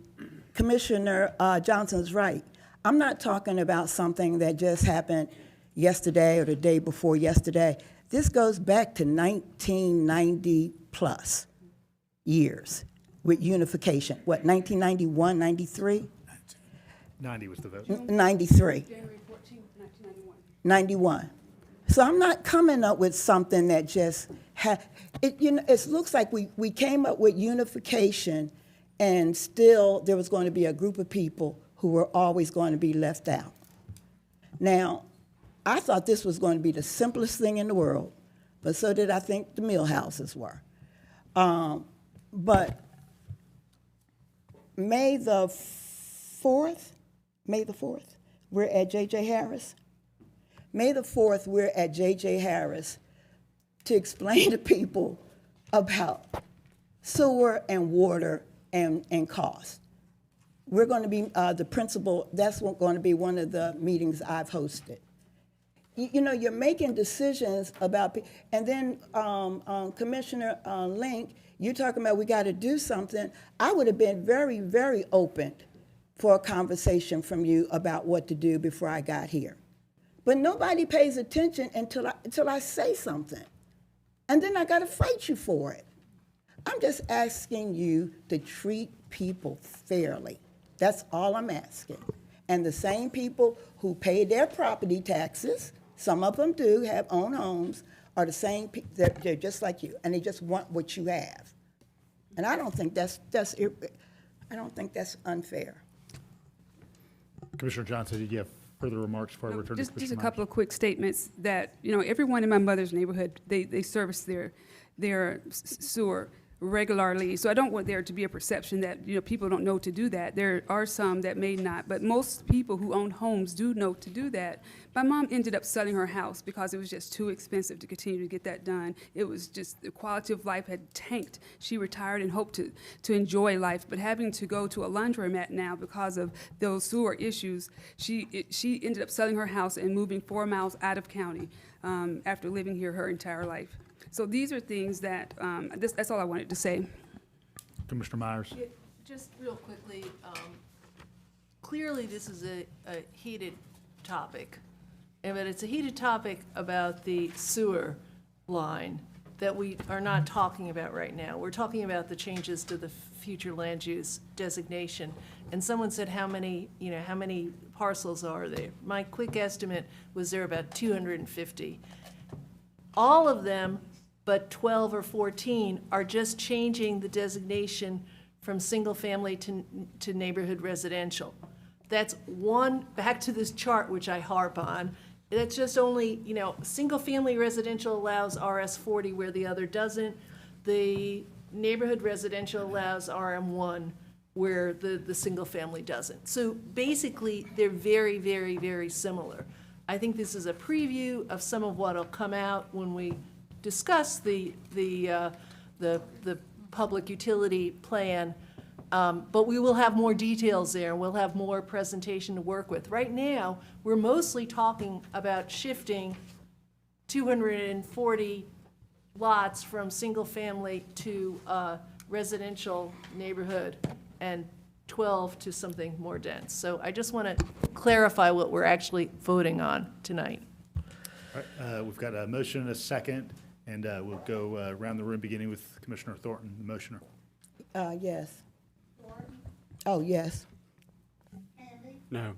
Commissioner Johnson's right. I'm not talking about something that just happened yesterday or the day before yesterday. This goes back to 1990 plus years with unification. What, 1991, 93? 90 was the vote. 93. January 14, 1991. 91. So I'm not coming up with something that just it looks like we came up with unification and still there was going to be a group of people who were always going to be left out. Now, I thought this was going to be the simplest thing in the world, but so did I think the mill houses were. But May the 4th, we're at J.J. Harris. May the 4th, we're at J.J. Harris to explain to people about sewer and water and cost. We're going to be the principal, that's going to be one of the meetings I've hosted. You know, you're making decisions about, and then Commissioner Link, you're talking about we got to do something. I would have been very, very open for a conversation from you about what to do before I got here. But nobody pays attention until I say something. And then I got to fight you for it. I'm just asking you to treat people fairly. That's all I'm asking. And the same people who pay their property taxes, some of them do have own homes, are the same people, they're just like you, and they just want what you have. And I don't think that's unfair. Commissioner Johnson, did you have further remarks before I return to Just a Commissioner couple of quick statements that, you know, everyone in my mother's neighborhood, they service their sewer regularly. So I don't want there to be a perception that, you know, people don't know to do that. There are some that may not, but most people who own homes do know to do that. My mom ended up selling her house because it was just too expensive to continue to get that done. It was just, the quality of life had tanked. She retired and hoped to enjoy life, but having to go to a laundromat now because of those sewer issues, she ended up selling her house and moving 4 miles out of county after living here her entire life. So these are things that, that's all I wanted to say. Commissioner Myers. Yeah, just real quickly, clearly this is a heated topic, but it's a heated topic about the sewer line that we are not talking about right now. We're talking about the changes to the future land use designation. And someone said how many parcels are there? My quick estimate was there about 250. All of them but 12 or 14 are just changing the designation from single-family to neighborhood residential. That's one, back to this chart which I harp on, that's just only, you know, single-family residential allows RS40 where the other doesn't. The neighborhood residential allows RM1 where the single-family doesn't. So basically, they're very, very, very similar. I think this is a preview of some of what will come out when we discuss the public utility plan, but we will have more details there, and we'll have more presentation to work with. Right now, we're mostly talking about shifting 240 lots from single-family to residential neighborhood, and 12 to something more dense. So I just want to clarify what we're actually voting on tonight. All right, we've got a motion and a second, and we'll go around the room, beginning with Commissioner Thornton, the motioner. Yes. Oh, yes. No.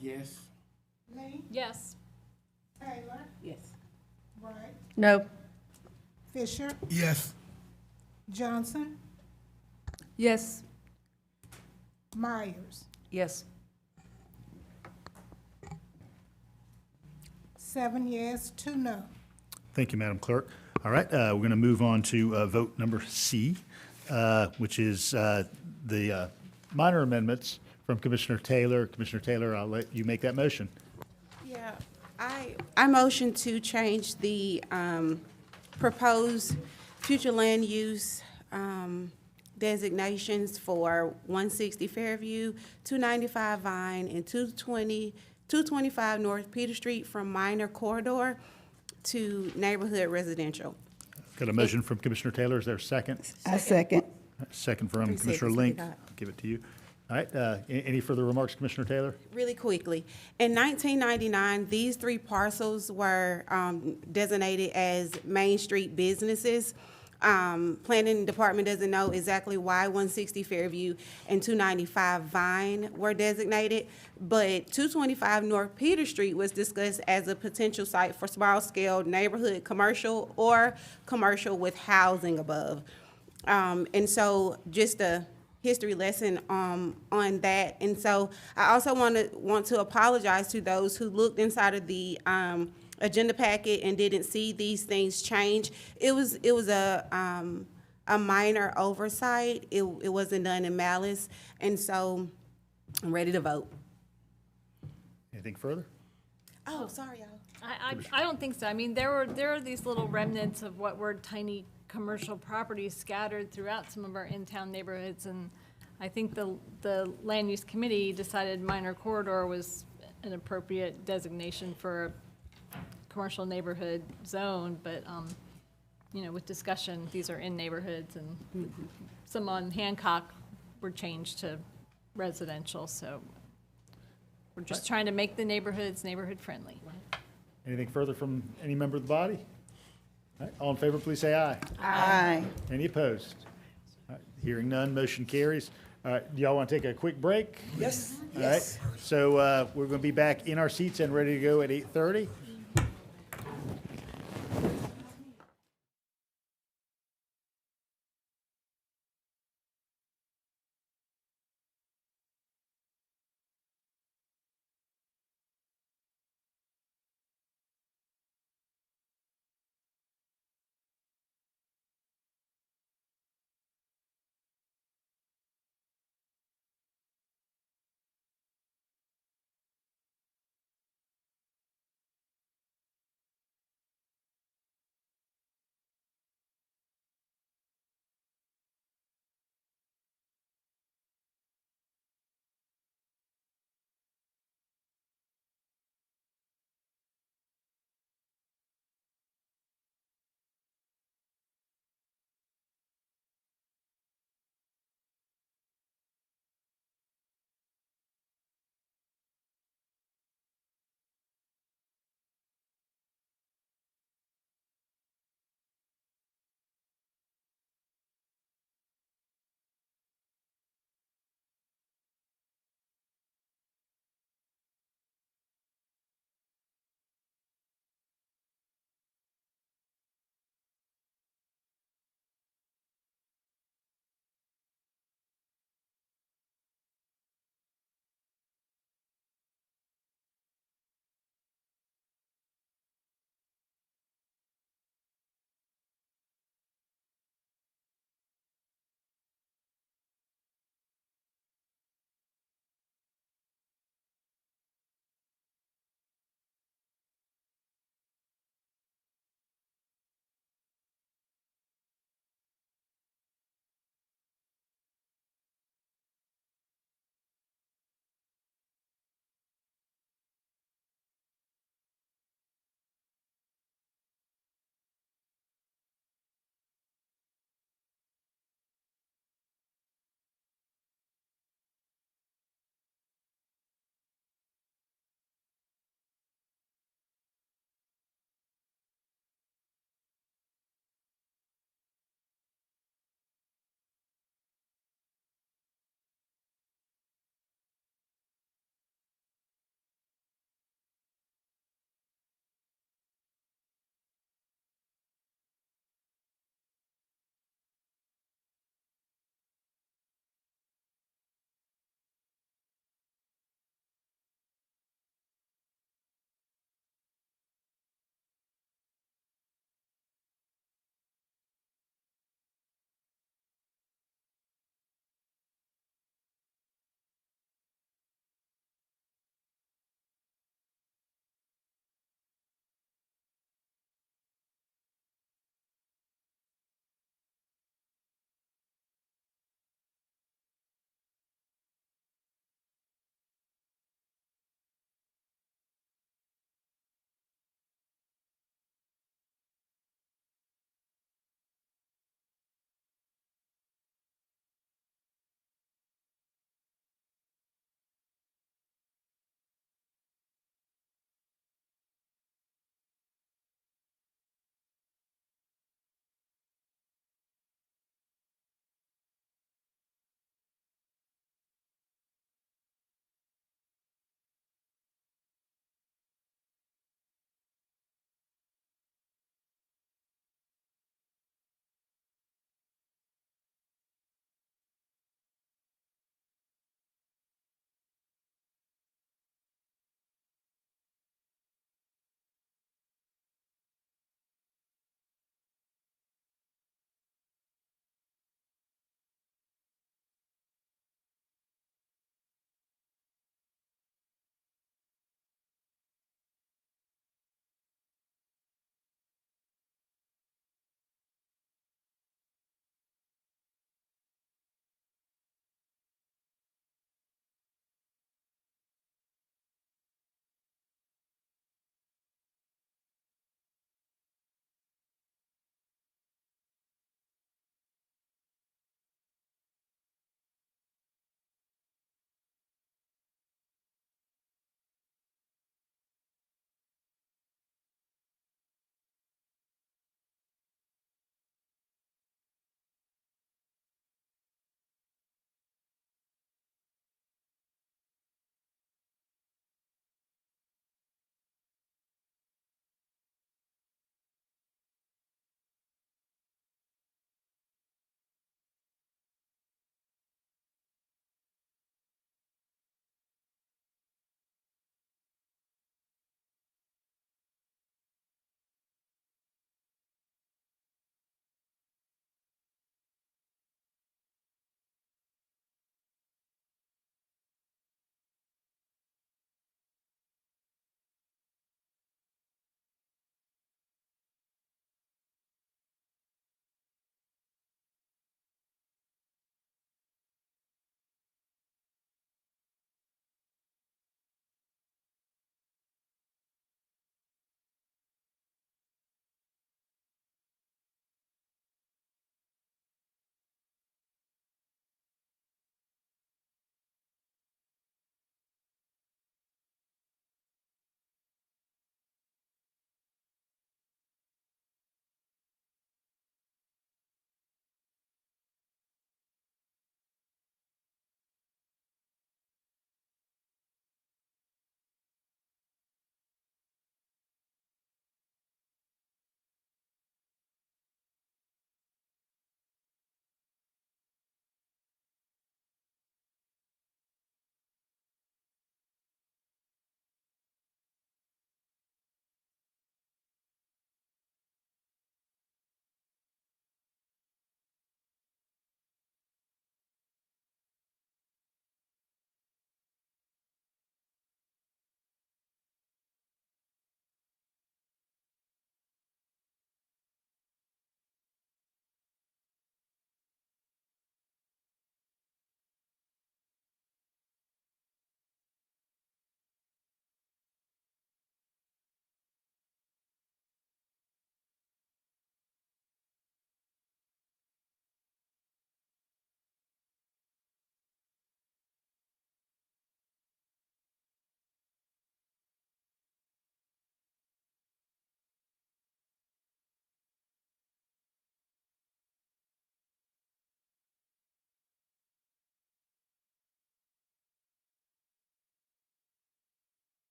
Yes. Yes. Taylor? Yes. Right. No. Fisher? Yes. Johnson? Yes. Myers? Yes. 7 yes, 2 no. Thank you, Madam Clerk. All right, we're going to move on to vote number C, which is the minor amendments from Commissioner Taylor. Commissioner Taylor, I'll let you make that motion. Yeah, I motion to change the proposed future land use designations for 160 Fairview, 295 Vine, and 225 North Peter Street from minor corridor to neighborhood residential. Got a motion from Commissioner Taylor. Is there a second? I second. Second from 3 Commissioner seconds, Link. we got. I'll give it to you. All right, any further remarks, Commissioner Taylor? Really quickly, in 1999, these 3 parcels were designated as Main Street businesses. Planning Department doesn't know exactly why 160 Fairview and 295 Vine were designated, but 225 North Peter Street was discussed as a potential site for small-scale neighborhood commercial or commercial with housing above. And so just a history lesson on that. And so I also want to apologize to those who looked inside of the agenda packet and didn't see these things change. It was a minor oversight. It wasn't done in malice, and so I'm ready to vote. Anything further? Oh, sorry, y'all. I don't think so. I mean, there are these little remnants of what were tiny commercial properties scattered throughout some of our in-town neighborhoods, and I think the land use committee decided minor corridor was an appropriate designation for a commercial neighborhood zone, but, you know, with discussion, these are in neighborhoods, and some on Hancock were changed to residential, so we're just trying to make the neighborhoods neighborhood-friendly. Anything further from any member of the body? All right, all in favor, please say aye. Aye. Any opposed? All right, hearing none, motion carries. All right, do y'all want to take a quick break? Yes. All right, so we're going to be back in our seats and ready to go at 8:30.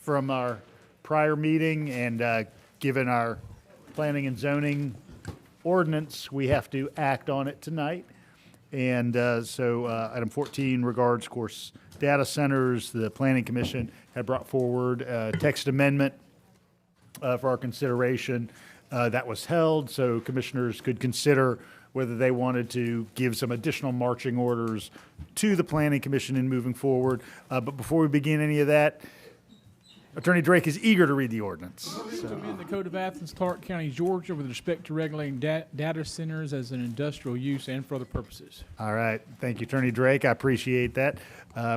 from our prior meeting, and given our planning and zoning ordinance, we have to act on it tonight. And so item 14 regards, of course, data centers. The Planning Commission had brought forward a text amendment for our consideration. That was held, so commissioners could consider whether they wanted to give some additional marching orders to the Planning Commission in moving forward. But before we begin any of that, Attorney Drake is eager to read the ordinance. To amend the Code of Athens-Clarke County, Georgia, with respect to regulating data centers as an industrial use and for other purposes. All right, thank you, Attorney Drake. I appreciate that.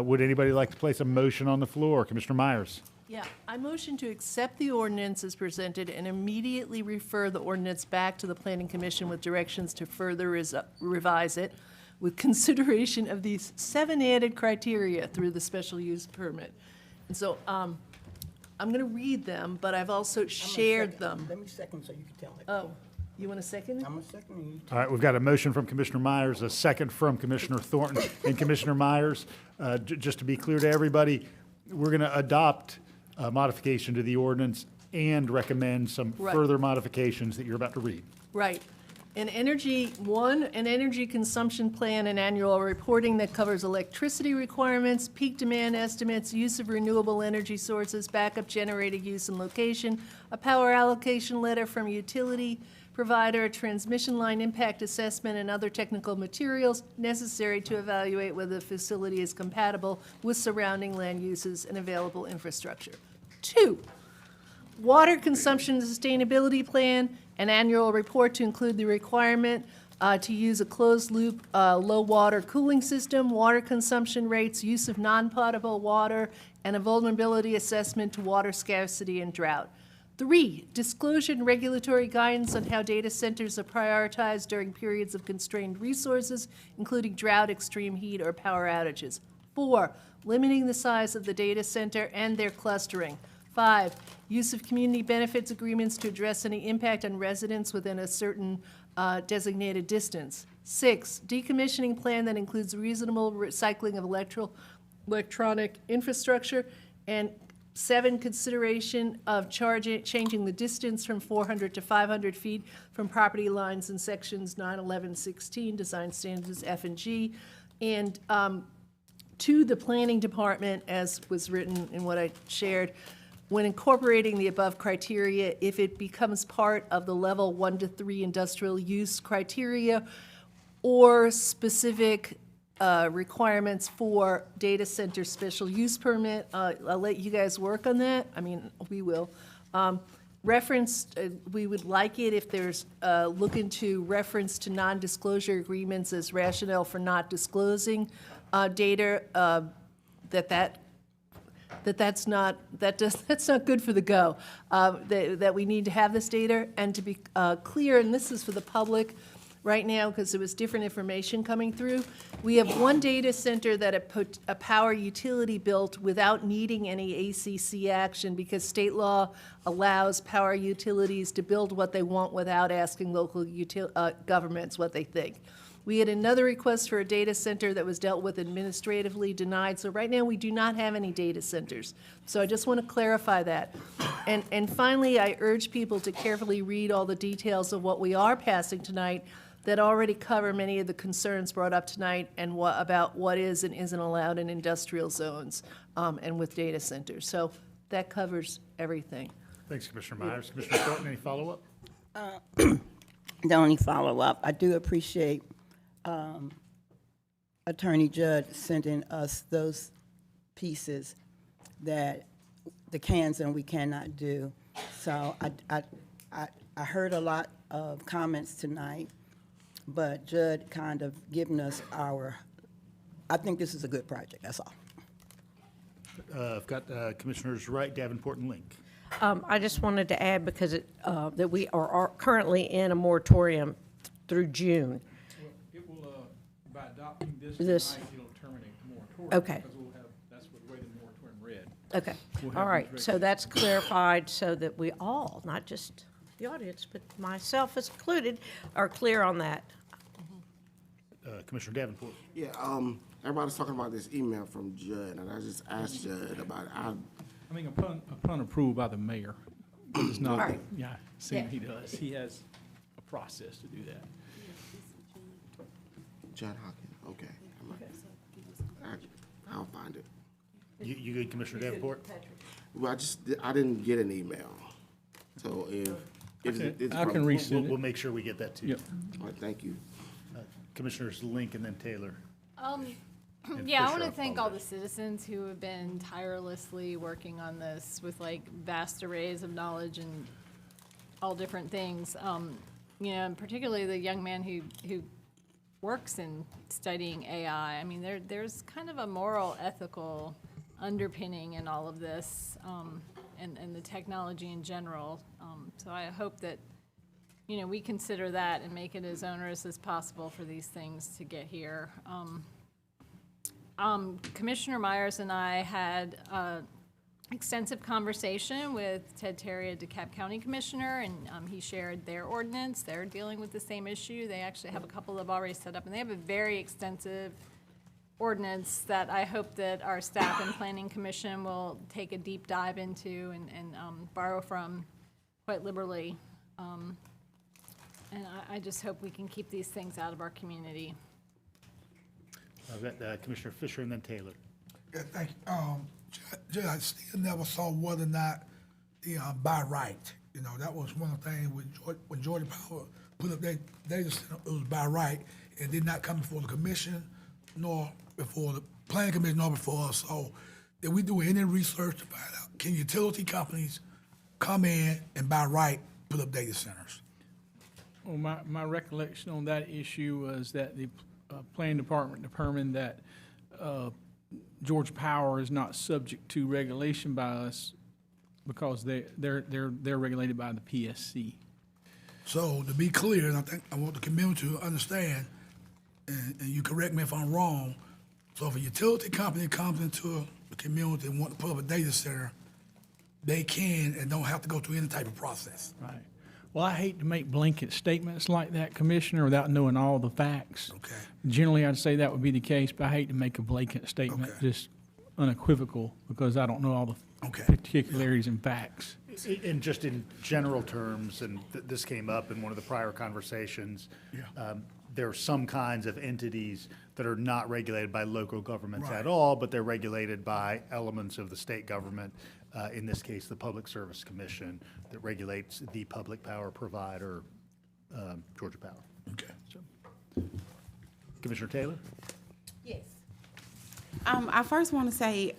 Would anybody like to place a motion on the floor? Commissioner Myers. Yeah, I motion to accept the ordinance as presented and immediately refer the ordinance back to the Planning Commission with directions to further revise it with consideration of these 7 added criteria through the special use permit. And so, I'm going to read them, but I've also shared them. Let me second so you can tell me. Oh, you want a second? I'm a second. All right, we've got a motion from Commissioner Myers, a second from Commissioner Thornton and Commissioner Myers. Just to be clear to everybody, we're going to adopt a modification to the ordinance and recommend some further modifications that you're about to read. Right. An energy consumption plan and annual reporting that covers electricity requirements, peak demand estimates, use of renewable energy sources, backup generator use and location, a power allocation letter from utility provider, a transmission line impact assessment, and other technical materials necessary to evaluate whether the facility is compatible with surrounding land uses and available infrastructure. 2, water consumption sustainability plan, an annual report to include the requirement to use a closed-loop low-water cooling system, water consumption rates, use of non-potable water, and a vulnerability assessment to water scarcity and drought. 3, disclosure and regulatory guidance on how data centers are prioritized during periods of constrained resources, including drought, extreme heat, or power outages. 4, limiting the size of the data center and their clustering. 5, use of community benefits agreements to address any impact on residents within a certain designated distance. 6, decommissioning plan that includes reasonable recycling of electronic infrastructure. And 7, consideration of changing the distance from 400 to 500 feet from property lines in sections 9, 11, 16, design standards F and G. And to the planning department, as was written in what I shared, when incorporating the above criteria, if it becomes part of the level 1 to 3 industrial use criteria or specific requirements for data center special use permit, I'll let you guys work on that. I mean, we will. We would like it if there's, look into reference to non-disclosure agreements as rationale for not disclosing data, that's not good for the go. That we need to have this data, and to be clear, and this is for the public right now because there was different information coming through. We have one data center that a power utility built without needing any ACC action because state law allows power utilities to build what they want without asking local governments what they think. We had another request for a data center that was dealt with administratively, denied. So right now, we do not have any data centers. So I just want to clarify that. And finally, I urge people to carefully read all the details of what we are passing tonight that already cover many of the concerns brought up tonight and about what is and isn't allowed in industrial zones and with data centers. So that covers everything. Thanks, Commissioner Myers. Commissioner Thornton, any follow-up? The only follow-up, I do appreciate Attorney Judd sending us those pieces that the cans and we cannot do. So I heard a lot of comments tonight, but Judd kind of giving us I think this is a good project, that's all. I've got Commissioners Wright, Davenport, and Link. I just wanted to add, because that we are currently in a moratorium through June. It will, by adopting this tonight, it'll terminate the moratorium. Okay. Because that's the way the moratorium read. Okay, all right, so that's clarified so that we all, not just the audience, but myself as included, are clear on that. Commissioner Davenport. Yeah, everybody's talking about this email from Judd, and I just asked Judd about it. I mean, upon approval by the mayor, but it's not, Right. yeah, see what Yeah. he does. He has a process to do that. John Hawkins, okay. I'll find it. You good, Commissioner Davenport? Well, I didn't get an email. So if it's I can from- resend it. We'll make sure we get that to you. Yep. All right, thank you. Commissioners Link and then Taylor. And Yeah, I Fisher, want to thank all the apologize. citizens who have been tirelessly working on this with like vast arrays of knowledge and all different things. You know, and particularly the young man who works in studying AI. I mean, there's kind of a moral, ethical underpinning in all of this, and the technology in general. So I hope that, you know, we consider that and make it as onerous as possible for these things to get here. Commissioner Myers and I had extensive conversation with Ted Terry, a DeKalb County Commissioner, and he shared their ordinance. They're dealing with the same issue. They actually have a couple that have already set up, and they have a very extensive ordinance that I hope that our staff and Planning Commission will take a deep dive into and borrow from quite liberally. And I just hope we can keep these things out of our community. I've got Commissioner Fisher and then Taylor. Yeah, thank you. Judge, I still never saw whether or not the by right, you know, that was one of the things when Georgia Power put up their data center, it was by right. It did not come before the commission, nor before the planning commission, nor before us. So did we do any research to find out, can utility companies come in and by right put up data centers? Well, my recollection on that issue was that the planning department determined that Georgia Power is not subject to regulation by us because they're regulated by the PSC. So to be clear, and I think I want the community to understand, and you correct me if I'm wrong, so if a utility company comes into the community and want to put up a data center, they can and don't have to go through any type of process. Right. Well, I hate to make blanket statements like that, Commissioner, without knowing all the facts. Okay. Generally, I'd say that would be the case, but I hate to make a blanket statement, just unequivocal, because I don't know all the particularities and facts. And just in general terms, and this came up in one of the prior conversations, there are some kinds of entities that are not regulated by local governments at all, but they're regulated by elements of the state government, in this case, the Public Service Commission, that regulates the public power provider, Georgia Power. Okay. So, Commissioner Taylor? Yes. I first want to say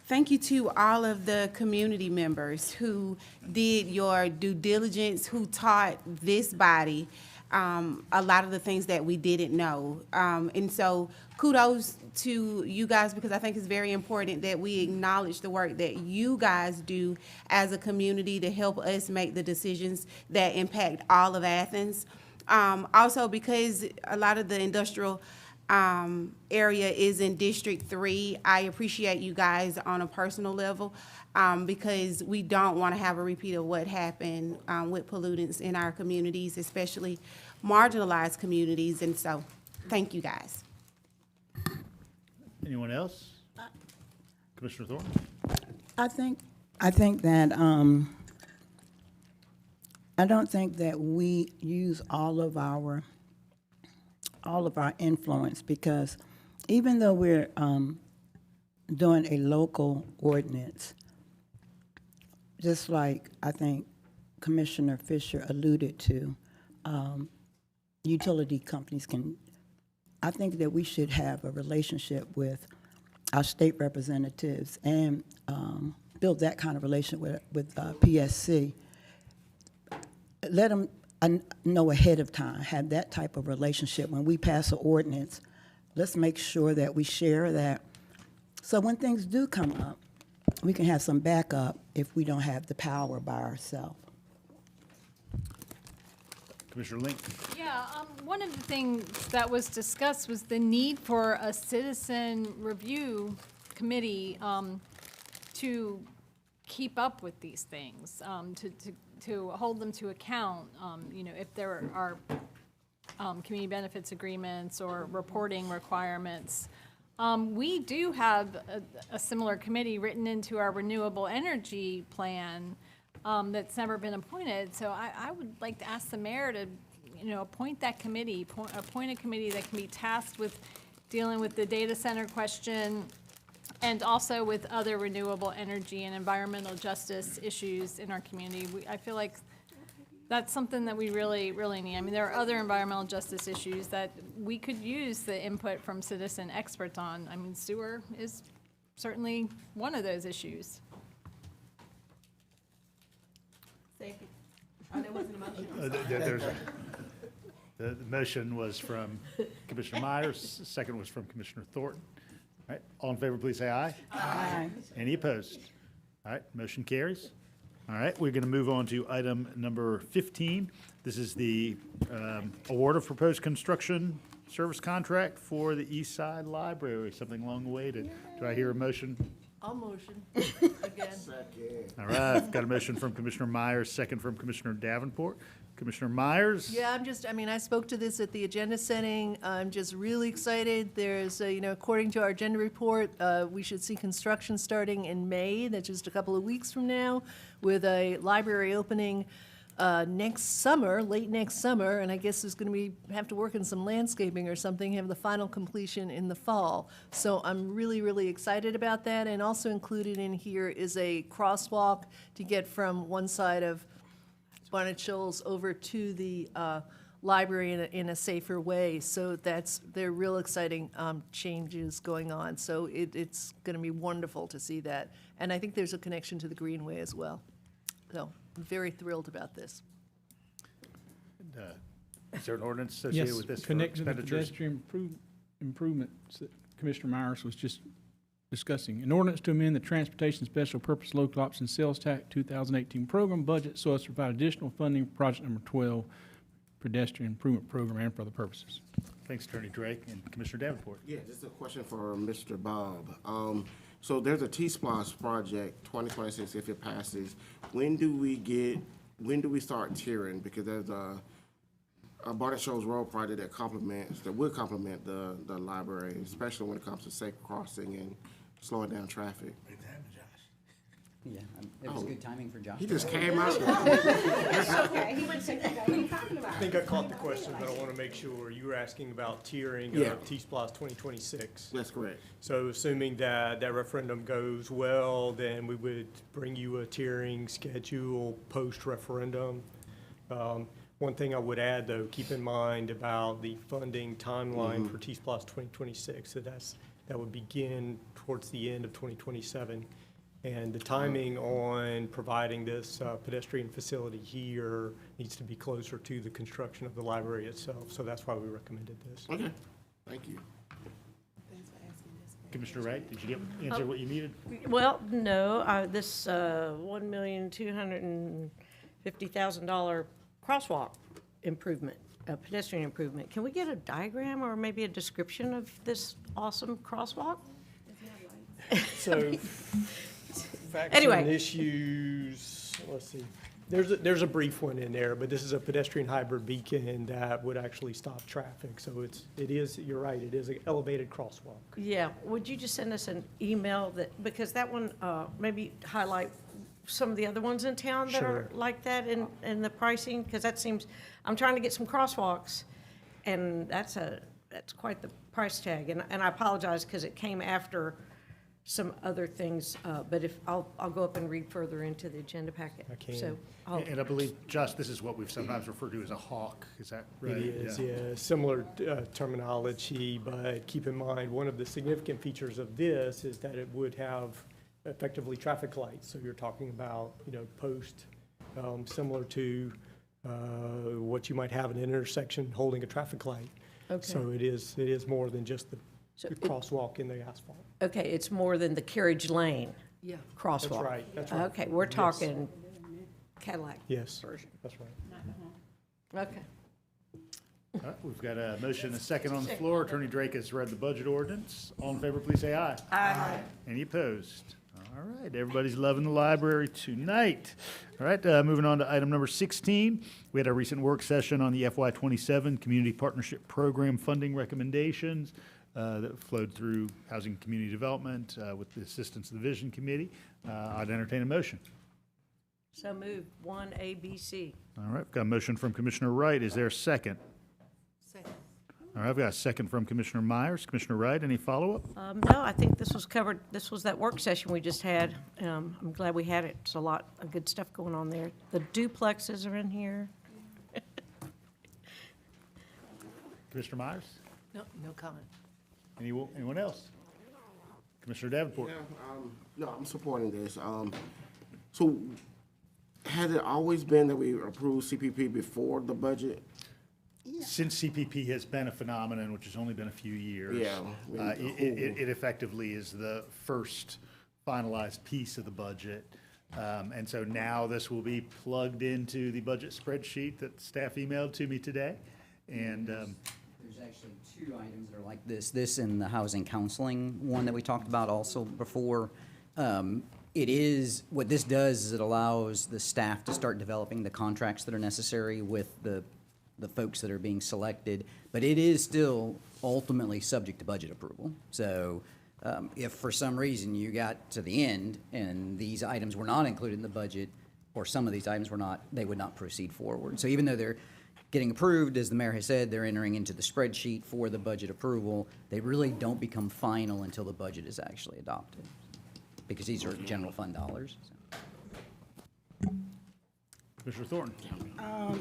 thank you to all of the community members who did your due diligence, who taught this body a lot of the things that we didn't know. And so kudos to you guys, because I think it's very important that we acknowledge the work that you guys do as a community to help us make the decisions that impact all of Athens. Also, because a lot of the industrial area is in District 3, I appreciate you guys on a personal level, because we don't want to have a repeat of what happened with pollutants in our communities, especially marginalized communities. And so, thank you guys. Anyone else? Commissioner Thornton? I think that I don't think that we use all of our influence, because even though we're doing a local ordinance, just like I think Commissioner Fisher alluded to, utility companies can, I think that we should have a relationship with our state representatives and build that kind of relationship with PSC. Let them know ahead of time, have that type of relationship. When we pass an ordinance, let's make sure that we share that. So when things do come up, we can have some backup if we don't have the power by ourselves. Commissioner Link? Yeah, one of the things that was discussed was the need for a citizen review committee to keep up with these things, to hold them to account. You know, if there are community benefits agreements or reporting requirements, We do have a similar committee written into our renewable energy plan that's never been appointed. So I would like to ask the mayor to, appoint that committee, appoint a committee that can be tasked with dealing with the data center question and also with other renewable energy and environmental justice issues in our community. I feel like that's something that we really, really need. I mean, there are other environmental justice issues that we could use the input from citizen experts on. I mean, sewer is certainly one of those issues. Second. Oh, there wasn't a motion. The motion was from Commissioner Myers, the second was from Commissioner Thornton. All right, all in favor, please say aye. Aye. Any opposed? All right, motion carries. All right, we're going to move on to item number 15. This is the award of proposed construction service contract for the East Side Library, something along the way. Do I hear a motion? I'll motion again. All right, I've got a motion from Commissioner Myers, second from Commissioner Davenport. Commissioner Myers? Yeah, I spoke to this at the agenda setting. I'm just really excited. There's, according to our agenda report, we should see construction starting in May. That's just a couple of weeks from now, with a library opening next summer, late next summer, and I guess there's going to have to work in some landscaping or something, have the final completion in the fall. So I'm really, really excited about that, and also included in here is a crosswalk to get from one side of Barnett Shoals over to the library in a safer way. So they're real exciting changes going on. So it's going to be wonderful to see that. And I think there's a connection to the Greenway as well. So I'm very thrilled about this. Is there an ordinance associated with this for connect to the expenditures? pedestrian improvements that Commissioner Myers was just discussing. An ordinance to amend the Transportation Special Purpose Local Option Sales Tax 2018 program budget so as to provide additional funding for project number 12, pedestrian improvement program, and for other purposes. Thanks, Attorney Drake. And Commissioner Davenport? Yeah, just a question for Mr. Bob. So there's a T-Splosh project, 2026, if it passes. When do we start tiering? Because there's a Barnett Shoals Road project that would complement the library, especially when it comes to safe crossing and slowing down traffic. Yeah, it was good timing for Josh. He just came out. Okay, he went to, what are you talking about? I think I caught the question, but I want to make sure you were asking about tiering Yeah. of T-Splosh 2026. That's correct. So assuming that referendum goes well, then we would bring you a tiering schedule post-referendum. One thing I would add, though, keep in mind about the funding timeline for T-Splosh 2026, that would begin towards the end of 2027. And the timing on providing this pedestrian facility here needs to be closer to the construction of the library itself. So that's why we recommended this. Okay, thank you. Commissioner Wright, did you answer what you needed? Well, no, this $1,250,000 crosswalk improvement, pedestrian improvement. Can we get a diagram or maybe a description of this awesome crosswalk? So, facts Anyway. and issues, let's see. There's a brief one in there, but this is a pedestrian hybrid beacon that would actually stop traffic. So it is, you're right, it is an elevated crosswalk. Yeah, would you just send us an email because that one, maybe highlight some of the other ones in town that are Sure. like that in the pricing? Because that seems, I'm trying to get some crosswalks, and that's quite the price tag. And I apologize because it came after some other things, but I'll go up and read further into the agenda packet. I can. So And I believe, Josh, this is what we've sometimes referred to as a hawk. Is that right? It is, yeah, similar terminology, but keep in mind, one of the significant features of this is that it would have effectively traffic lights. So you're talking about, post, similar to what you might have in an intersection holding a traffic light. Okay. So it is more than just the crosswalk in the asphalt. Okay, it's more than the carriage lane Yeah. crosswalk. That's right. Okay, we're Yes. talking Cadillac Yes, version. that's right. Okay. All right, we've got a motion and a second on the floor. Attorney Drake has read the budget ordinance. All in favor, please say aye. Aye. Any opposed? All right, everybody's loving the library tonight. All right, moving on to item number 16. We had a recent work session on the FY27 Community Partnership Program funding recommendations. that flowed through Housing and Community Development with the assistance of the Vision Committee. I'd entertain a motion. So moved, 1A, B, C. All right, I've got a motion from Commissioner Wright. Is there a second? Second. All right, I've got a second from Commissioner Myers. Commissioner Wright, any follow-up? No, I think this was covered, this was that work session we just had. I'm glad we had it. It's a lot of good stuff going on there. The duplexes are in here. Commissioner Myers? No, no comment. Anyone else? Commissioner Davenport? Yeah, I'm supporting this. So has it always been that we approve CPP before the budget? Since CPP has been a phenomenon, which has only been a few years, Yeah. it effectively is the first finalized piece of the budget. And so now this will be plugged into the budget spreadsheet that staff emailed to me today. And There's actually two items that are like this. This and the housing counseling one that we talked about also before. It is, what this does is it allows the staff to start developing the contracts that are necessary with the folks that are being selected, but it is still ultimately subject to budget approval. So if for some reason you got to the end and these items were not included in the budget, or some of these items were not, they would not proceed forward. So even though they're getting approved, as the mayor has said, they're entering into the spreadsheet for the budget approval, they really don't become final until the budget is actually adopted, because these are general fund dollars. So. Commissioner Thornton?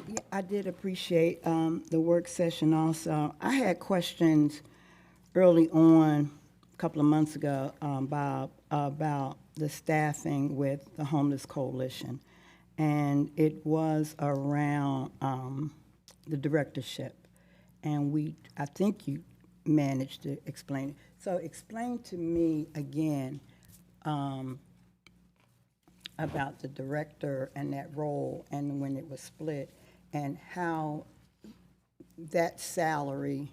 Yeah, I did appreciate the work session also. I had questions early on, a couple of months ago, about the staffing with the Homeless Coalition. And it was around the directorship. And I think you managed to explain it. So explain to me again about the director and that role and when it was split, and how that salary,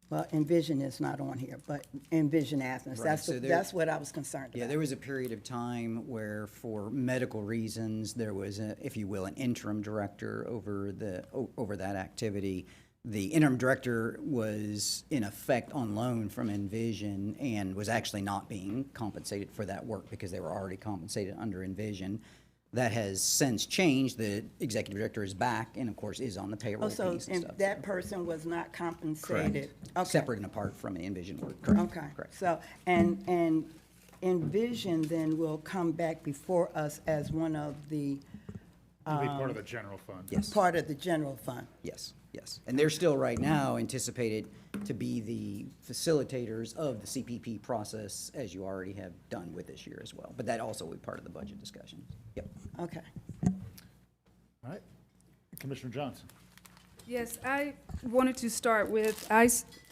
well, Envision is not on here, but Envision Athens, Right, so that's what I was concerned about. Yeah, there was a period of time where, for medical reasons, there was, if you will, an interim director over that activity. The interim director was, in effect, on loan from Envision and was actually not being compensated for that work because they were already compensated under Envision. That has since changed. The executive director is back and, of course, is on the payroll piece and stuff. That person was not compensated? Correct. Okay. Separate and apart from the Envision work. Correct. Okay. Correct. So, and Envision then will come back before us as one of the It'll be part of the general fund. Yes. part of the general fund. Yes, yes. And they're still right now anticipated to be the facilitators of the CPP process, as you already have done with this year as well. But that also will be part of the budget discussions. Yep. Okay. All right. Commissioner Johnson? Yes, I wanted to start with,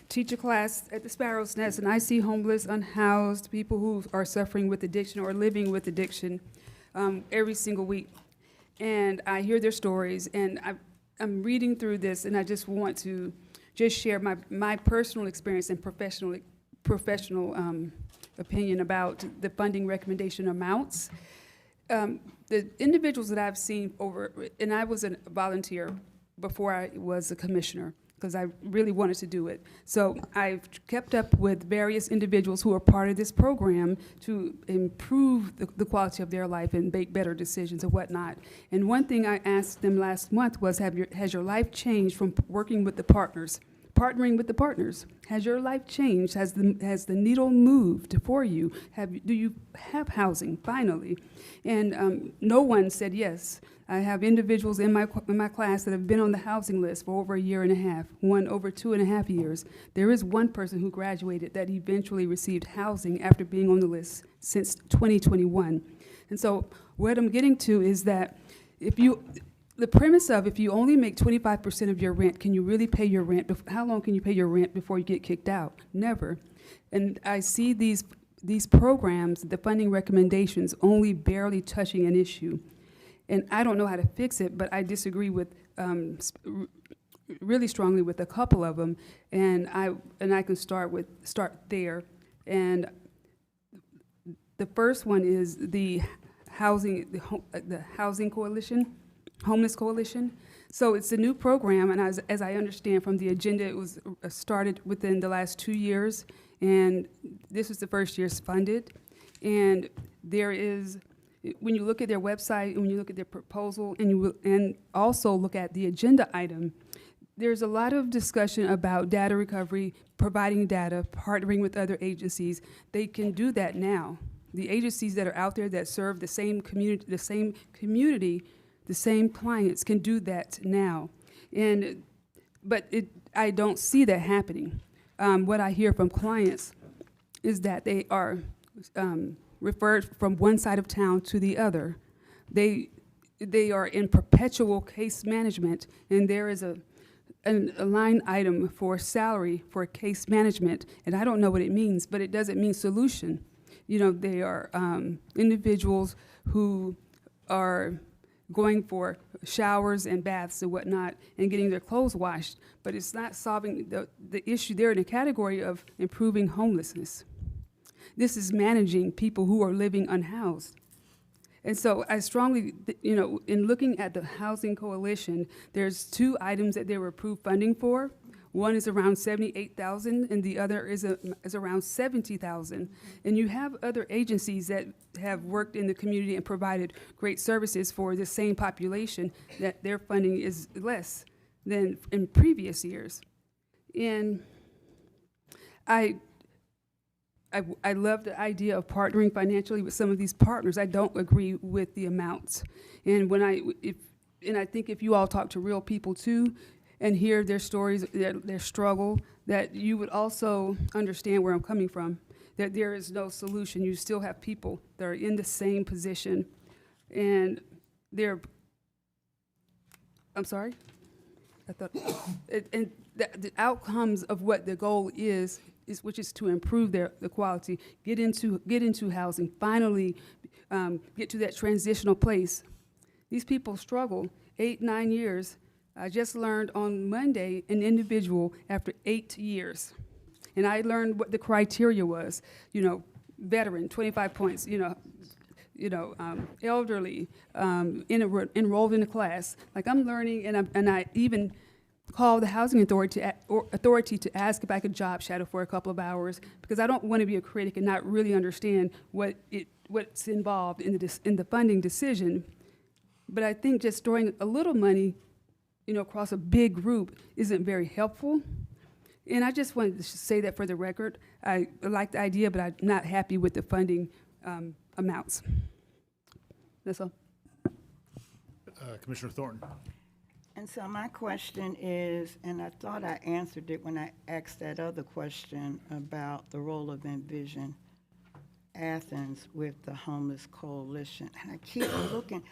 teach a class at the Sparrow's Nest, and I see homeless, unhoused, people who are suffering with addiction or living with addiction every single week. And I hear their stories, and I'm reading through this, and I just want to share my personal experience and professional opinion about the funding recommendation amounts. The individuals that I've seen and I was a volunteer before I was a commissioner, because I really wanted to do it. So I've kept up with various individuals who are part of this program to improve the quality of their life and make better decisions and whatnot. And one thing I asked them last month was, has your life changed from working with the partners? Partnering with the partners. Has your life changed? Has the needle moved for you? Do you have housing, finally? And no one said yes. I have individuals in my class that have been on the housing list for over 1.5 years, one over 2.5 years. There is one person who graduated that eventually received housing after being on the list since 2021. And so what I'm getting to is that the premise of, if you only make 25% of your rent, can you really pay your rent? How long can you pay your rent before you get kicked out? Never. And I see these programs, the funding recommendations, only barely touching an issue. And I don't know how to fix it, but I disagree with really strongly with a couple of them, and I can start there. And the first one is the housing coalition. Homeless Coalition. So it's a new program, and as I understand from the agenda, it was started within the last 2 years, and this was the first year's funded. And there is, when you look at their website, and when you look at their proposal, and also look at the agenda item, there's a lot of discussion about data recovery, providing data, partnering with other agencies. They can do that now. The agencies that are out there that serve the same community, the same clients can do that now. But I don't see that happening. What I hear from clients is that they are referred from one side of town to the other. They are in perpetual case management, and there is a line item for salary for case management, and I don't know what it means, but it doesn't mean solution. You know, they are individuals who are going for showers and baths and whatnot and getting their clothes washed, but it's not solving the issue. They're in a category of improving homelessness. This is managing people who are living unhoused. And so I strongly, in looking at the Housing Coalition, there's 2 items that they were approved funding for. One is around $78,000, and the other is around $70,000. And you have other agencies that have worked in the community and provided great services for the same population that their funding is less than in previous years. And I love the idea of partnering financially with some of these partners. I don't agree with the amounts. And I think if you all talk to real people too, and hear their stories, their struggle, that you would also understand where I'm coming from, that there is no solution. You still have people that are in the same position, and I'm sorry? I thought, and the outcomes of what the goal is which is to improve the quality, get into housing, finally get to that transitional place. These people struggle 8, 9 years. I just learned on Monday an individual after 8 years. And I learned what the criteria was, veteran, 25 points, elderly, enrolled in a class. Like I'm learning, and I even called the housing authority to ask if I could job shadow for a couple of hours, because I don't want to be a critic and not really understand what's involved in the funding decision. But I think just throwing a little money, across a big group isn't very helpful. And I just wanted to say that for the record. I like the idea, but I'm not happy with the funding amounts. That's all. Commissioner Thornton. And so my question is, and I thought I answered it when I asked that other question about the role of Envision Athens with the Homeless Coalition. And I keep looking.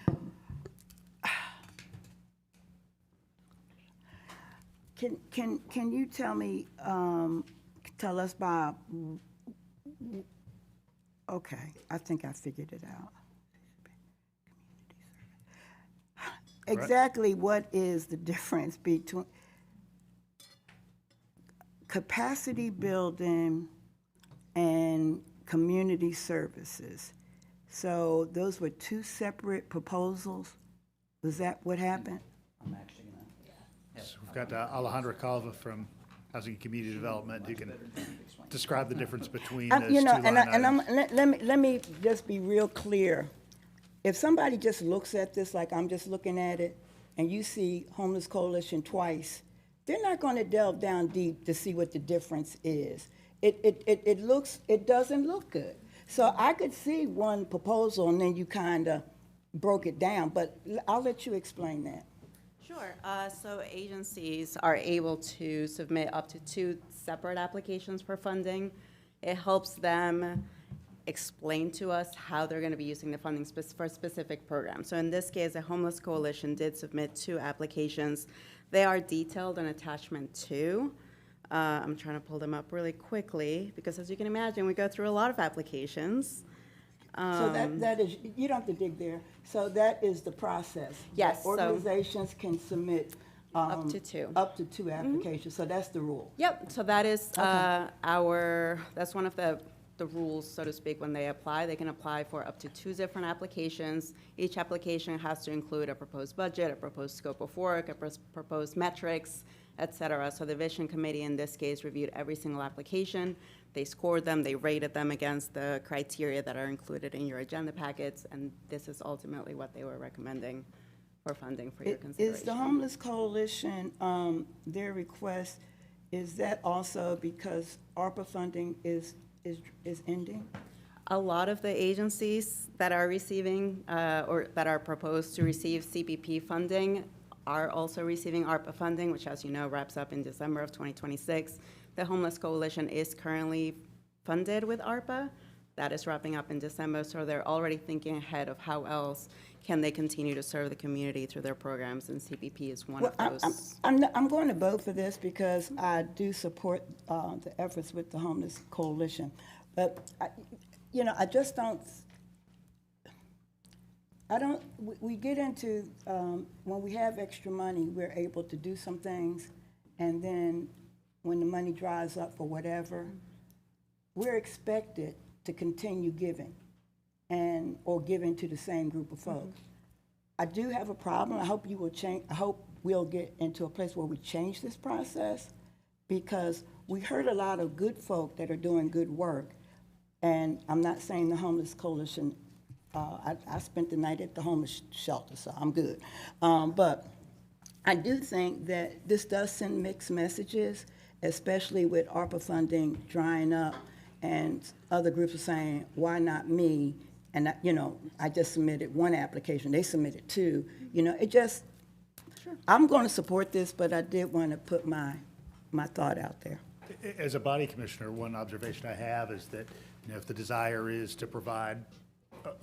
Can you tell me, tell us, Bob, okay, I think I figured it out. Exactly what is the difference between capacity building and community services? So those were 2 separate proposals? Was that what happened? I'm actually So we've got Alejandra Calva from Housing and Community Development who can describe the difference between those 2 line items. Let me just be real clear. If somebody just looks at this like I'm just looking at it, and you see Homeless Coalition twice, they're not going to delve down deep to see what the difference is. It doesn't look good. So I could see one proposal, and then you kind of broke it down, but I'll let you explain that. Sure. So agencies are able to submit up to 2 separate applications for funding. It helps them explain to us how they're going to be using the funding for a specific program. So in this case, the Homeless Coalition did submit 2 applications. They are detailed in attachment 2. I'm trying to pull them up really quickly because, as you can imagine, we go through a lot of applications. So that is, you don't have to dig there. So that is the process. Yes. Organizations can submit up to 2. Up to 2 applications. So that's the rule. Yep. So that is that's one of the the rules, so to speak, when they apply. They can apply for up to 2 different applications. Each application has to include a proposed budget, a proposed scope of work, a proposed metrics, et cetera. So the Vision Committee in this case reviewed every single application. They scored them, they rated them against the criteria that are included in your agenda packets, and this is ultimately what they were recommending for funding for your consideration. Is the Homeless Coalition, their request, is that also because ARPA funding is ending? A lot of the agencies that are receiving or that are proposed to receive CPP funding are also receiving ARPA funding, which, as you know, wraps up in December of 2026. The Homeless Coalition is currently funded with ARPA. That is wrapping up in December, so they're already thinking ahead of how else can they continue to serve the community through their programs, and CPP is one of those. I'm going to vote for this because I do support the efforts with the Homeless Coalition. But, I just don't, we get into, when we have extra money, we're able to do some things, and then when the money dries up for whatever, we're expected to continue giving or giving to the same group of folks. I do have a problem. I hope you will change. I hope we'll get into a place where we change this process, because we heard a lot of good folk that are doing good work. And I'm not saying the Homeless Coalition, I spent the night at the homeless shelter, so I'm good. But I do think that this does send mixed messages, especially with ARPA funding drying up and other groups are saying, why not me? And, I just submitted 1 application. They submitted 2. It just, I'm going to support this, but I did want to put my thought out there. As a body commissioner, one observation I have is that, if the desire is to provide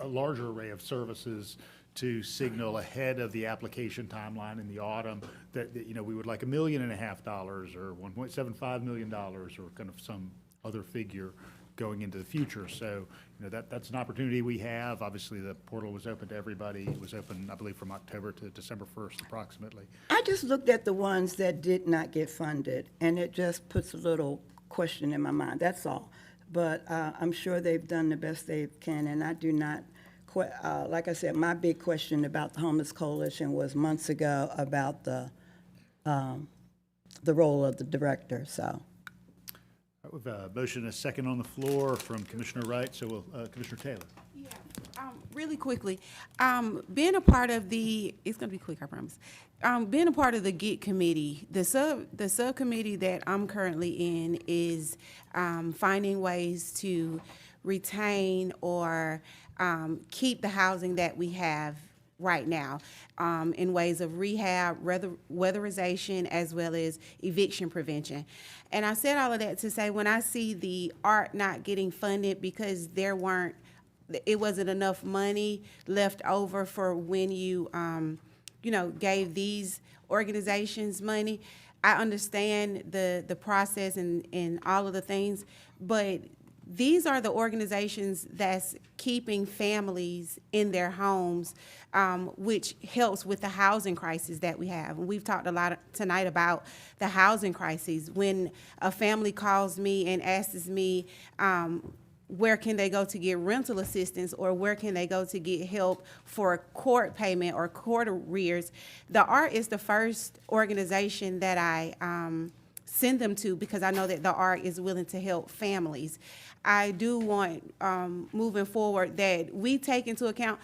a larger array of services to signal ahead of the application timeline in the autumn, that we would like $1.5 million or $1.75 million or kind of some other figure going into the future. So, that's an opportunity we have. Obviously, the portal was open to everybody. It was open, I believe, from October to December 1st, approximately. I just looked at the ones that did not get funded, and it just puts a little question in my mind. That's all. But I'm sure they've done the best they can, and I do not, like I said, my big question about the Homeless Coalition was months ago about the role of the director, so. We have a motion and a second on the floor from Commissioner Wright, so Commissioner Taylor. Yeah, really quickly, being a part of it's gonna be quick, I promise. Being a part of the GET committee, the subcommittee that I'm currently in is finding ways to retain or keep the housing that we have right now in ways of rehab, weatherization, as well as eviction prevention. And I said all of that to say, when I see the art not getting funded because it wasn't enough money left over for when you, gave these organizations money, I understand the process and all of the things, but these are the organizations that's keeping families in their homes, which helps with the housing crisis that we have. And we've talked a lot tonight about the housing crisis. When a family calls me and asks me, where can they go to get rental assistance, or where can they go to get help for court payment or court arrears, the ART is the first organization that I send them to, because I know that the ART is willing to help families. I do want, moving forward, that we take into account,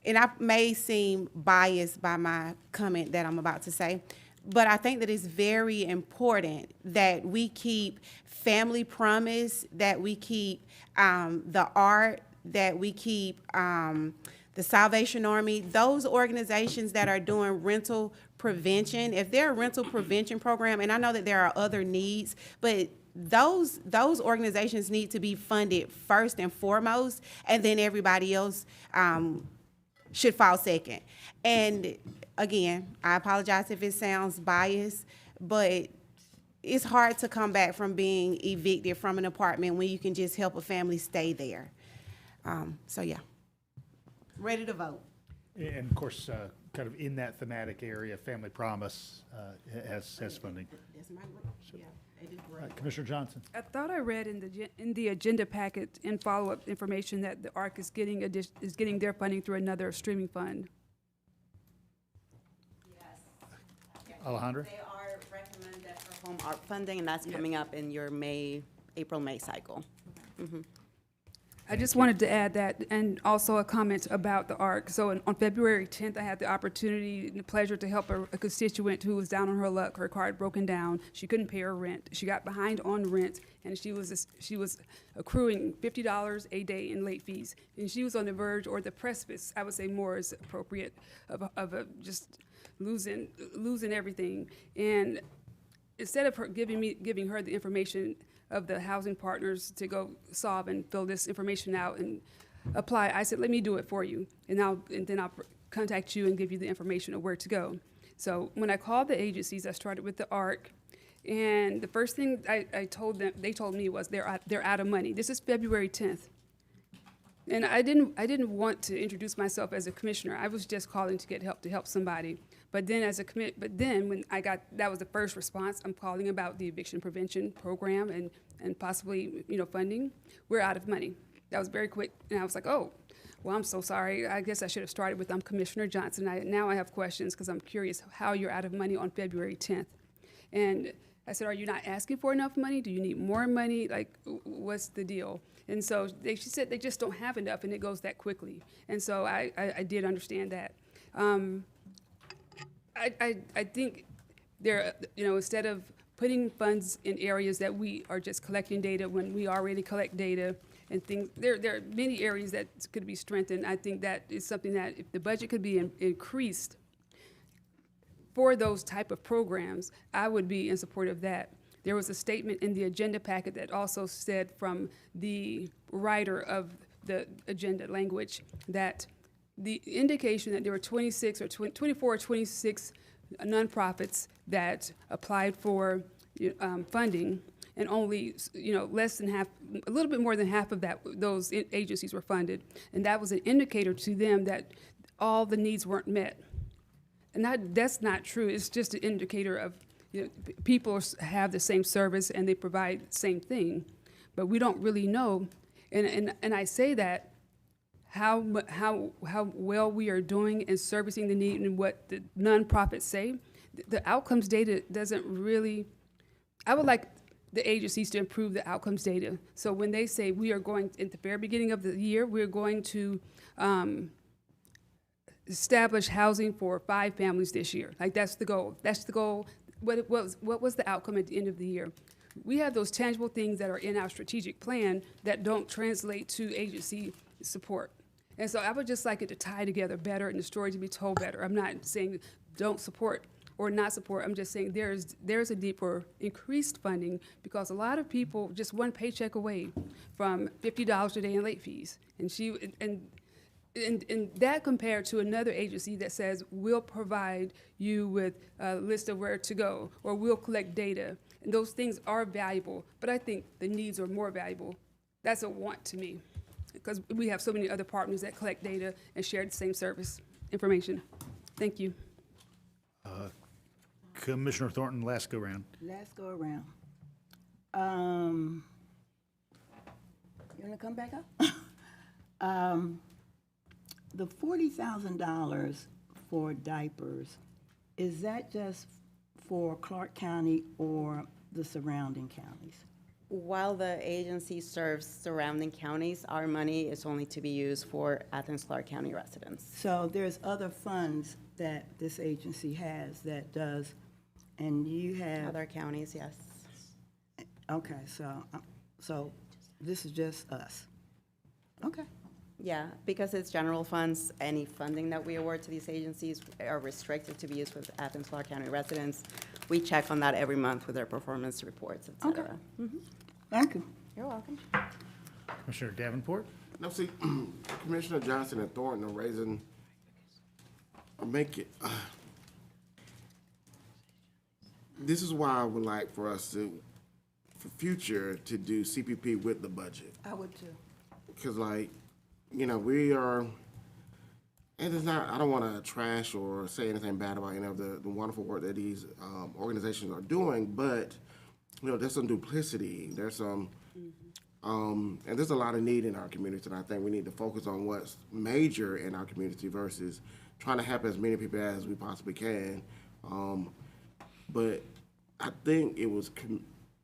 and I may seem biased by my comment that I'm about to say, but I think that it's very important that we keep Family Promise, that we keep the ART, that we keep the Salvation Army, those organizations that are doing rental prevention. If they're a rental prevention program, and I know that there are other needs, but those organizations need to be funded first and foremost, and then everybody else should fall second. And again, I apologize if it sounds biased, but it's hard to come back from being evicted from an apartment when you can just help a family stay there. So yeah, ready to vote. And of course, kind of in that thematic area, Family Promise has funding. Commissioner Johnson. I thought I read in the agenda packet in follow-up information that the ARC is getting their funding through another streaming fund. Alejandra? They are recommended for home art funding, and that's coming up in your April-May cycle. I just wanted to add that, and also a comment about the ARC. So on February 10th, I had the opportunity and the pleasure to help a constituent who was down on her luck. Her car had broken down. She couldn't pay her rent. She got behind on rent, and she was accruing $50 a day in late fees. And she was on the verge, or the precipice, I would say more is appropriate, of just losing everything. And instead of her giving her the information of the housing partners to go solve and fill this information out and apply, I said, let me do it for you. And then I'll contact you and give you the information of where to go. So when I called the agencies, I started with the ARC. And the first thing they told me was they're out of money. This is February 10th. And I didn't want to introduce myself as a commissioner. I was just calling to get help, to help somebody. But then when I got, that was the first response, I'm calling about the eviction prevention program and possibly, funding. We're out of money. That was very quick. And I was like, oh, well, I'm so sorry. I guess I should have started with, I'm Commissioner Johnson. Now I have questions because I'm curious how you're out of money on February 10th. And I said, are you not asking for enough money? Do you need more money? Like, what's the deal? And so she said they just don't have enough, and it goes that quickly. And so I did understand that. I think there, instead of putting funds in areas that we are just collecting data when we already collect data and things, there are many areas that could be strengthened. I think that is something that if the budget could be increased for those type of programs, I would be in support of that. There was a statement in the agenda packet that also said from the writer of the agenda language that the indication that there were 24 or 26 nonprofits that applied for funding, and only less than half, a little bit more than half of those agencies were funded, and that was an indicator to them that all the needs weren't met. And that's not true. It's just an indicator of people have the same service and they provide the same thing, but we don't really know. And I say that how well we are doing in servicing the need and what the nonprofits say. The outcomes data doesn't really. I would like the agencies to improve the outcomes data. So when they say we are going at the very beginning of the year, we're going to establish housing for 5 families this year. Like that's the goal. That's the goal. What was the outcome at the end of the year? We have those tangible things that are in our strategic plan that don't translate to agency support. And so I would just like it to tie together better and the story to be told better. I'm not saying don't support or not support. I'm just saying there's a need for increased funding because a lot of people just one paycheck away from $50 a day in late fees. And that compared to another agency that says, we'll provide you with a list of where to go, or we'll collect data. And those things are valuable, but I think the needs are more valuable. That's a want to me, because we have so many other partners that collect data and share the same service information. Thank you. Commissioner Thornton, last go round. Last go around. You want to come back up? The $40,000 for diapers, is that just for Clarke County or the surrounding counties? While the agency serves surrounding counties, our money is only to be used for Athens-Clarke County residents. So there's other funds that this agency has that does, and you have... Other counties, yes. Okay, so this is just us. Okay. Yeah, because it's general funds, any funding that we award to these agencies are restricted to be used with Athens-Clarke County residents. We check on that every month with their performance reports, et cetera. Okay. Mm-hmm. Thank you. You're welcome. Commissioner Davenport? Now, see, Commissioner Johnson and Thornton this is why I would like for us to, for future, to do CPP with the budget. I would too. Because, we are, And it's not, I don't want to trash or say anything bad about any of the wonderful work that these organizations are doing, but, you know, there's some duplicity, there's some, and there's a lot of need in our community, and I think we need to focus on what's major in our community versus trying to help as many people as we possibly can. But I think it was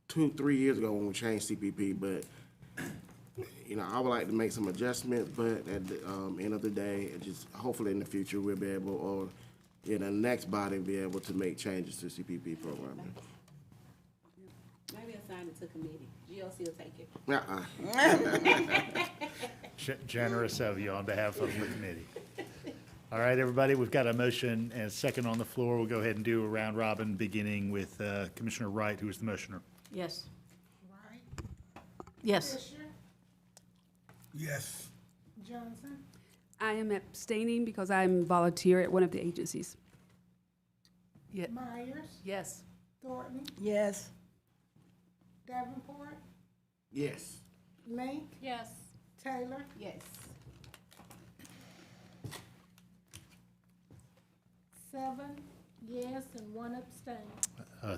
2-3 years ago when we changed CPP, but you know, I would like to make some adjustments, but at the end of the day, it just hopefully in the future we'll be able, or in the next body, be able to make changes to CPP programming. Maybe assign it to committee. GLC will take it. Generous of you on behalf of the committee. All right, everybody, we've got a motion and a second on the floor. We'll go ahead and do a round robin, beginning with Commissioner Wright, who is the motioner. Yes. Right. Yes. Fisher, Yes. Johnson, I am abstaining because I'm volunteer at one of the agencies. Myers, Yes. Thornton, Yes. Davenport, Yes. Link, Yes. Taylor, Yes. 7 yes and 1 abstain.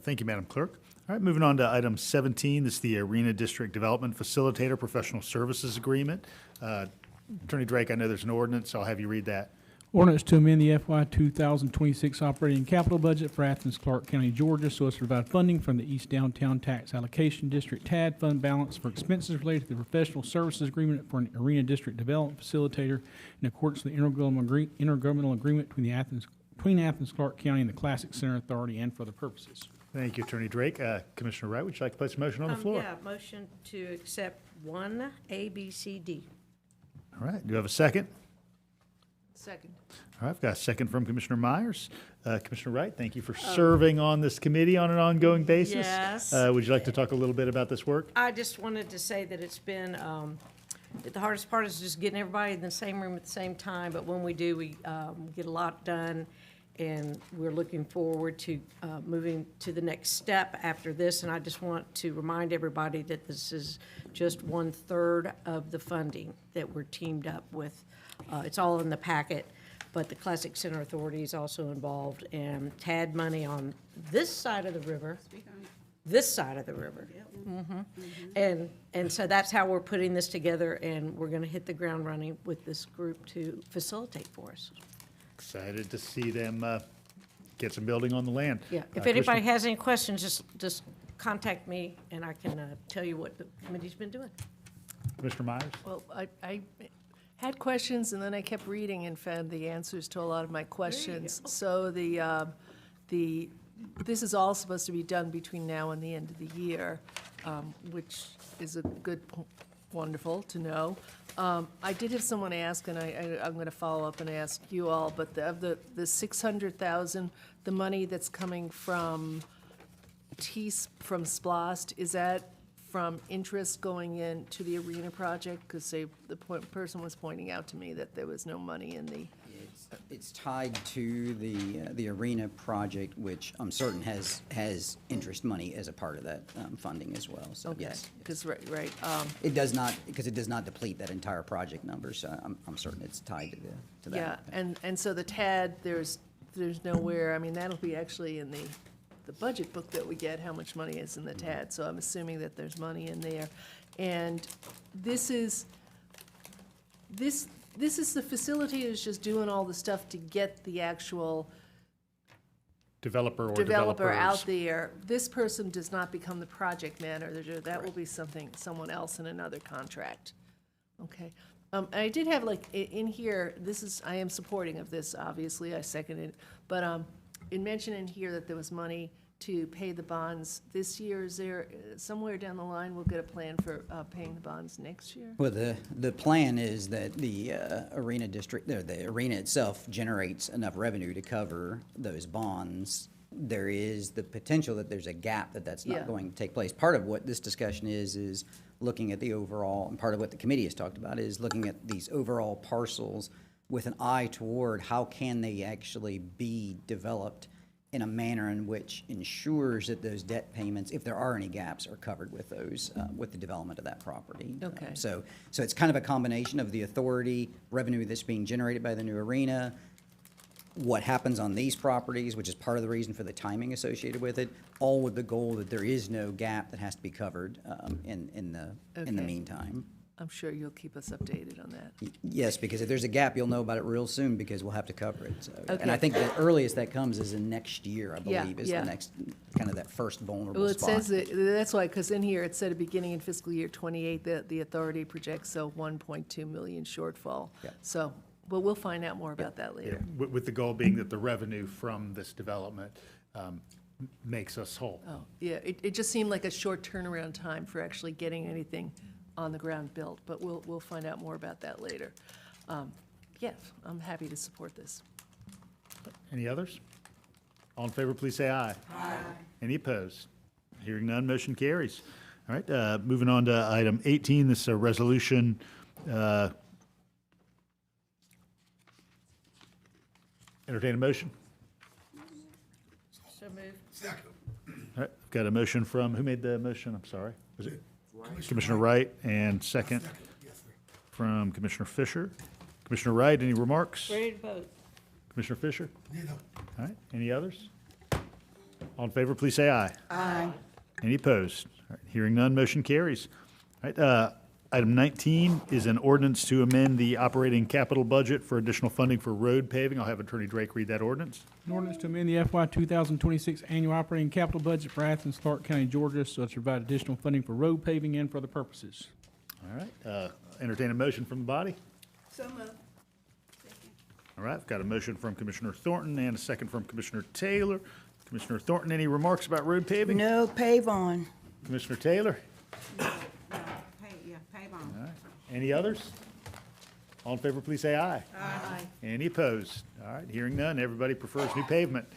Thank you, Madam Clerk. All right, moving on to item 17. This is the Arena District Development Facilitator Professional Services Agreement. Attorney Drake, I know there's an ordinance, so I'll have you read that. Ordinance to amend the FY 2026 operating capital budget for Athens-Clarke County, Georgia, so as to provide funding from the East Downtown Tax Allocation District TAD fund balance for expenses related to the professional services agreement for an Arena District Development Facilitator in accordance with the intergovernmental agreement between Athens-Clarke County and the Classic Center Authority and for the purposes. Thank you, Attorney Drake. Commissioner Wright, would you like to place a motion on the floor? Yeah, motion to accept 1 A, B, C, D. All right, do you have a second? Second. All right, I've got a second from Commissioner Myers. Commissioner Wright, thank you for serving on this committee on an ongoing basis. Yes. Would you like to talk a little bit about this work? I just wanted to say that it's been, the hardest part is just getting everybody in the same room at the same time, but when we do, we get a lot done, and we're looking forward to moving to the next step after this, and I just want to remind everybody that this is just 1/3 of the funding that we're teamed up with. It's all in the packet, but the Classic Center Authority is also involved, and TAD money on this side of the river. This side of the river. And so that's how we're putting this together, and we're going to hit the ground running with this group to facilitate for us. Excited to see them get some building on the land. Yeah, if anybody has any questions, just contact me, and I can tell you what the committee's been doing. Commissioner Myers? Well, I had questions, and then I kept reading and found the answers to a lot of my questions. So this is all supposed to be done between now and the end of the year, which is a good, wonderful to know. I did have someone ask, and I'm going to follow up and ask you all, but of the $600,000, the money that's coming from from SPLOST, is that from interest going into the arena project? Because the person was pointing out to me that there was no money in the. It's tied to the arena project, which I'm certain has interest money as a part of that funding as well, so Okay, yes. because, right. It does not, because it does not deplete that entire project number, so I'm certain it's tied to that. Yeah, and so the TAD, there's nowhere, I mean, that'll be actually in the budget book that we get, how much money is in the TAD, so I'm assuming that there's money in there. And this is the facilitators just doing all the stuff to get the actual Developer or developer out developers. there. This person does not become the project manager, that will be someone else in another contract. Okay. I did have in here, I am supporting of this, obviously, I seconded it, but it mentioned in here that there was money to pay the bonds this year. Is there, somewhere down the line, we'll get a plan for paying the bonds next year? Well, the plan is that the arena district, the arena itself generates enough revenue to cover those bonds. There is the potential that there's a gap that's not going to take place. Part of what this discussion is looking at the overall, and part of what the committee has talked about is looking at these overall parcels with an eye toward how can they actually be developed in a manner in which ensures that those debt payments, if there are any gaps, are covered with those, with the development of that property. Okay. So it's kind of a combination of the authority, revenue that's being generated by the new arena, what happens on these properties, which is part of the reason for the timing associated with it, all with the goal that there is no gap that has to be covered in the Okay. meantime. I'm sure you'll keep us updated on that. Yes, because if there's a gap, you'll know about it real soon because we'll have to cover it. So, and I Okay. think the earliest that comes is in next year, I Yeah, believe, is yeah. the next, kind of that first vulnerable Well, it spot. says that, that's why, because in here, it said beginning in fiscal year '28, that the authority projects a 1.2 million shortfall. Yeah. So, but we'll find out more about that Yeah, later. with the goal being that the revenue from this development makes us whole. Oh, yeah, it just seemed like a short turnaround time for actually getting anything on the ground built, but we'll find out more about that later. Yes, I'm happy to support this. Any others? All in favor, please say aye. Aye. Any opposed? Hearing none, motion carries. All right, moving on to item 18, this is a resolution entertain a motion. So moved. All right, I've got a motion from, who made the motion? I'm sorry. Was it Commissioner Wright, and second from Commissioner Fisher. Commissioner Wright, any remarks? Ready to vote. Commissioner Fisher? All right, any others? All in favor, please say aye. Aye. Any opposed? All right, hearing none, motion carries. All right, item 19 is an ordinance to amend the operating capital budget for additional funding for road paving. I'll have Attorney Drake read that ordinance. An ordinance to amend the FY 2026 annual operating capital budget for Athens-Clarke County, Georgia, so as to provide additional funding for road paving and for other purposes. All right, entertain a motion from the body. So moved. All right, I've got a motion from Commissioner Thornton and a second from Commissioner Taylor. Commissioner Thornton, any remarks about road paving? No, pave on. Commissioner Taylor? Pave on. All right, any others? All in favor, please say aye. Aye. Any opposed? All right, hearing none, everybody prefers new pavement.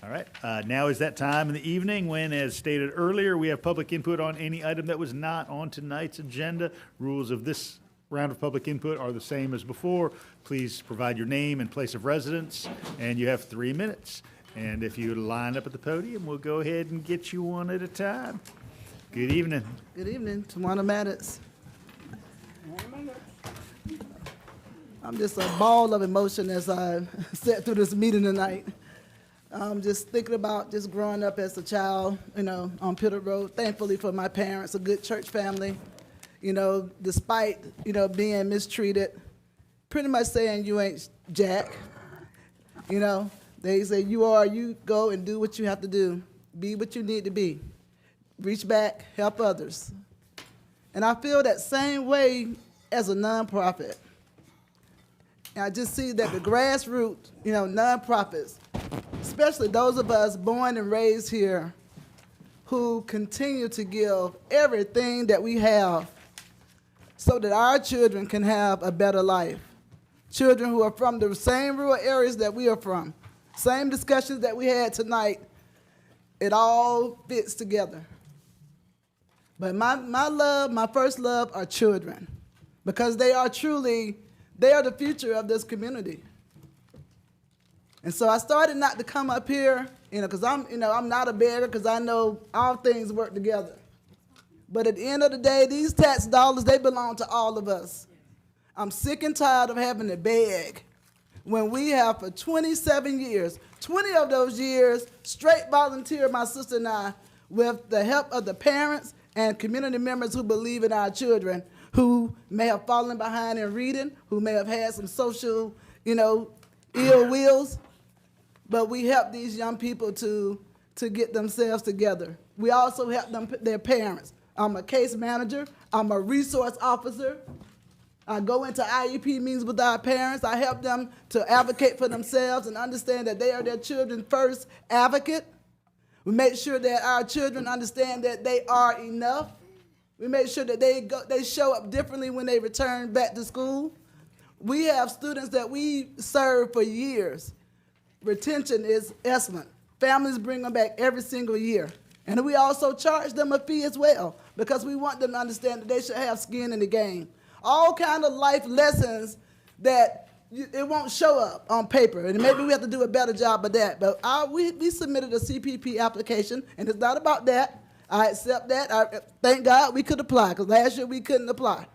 All right, now is that time in the evening when, as stated earlier, we have public input on any item that was not on tonight's agenda. Rules of this round of public input are the same as before. Please provide your name and place of residence, and you have 3 minutes. And if you line up at the podium, we'll go ahead and get you one at a time. Good evening. Good evening, Tawana Maddox. I'm just a ball of emotion as I sat through this meeting tonight. Just thinking about just growing up as a child, on Puritan Road. Thankfully for my parents, a good church family, despite, being mistreated, pretty much saying you ain't jack. They say you go and do what you have to do. Be what you need to be. Reach back, help others. And I feel that same way as a nonprofit. And I just see that the grassroots, nonprofits, especially those of us born and raised here, who continue to give everything that we have so that our children can have a better life. Children who are from the same rural areas that we are from. Same discussions that we had tonight, it all fits together. But my first love are children, because they are the future of this community. And so I started not to come up here, because I'm not a beggar, because I know all things work together. But at the end of the day, these tax dollars, they belong to all of us. I'm sick and tired of having to beg when we have for 27 years, 20 of those years, straight volunteer, my sister and I, with the help of the parents and community members who believe in our children, who may have fallen behind in reading, who may have had some social, ill wills, but we help these young people to get themselves together. We also help them, their parents. I'm a case manager. I'm a resource officer. I go into IEP meetings with our parents. I help them to advocate for themselves and understand that they are their children's first advocate. We make sure that our children understand that they are enough. We make sure that they show up differently when they return back to school. We have students that we serve for years. Retention is excellent. Families bring them back every single year. And we also charge them a fee as well, because we want them to understand that they should have skin in the game. All kind of life lessons that it won't show up on paper, and maybe we have to do a better job of that. But we submitted a CPP application, and it's not about that. I accept that. Thank God we could apply, because last year we couldn't apply.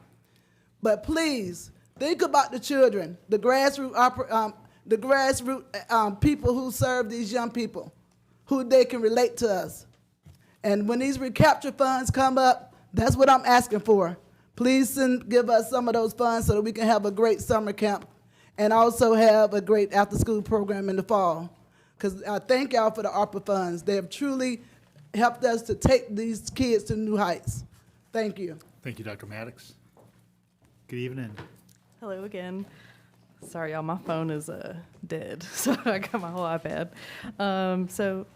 But please, think about the children, the grassroots people who serve these young people, who they can relate to us. And when these recapture funds come up, that's what I'm asking for. Please give us some of those funds so that we can have a great summer camp and also have a great after-school program in the fall. Because I thank y'all for the ARPA funds. They have truly helped us to take these kids to new heights. Thank you. Thank you, Dr. Maddox. Good evening. Hello again. Sorry, y'all, my phone is dead, so I got my whole iPad. So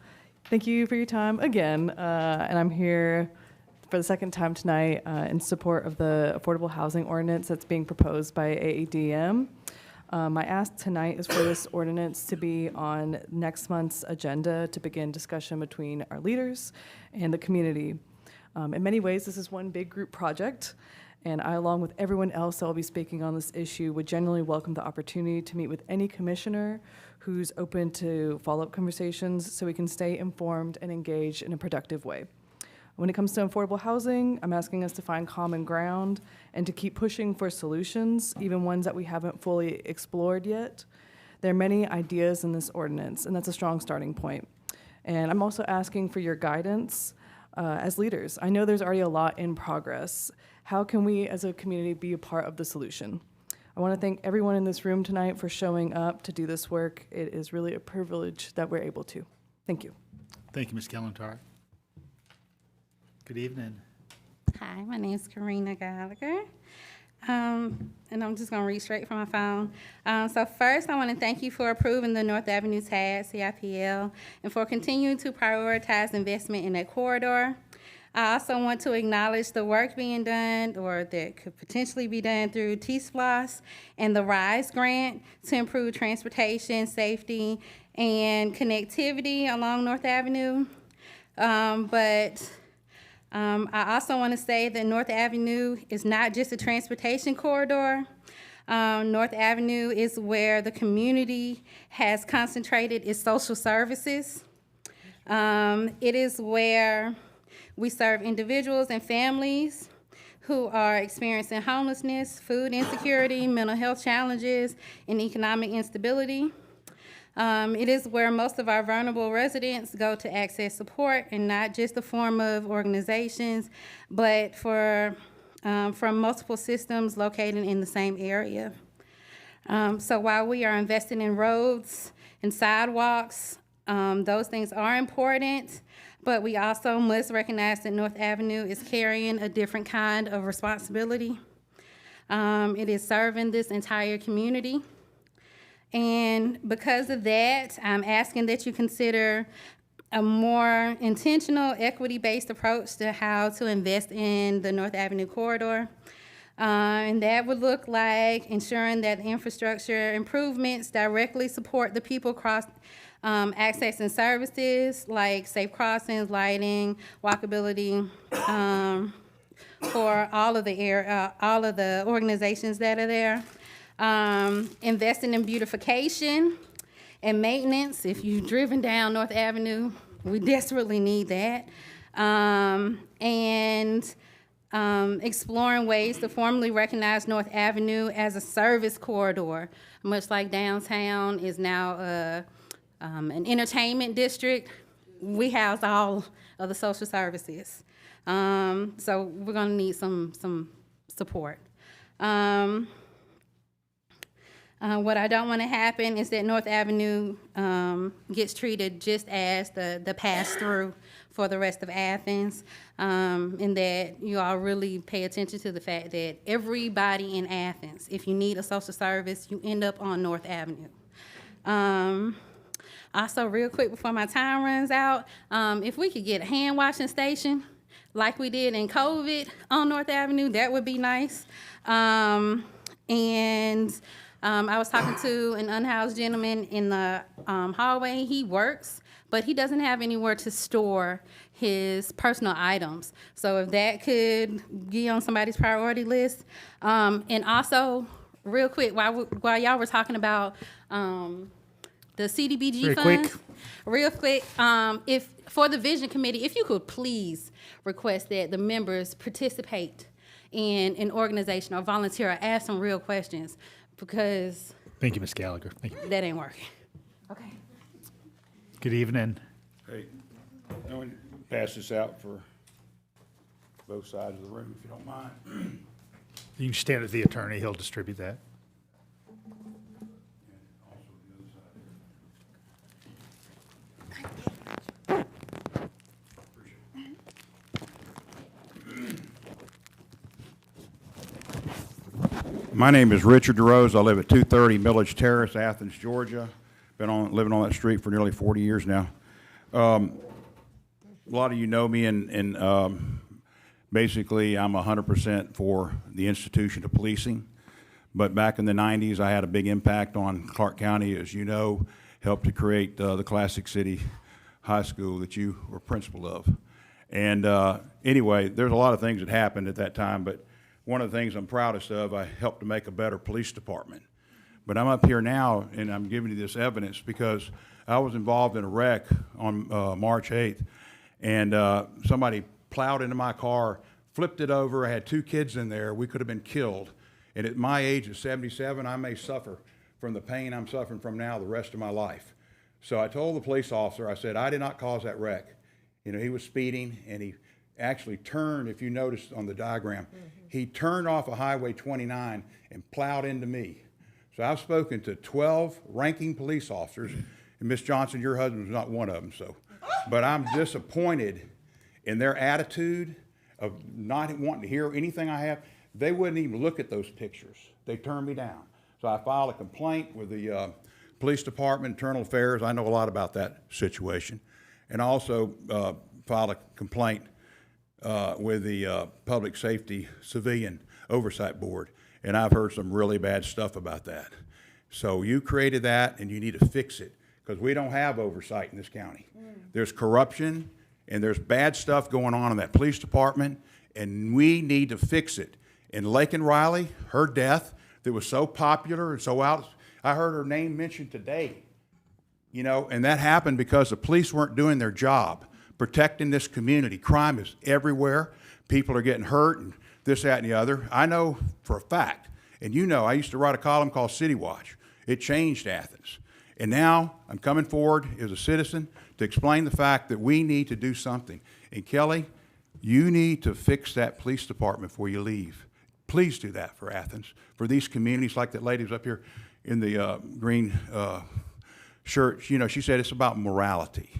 thank you for your time again, and I'm here for the second time tonight in support of the affordable housing ordinance that's being proposed by AADM. My ask tonight is for this ordinance to be on next month's agenda to begin discussion between our leaders and the community. In many ways, this is one big group project, and I, along with everyone else that will be speaking on this issue, would generally welcome the opportunity to meet with any commissioner who's open to follow-up conversations so we can stay informed and engaged in a productive way. When it comes to affordable housing, I'm asking us to find common ground and to keep pushing for solutions, even ones that we haven't fully explored yet. There are many ideas in this ordinance, and that's a strong starting point. And I'm also asking for your guidance as leaders. I know there's already a lot in progress. How can we as a community be a part of the solution? I want to thank everyone in this room tonight for showing up to do this work. It is really a privilege that we're able to. Thank you. Thank you, Ms. Kellentar. Good evening. Hi, my name is Karina Gallagher, and I'm just going to read straight from my phone. So first, I want to thank you for approving the North Avenue TAD, CIPL, and for continuing to prioritize investment in that corridor. I also want to acknowledge the work being done, or that could potentially be done, through T-SPLOS and the RISE grant to improve transportation, safety, and connectivity along North Avenue. I also want to say that North Avenue is not just a transportation corridor. North Avenue is where the community has concentrated its social services. It is where we serve individuals and families who are experiencing homelessness, food insecurity, mental health challenges, and economic instability. It is where most of our vulnerable residents go to access support, and not just the form of organizations, but from multiple systems located in the same area. So while we are investing in roads and sidewalks, those things are important, but we also must recognize that North Avenue is carrying a different kind of responsibility. It is serving this entire community. And because of that, I'm asking that you consider a more intentional, equity-based approach to how to invest in the North Avenue corridor. And that would look like ensuring that infrastructure improvements directly support the people access and services, like safe crossings, lighting, walkability, for all of the organizations that are there. Investing in beautification and maintenance. If you've driven down North Avenue, we desperately need that. Exploring ways to formally recognize North Avenue as a service corridor, much like downtown is now an entertainment district. We house all of the social services. So we're gonna need some support. What I don't want to happen is that North Avenue gets treated just as the pass-through for the rest of Athens, and that you all really pay attention to the fact that everybody in Athens, if you need a social service, you end up on North Avenue. Also, real quick before my time runs out, if we could get a hand washing station like we did in COVID on North Avenue, that would be nice. I was talking to an unhoused gentleman in the hallway. He works, but he doesn't have anywhere to store his personal items. So if that could get on somebody's priority list. And also, real quick, while y'all were talking about the CDBG Very funds. quick. Real quick, if, for the Vision Committee, if you could please request that the members participate in an organization or volunteer or ask some real questions, because Thank you, Ms. Gallagher. Thank you. that ain't working. Okay. Good evening. Hey, I want to pass this out for both sides of the room, if you don't mind. You can stand with the attorney. He'll distribute that. My name is Richard DeRose. I live at 230 Millage Terrace, Athens, Georgia. Been living on that street for nearly 40 years now. A lot of you know me, and basically I'm 100% for the institution of policing. But back in the 90s, I had a big impact on Clarke County, as you know, helped to create the Classic City High School that you were principal of. And anyway, there's a lot of things that happened at that time, but one of the things I'm proudest of, I helped to make a better police department. But I'm up here now, and I'm giving you this evidence because I was involved in a wreck on March 8th, and somebody plowed into my car, flipped it over. I had 2 kids in there. We could have been killed. And at my age of 77, I may suffer from the pain I'm suffering from now the rest of my life. So I told the police officer, I said, I did not cause that wreck. You know, he was speeding, and he actually turned, if you noticed on the diagram, he turned off of Highway 29 and plowed into me. So I've spoken to 12 ranking police officers, and Ms. Johnson, your husband was not one of them, so. But I'm disappointed in their attitude of not wanting to hear anything I have. They wouldn't even look at those pictures. They turned me down. So I filed a complaint with the Police Department, Internal Affairs. I know a lot about that situation. And also filed a complaint with the Public Safety Civilian Oversight Board, and I've heard some really bad stuff about that. So you created that, and you need to fix it, because we don't have oversight in this county. There's corruption, and there's bad stuff going on in that police department, and we need to fix it. And Lakin Riley, her death that was so popular and so out, I heard her name mentioned today, you know, and that happened because the police weren't doing their job, protecting this community. Crime is everywhere. People are getting hurt and this, that, and the other. I know for a fact, and you know, I used to write a column called City Watch. It changed Athens. And now I'm coming forward as a citizen to explain the fact that we need to do something. And Kelly, you need to fix that police department before you leave. Please do that for Athens, for these communities like that lady who's up here in the green shirt. You know, she said it's about morality.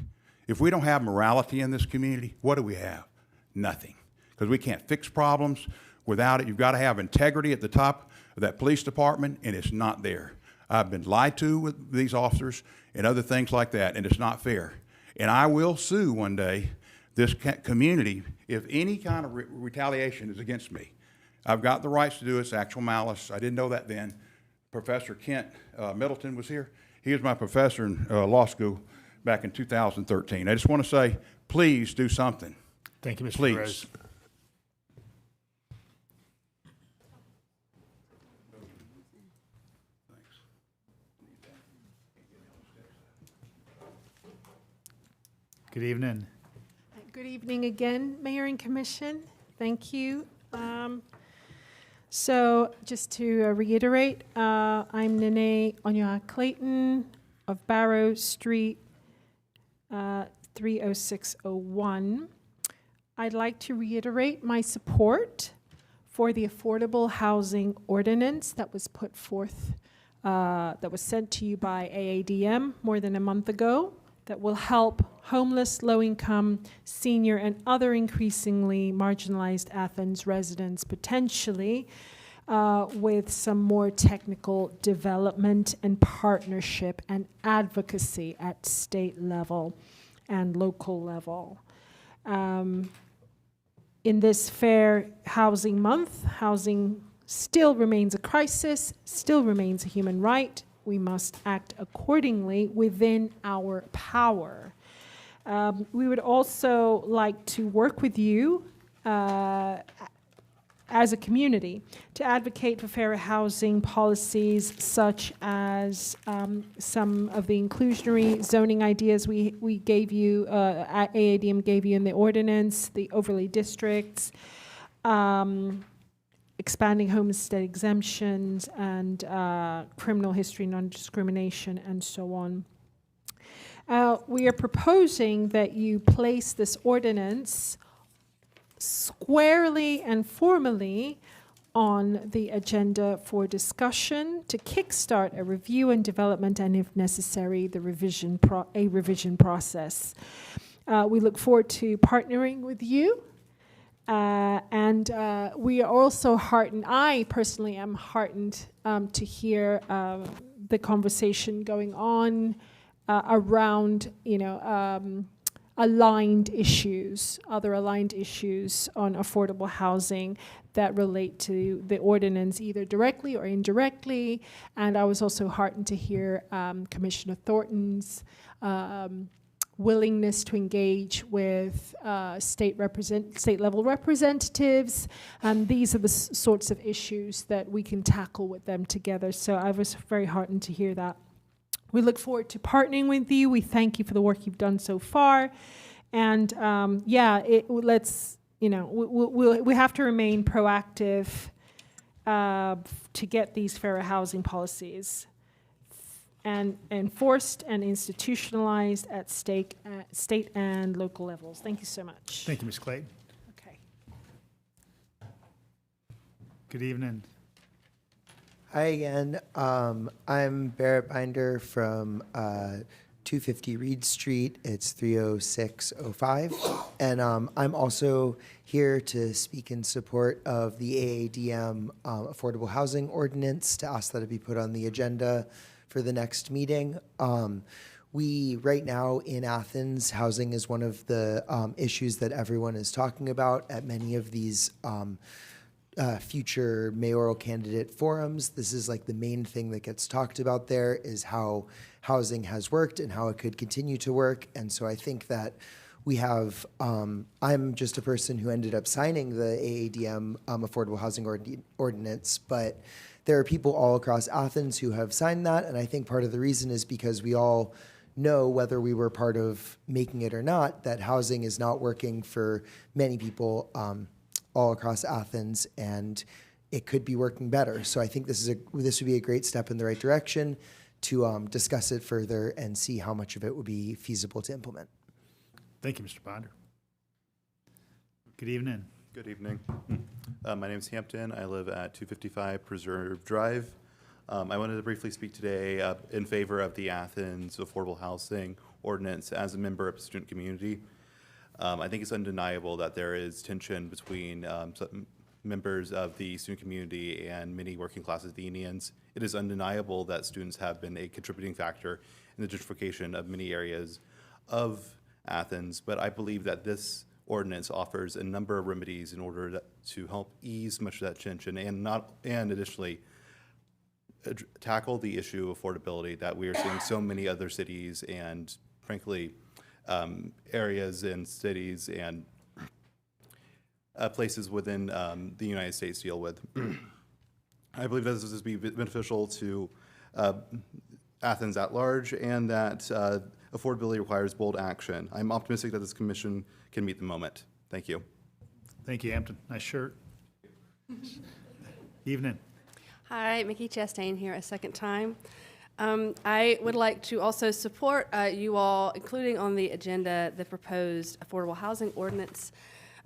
If we don't have morality in this community, what do we have? Nothing. Because we can't fix problems without it. You've got to have integrity at the top of that police department, and it's not there. I've been lied to with these officers and other things like that, and it's not fair. And I will sue one day this community if any kind of retaliation is against me. I've got the rights to do it. It's actual malice. I didn't know that then. Professor Kent Middleton was here. He was my professor in law school back in 2013. I just want to say, please do something. Thank you, Mr. Please. Perez. Good evening. Good evening again, Mayor and Commission. Thank you. So just to reiterate, I'm Nene Onyoa Clayton of Barrow Street, 30601. I'd like to reiterate my support for the Affordable Housing Ordinance that was put forth, that was sent to you by AADM more than a month ago, that will help homeless, low-income, senior, and other increasingly marginalized Athens residents potentially with some more technical development and partnership and advocacy at state level and local level. In this Fair Housing Month, housing still remains a crisis, still remains a human right. We must act accordingly within our power. We would also like to work with you as a community, to advocate for fairer housing policies such as some of the inclusionary zoning ideas we gave you, AADM gave you in the ordinance, the overlay districts, expanding homestead exemptions, and criminal history non-discrimination, and so on. We are proposing that you place this ordinance squarely and formally on the agenda for discussion to kickstart a review and development, and if necessary, the revision process. We look forward to partnering with you, and we are also heartened. I personally am heartened to hear the conversation going on around, aligned issues, other aligned issues on affordable housing that relate to the ordinance either directly or indirectly. And I was also heartened to hear Commissioner Thornton's willingness to engage with state level representatives. These are the sorts of issues that we can tackle with them together. So I was very heartened to hear that. We look forward to partnering with you. We thank you for the work you've done so far. And we have to remain proactive to get these fairer housing policies and enforced and institutionalized at state and local levels. Thank you so much. Thank you, Ms. Clayton. Okay. Good evening. Hi again. I'm Barrett Binder from 250 Reed Street. It's 30605. And I'm also here to speak in support of the AADM Affordable Housing Ordinance, to ask that it be put on the agenda for the next meeting. Right now in Athens, housing is one of the issues that everyone is talking about at many of these future mayoral candidate forums. This is like the main thing that gets talked about there, is how housing has worked and how it could continue to work. And so I think that we have, I'm just a person who ended up signing the AADM Affordable Housing Ordinance, but there are people all across Athens who have signed that. And I think part of the reason is because we all know, whether we were part of making it or not, that housing is not working for many people all across Athens, and it could be working better. So I think this would be a great step in the right direction to discuss it further and see how much of it would be feasible to implement. Thank you, Mr. Binder. Good evening. Good evening. My name is Hampton. I live at 255 Preserve Drive. I wanted to briefly speak today in favor of the Athens Affordable Housing Ordinance as a member of the student community. I think it's undeniable that there is tension between some members of the student community and many working class Athenians. It is undeniable that students have been a contributing factor in the gentrification of many areas of Athens, but I believe that this ordinance offers a number of remedies in order to help ease much of that tension and additionally tackle the issue of affordability that we are seeing so many other cities and, frankly, areas and cities and places within the United States deal with. I believe that this will be beneficial to Athens at large, and that affordability requires bold action. I'm optimistic that this commission can meet the moment. Thank you. Thank you, Hampton. Nice shirt. Evening. Hi, Mickey Chastain here a second time. I would like to also support you all, including on the agenda, the proposed affordable housing ordinance,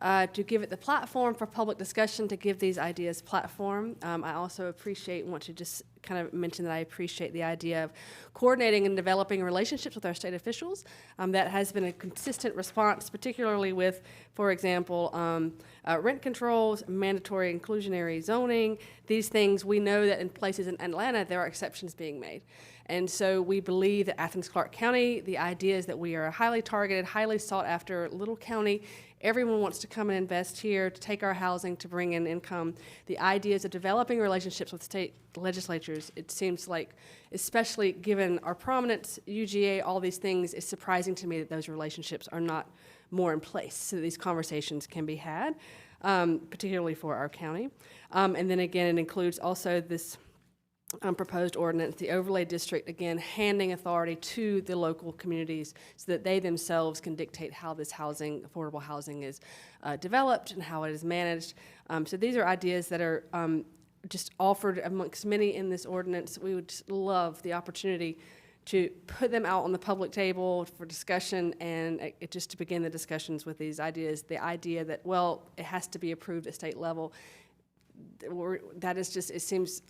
to give it the platform for public discussion, to give these ideas platform. I also want to just kind of mention that I appreciate the idea of coordinating and developing relationships with our state officials. That has been a consistent response, particularly with, for example, rent controls, mandatory inclusionary zoning. These things, we know that in places in Atlanta, there are exceptions being made. And so we believe that Athens-Clarke County, the idea is that we are a highly targeted, highly sought after little county. Everyone wants to come and invest here, to take our housing, to bring in income. The ideas of developing relationships with state legislatures, it seems like, especially given our prominence, UGA, all these things, it's surprising to me that those relationships are not more in place so that these conversations can be had. particularly for our county. And then again, it includes also this proposed ordinance, the overlay district, again, handing authority to the local communities so that they themselves can dictate how this housing, affordable housing, is developed and how it is managed. So these are ideas that are just offered amongst many in this ordinance. We would just love the opportunity to put them out on the public table for discussion and just to begin the discussions with these ideas. The idea that, well, it has to be approved at state level. That is just, it seems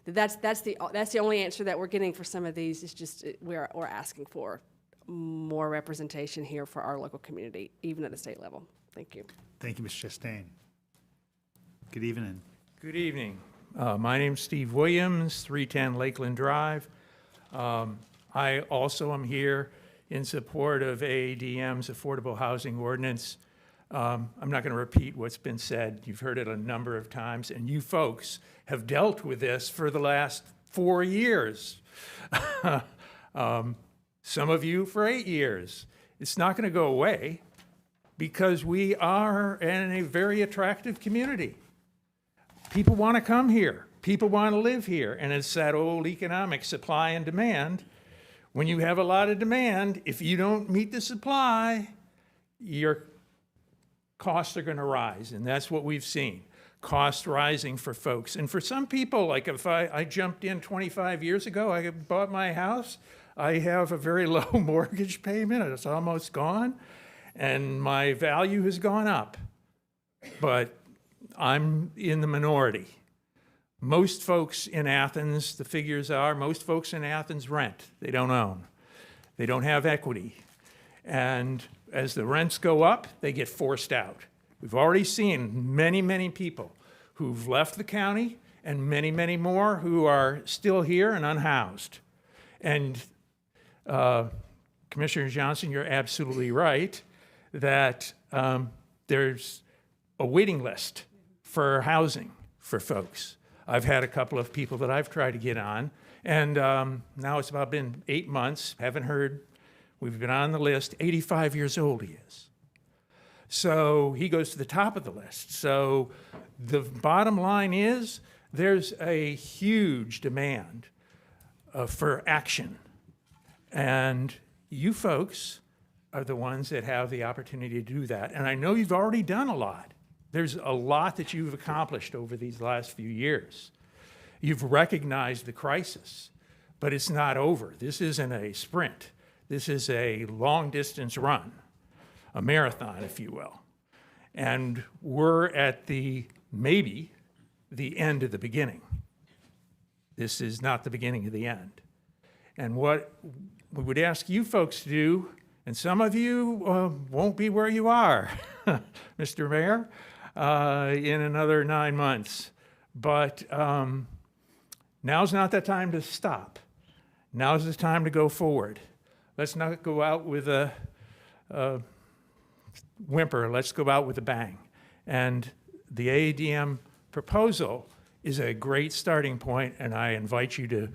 that's the only answer that we're getting for some of these. It's just we're asking for more representation here for our local community, even at the state level. Thank you. Thank you, Ms. Chastain. Good evening. Good evening. My name's Steve Williams, 310 Lakeland Drive. I also am here in support of AADM's Affordable Housing Ordinance. I'm not going to repeat what's been said. You've heard it a number of times, and you folks have dealt with this for the last 4 years. Some of you for 8 years. It's not going to go away because we are in a very attractive community. People want to come here. People want to live here. And it's that old economic supply and demand. When you have a lot of demand, if you don't meet the supply, your costs are going to rise. And that's what we've seen. Costs rising for folks. And for some people, like if I jumped in 25 years ago, I bought my house, I have a very low mortgage payment. It's almost gone. And my value has gone up. But I'm in the minority. Most folks in Athens, the figures are, most folks in Athens rent. They don't own. They don't have equity. And as the rents go up, they get forced out. We've already seen many, many people who've left the county and many, many more who are still here and unhoused. And Commissioner Johnson, you're absolutely right that there's a waiting list for housing for folks. I've had a couple of people that I've tried to get on, and now it's about been 8 months, haven't heard. We've been on the list. 85 years old he is. So he goes to the top of the list. So the bottom line is there's a huge demand for action. And you folks are the ones that have the opportunity to do that. And I know you've already done a lot. There's a lot that you've accomplished over these last few years. You've recognized the crisis, but it's not over. This isn't a sprint. This is a long-distance run, a marathon, if you will. And we're at maybe the end of the beginning. This is not the beginning of the end. And what we would ask you folks to do, and some of you won't be where you are, Mr. Mayor, in another 9 months. But now's not the time to stop. Now's the time to go forward. Let's not go out with a whimper. Let's go out with a bang. And the AADM proposal is a great starting point, and I invite you to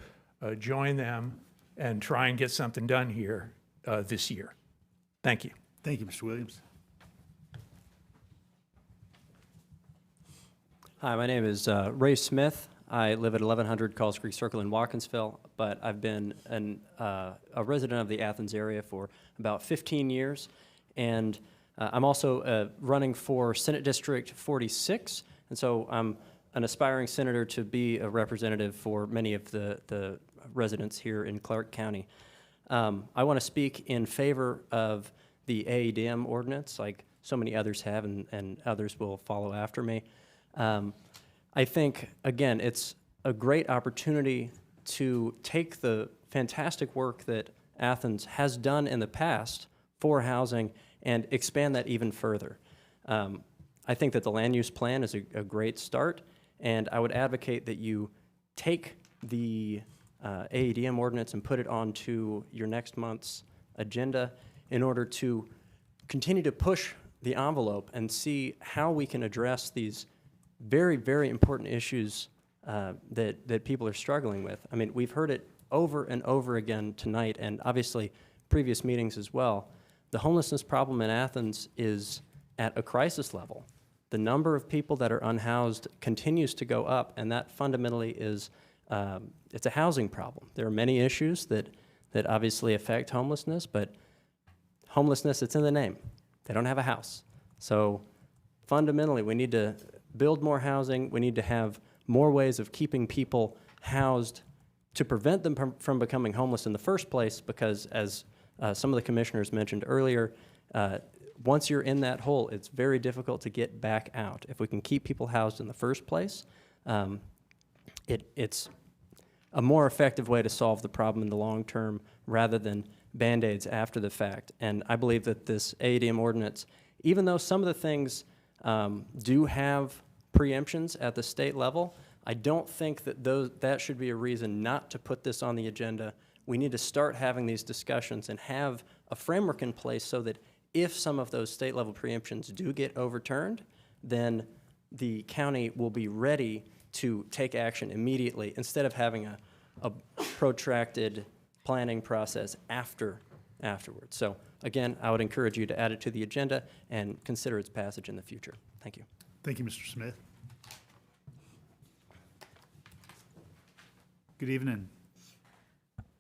join them and try and get something done here this year. Thank you. Thank you, Mr. Williams. Hi, my name is Ray Smith. I live at 1100 Calls Creek Circle in Watkinsville, but I've been a resident of the Athens area for about 15 years, and I'm also running for Senate District 46, and so I'm an aspiring senator to be a representative for many of the residents here in Clarke County. I want to speak in favor of the AADM ordinance, like so many others have, and others will follow after me. I think, again, it's a great opportunity to take the fantastic work that Athens has done in the past for housing and expand that even further. I think that the land use plan is a great start, and I would advocate that you take the AADM ordinance and put it onto your next month's agenda in order to continue to push the envelope and see how we can address these very, very important issues that people are struggling with. I mean, we've heard it over and over again tonight, and obviously previous meetings as well. The homelessness problem in Athens is at a crisis level. the number of people that are unhoused continues to go up, and that fundamentally is, it's a housing problem. There are many issues that obviously affect homelessness, but homelessness, it's in the name. They don't have a house. So fundamentally, we need to build more housing. We need to have more ways of keeping people housed to prevent them from becoming homeless in the first place, because as some of the commissioners mentioned earlier, once you're in that hole, it's very difficult to get back out. If we can keep people housed in the first place, it's a more effective way to solve the problem in the long term rather than Band-Aids after the fact. And I believe that this ADM ordinance, even though some of the things do have preemptions at the state level, I don't think that that should be a reason not to put this on the agenda. We need to start having these discussions and have a framework in place so that if some of those state level preemptions do get overturned, then the county will be ready to take action immediately instead of having a protracted planning process afterwards. So again, I would encourage you to add it to the agenda and consider its passage in the future. Thank you. Thank you, Mr. Smith. Good evening.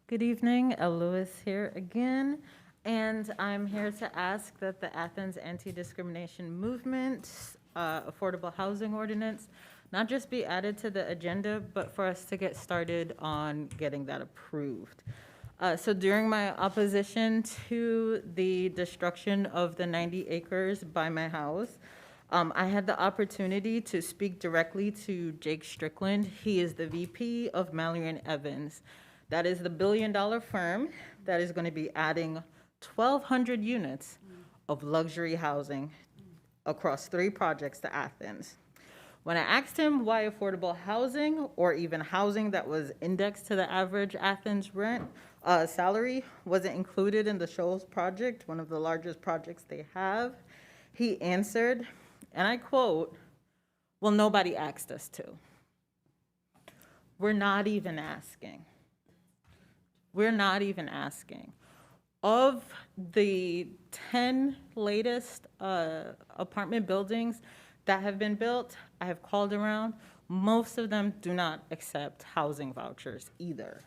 Good evening, Elle Lewis here again, and I'm here to ask that the Athens Anti-Discrimination Movement's Affordable Housing Ordinance not just be added to the agenda, but for us to get started on getting that approved. So during my opposition to the destruction of the 90 acres by my house, I had the opportunity to speak directly to Jake Strickland. He is the VP of Mallory & Evans. That is the billion-dollar firm that is going to be adding 1,200 units of luxury housing across 3 projects to Athens. When I asked him why affordable housing, or even housing that was indexed to the average Athens rent salary, wasn't included in the Shoals project, one of the largest projects they have, he answered, and I quote, "Well, nobody asked us to." We're not even asking. We're not even asking. Of the 10 latest apartment buildings that have been built, I have called around. Most of them do not accept housing vouchers either.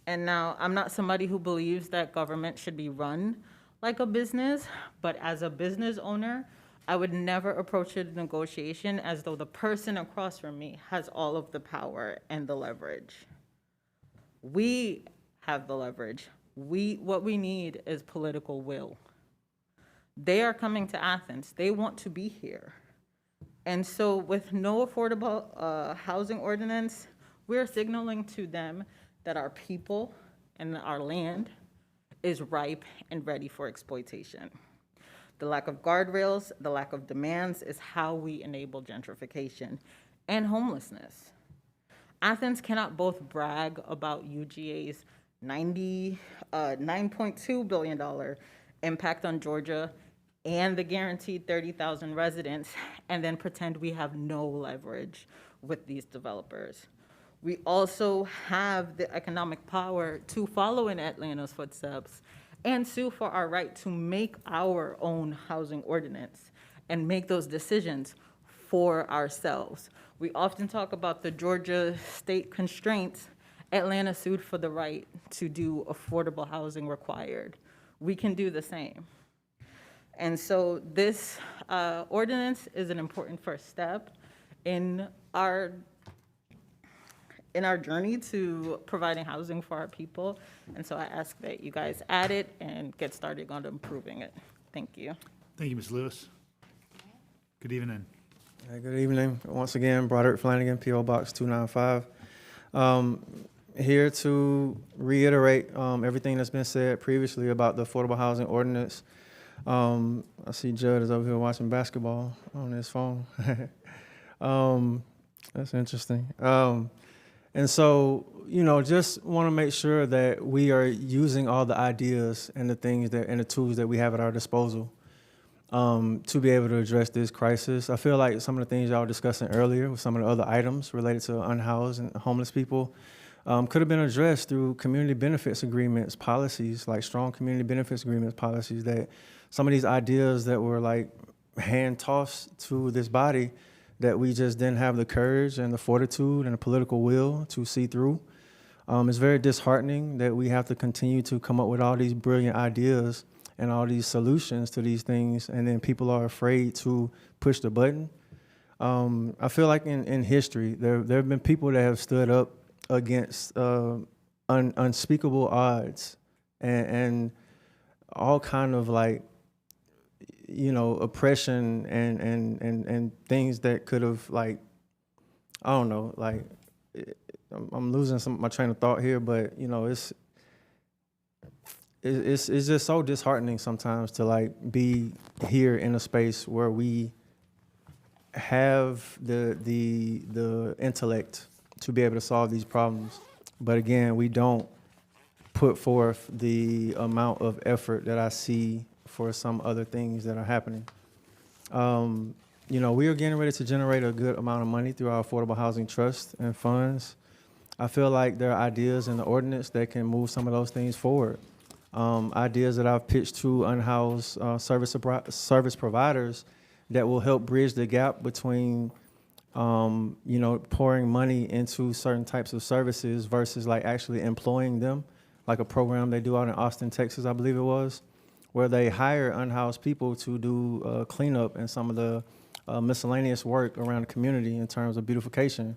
And now, I'm not somebody who believes that government should be run like a business, but as a business owner, I would never approach a negotiation as though the person across from me has all of the power and the leverage. We have the leverage. What we need is political will. They are coming to Athens. They want to be here. And so with no affordable housing ordinance, we're signaling to them that our people and our land is ripe and ready for exploitation. The lack of guardrails, the lack of demands is how we enable gentrification and homelessness. Athens cannot both brag about UGA's $9.2 billion impact on Georgia and the guaranteed 30,000 residents, and then pretend we have no leverage with these developers. We also have the economic power to follow in Atlanta's footsteps and sue for our right to make our own housing ordinance and make those decisions for ourselves. We often talk about the Georgia state constraints. Atlanta sued for the right to do affordable housing required. We can do the same. And so this ordinance is an important first step in our journey to providing housing for our people. And so I ask that you guys add it and get started on improving it. Thank you. Thank you, Ms. Lewis. Good evening. Good evening. Once again, Broderick Flanagan, P.O. Box 295. Here to reiterate everything that's been said previously about the affordable housing ordinance. I see Judd is over here watching basketball on his phone. That's interesting. And so, just want to make sure that we are using all the ideas and the things and the tools that we have at our disposal to be able to address this crisis. I feel like some of the things y'all were discussing earlier with some of the other items related to unhoused and homeless people could have been addressed through community benefits agreements, policies, like strong community benefits agreements, policies, that some of these ideas that were like hand tossed to this body that we just didn't have the courage and the fortitude and the political will to see through. It's very disheartening that we have to continue to come up with all these brilliant ideas and all these solutions to these things, and then people are afraid to push the button. I feel like in history, there have been people that have stood up against unspeakable odds and all kind of like, you know, oppression and things that could have, like, I don't know, like, I'm losing my train of thought here, but you know, it's just so disheartening sometimes to like be here in a space where we have the intellect to be able to solve these problems, but again, we don't put forth the amount of effort that I see for some other things that are happening. You know, we are getting ready to generate a good amount of money through our Affordable Housing Trust and funds. I feel like there are ideas in the ordinance that can move some of those things forward. Ideas that I've pitched to unhoused service providers that will help bridge the gap between, you know, pouring money into certain types of services versus like actually employing them, like a program they do out in Austin, Texas, I believe it was, where they hire unhoused people to do cleanup and some of the miscellaneous work around the community in terms of beautification.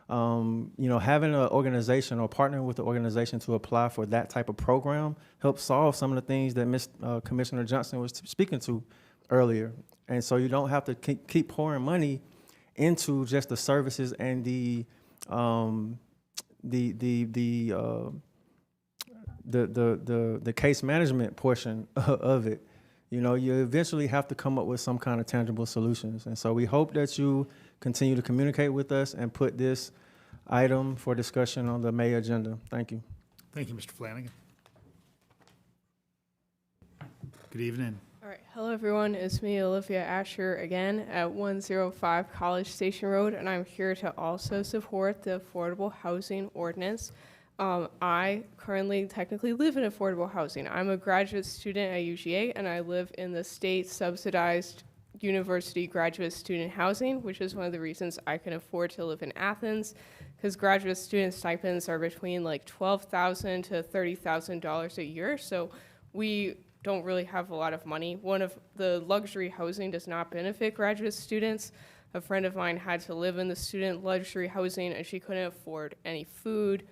You know, having an organization or partnering with the organization to apply for that type of program helps solve some of the things that Commissioner Johnson was speaking to earlier. And so you don't have to keep pouring money into just the services and the case management portion of it. You know, you eventually have to come up with some kind of tangible solutions. And so we hope that you continue to communicate with us and put this item for discussion on the May agenda. Thank you. Thank you, Mr. Flanagan. Good evening. All right. Hello, everyone. It's me, Olivia Asher, again at 105 College Station Road, and I'm here to also support the Affordable Housing Ordinance. I currently technically live in affordable housing. I'm a graduate student at UGA, and I live in the state-subsidized university graduate student housing, which is one of the reasons I can afford to live in Athens, because graduate student stipends are between like $12,000 to $30,000 a year, so we don't really have a lot of money. One of the luxury housing does not benefit graduate students. A friend of mine had to live in the student luxury housing, and she couldn't afford any food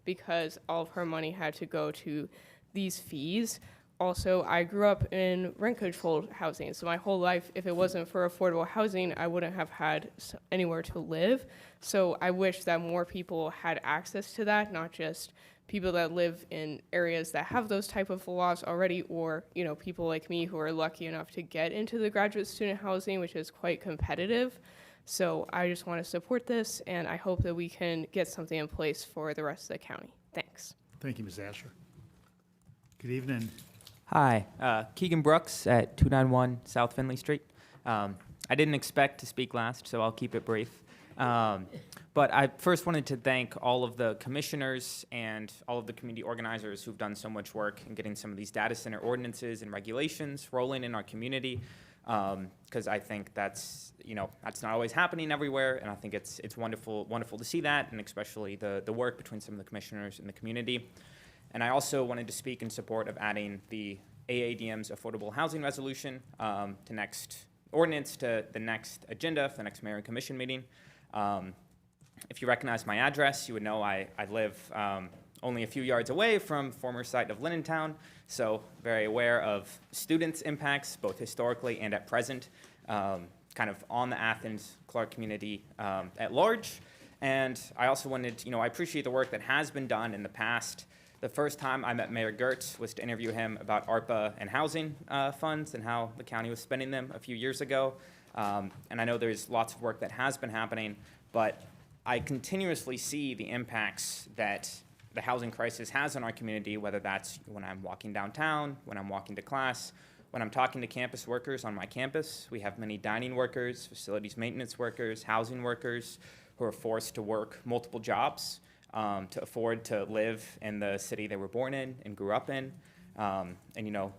because all of her money had to go to these fees. Also, I grew up in rent-controlled housing, so my whole life, if it wasn't for affordable housing, I wouldn't have had anywhere to live. So I wish that more people had access to that, not just people that live in areas that have those type of laws already, or, you know, people like me who are lucky enough to get into the graduate student housing, which is quite competitive. So I just want to support this, and I hope that we can get something in place for the rest of the county. Thanks. Thank you, Ms. Asher. Good evening. Hi, Keegan Brooks at 291 South Finley Street. I didn't expect to speak last, so I'll keep it brief. But I first wanted to thank all of the commissioners and all of the community organizers who've done so much work in getting some of these data center ordinances and regulations rolling in our community, because I think that's not always happening everywhere, and I think it's wonderful to see that, and especially the work between some of the commissioners and the community. And I also wanted to speak in support of adding the AADM's affordable housing resolution to next ordinance to the next agenda for the next mayor and commission meeting. If you recognize my address, you would know I live only a few yards away from former site of Lindentown, so very aware of students' impacts, both historically and at present, kind of on the Athens-Clarke community at large. And I also wanted to, I appreciate the work that has been done in the past. The first time I met Mayor Gertz was to interview him about ARPA and housing funds and how the county was spending them a few years ago. And I know there's lots of work that has been happening, but I continuously see the impacts that the housing crisis has on our community, whether that's when I'm walking downtown, when I'm walking to class, when I'm talking to campus workers on my campus. We have many dining workers, facilities maintenance workers, housing workers who are forced to work multiple jobs to afford to live in the city they were born in and grew up in. And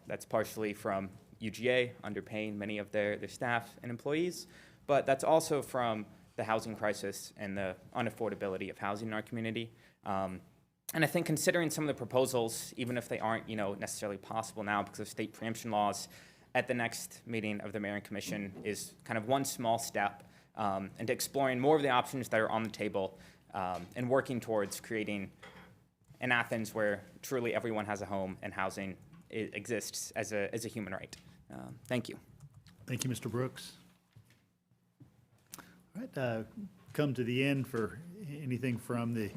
that's partially from UGA underpaying many of their staff and employees, but that's also from the housing crisis and the unaffordability of housing in our community. And I think considering some of the proposals, even if they aren't, necessarily possible now because of state preemption laws, at the next meeting of the Mayor and Commission is kind of one small step into exploring more of the options that are on the table and working towards creating an Athens where truly everyone has a home and housing exists as a human right. Thank you. Thank you, Mr. Brooks. All right, come to the end for anything from the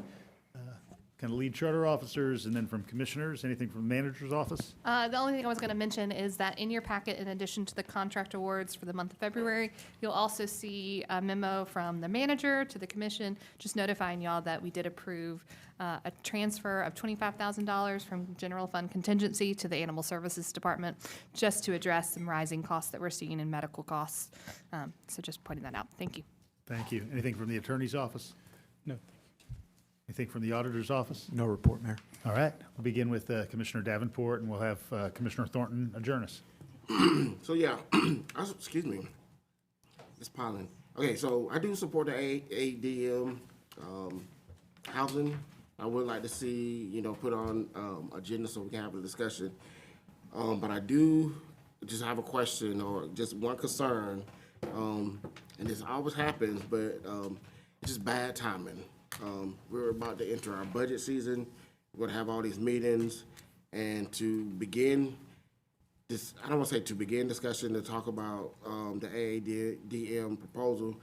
kind of lead charter officers and then from commissioners, anything from the manager's office? The only thing I was going to mention is that in your packet, in addition to the contract awards for the month of February, you'll also see a memo from the manager to the commission just notifying y'all that we did approve a transfer of $25,000 from general fund contingency to the Animal Services Department just to address some rising costs that we're seeing in medical costs. So just pointing that out. Thank you. Thank you. Anything from the attorney's office? No. Anything from the auditor's office? No report, Mayor. All right, we'll begin with Commissioner Davenport, and we'll have Commissioner Thornton adjourn us. So yeah, excuse me, it's pollen. Okay, so I do support the ADM housing. I would like to see, put on agenda so we can have a discussion. But I do just have a question or just one concern, and this always happens, but it's just bad timing. We're about to enter our budget season. We're going to have all these meetings, and to begin this, I don't want to say to begin discussion to talk about the AADM proposal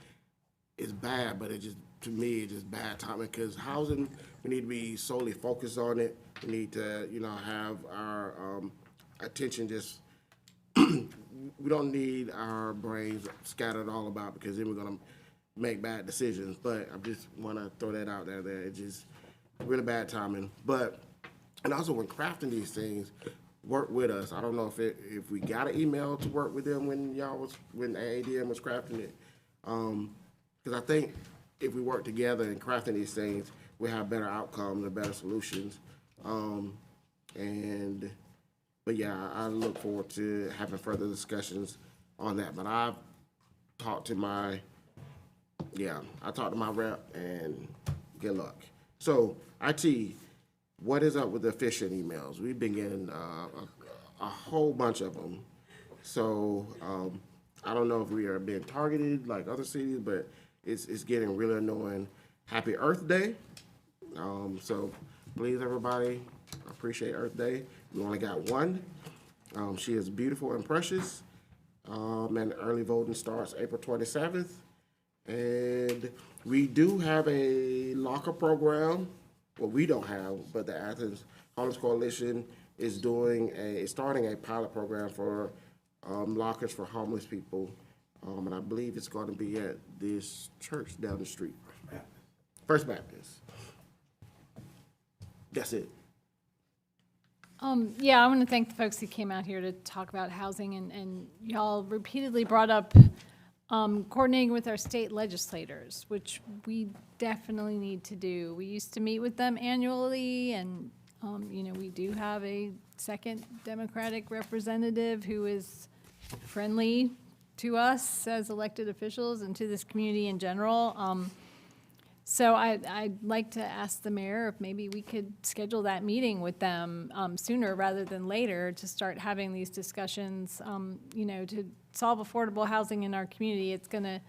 is bad, but it just, to me, it's just bad timing because housing, we need to be solely focused on it. We need to, have our attention just, we don't need our brains scattered all about because then we're going to make bad decisions, but I just want to throw that out there. That it's just really bad timing. But and also when crafting these things, work with us. I don't know if we got an email to work with them when AADM was crafting it, because I think if we work together in crafting these things, we have better outcomes and better solutions. But yeah, I look forward to having further discussions on that. But I've talked to my rep, and good luck. So, IT, what is up with the phishing emails? We've been getting a whole bunch of them. So, I don't know if we are being targeted like other cities, but it's getting really annoying. Happy Earth Day. So, please, everybody, appreciate Earth Day. We only got one. She is beautiful and precious. And early voting starts April 27th. And we do have a locker program. Well, we don't have, but the Athens Homeless Coalition is starting a pilot program for lockers for homeless people. And I believe it's going to be at this church down the street. First Baptist. That's it. Yeah, I want to thank the folks who came out here to talk about housing, and y'all repeatedly brought up coordinating with our state legislators, which we definitely need to do. We used to meet with them annually, and we do have a second Democratic representative who is friendly to us as elected officials and to this community in general. So I'd like to ask the mayor if maybe we could schedule that meeting with them sooner rather than later to start having these discussions, to solve affordable housing in our community. It's going to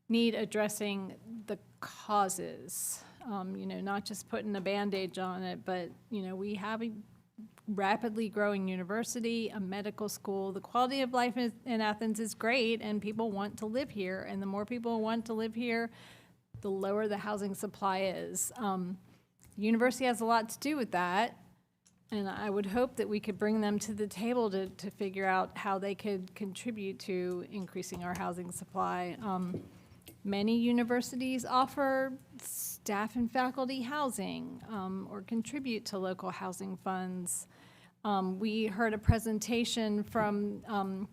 need addressing the causes, not just putting a Band-Aid on it, but, we have a rapidly growing university, a medical school. The quality of life in Athens is great, and people want to live here, and the more people want to live here, the lower the housing supply is. The university has a lot to do with that, and I would hope that we could bring them to the table to figure out how they could contribute to increasing our housing supply. Many universities offer staff and faculty housing or contribute to local housing funds. We heard a presentation from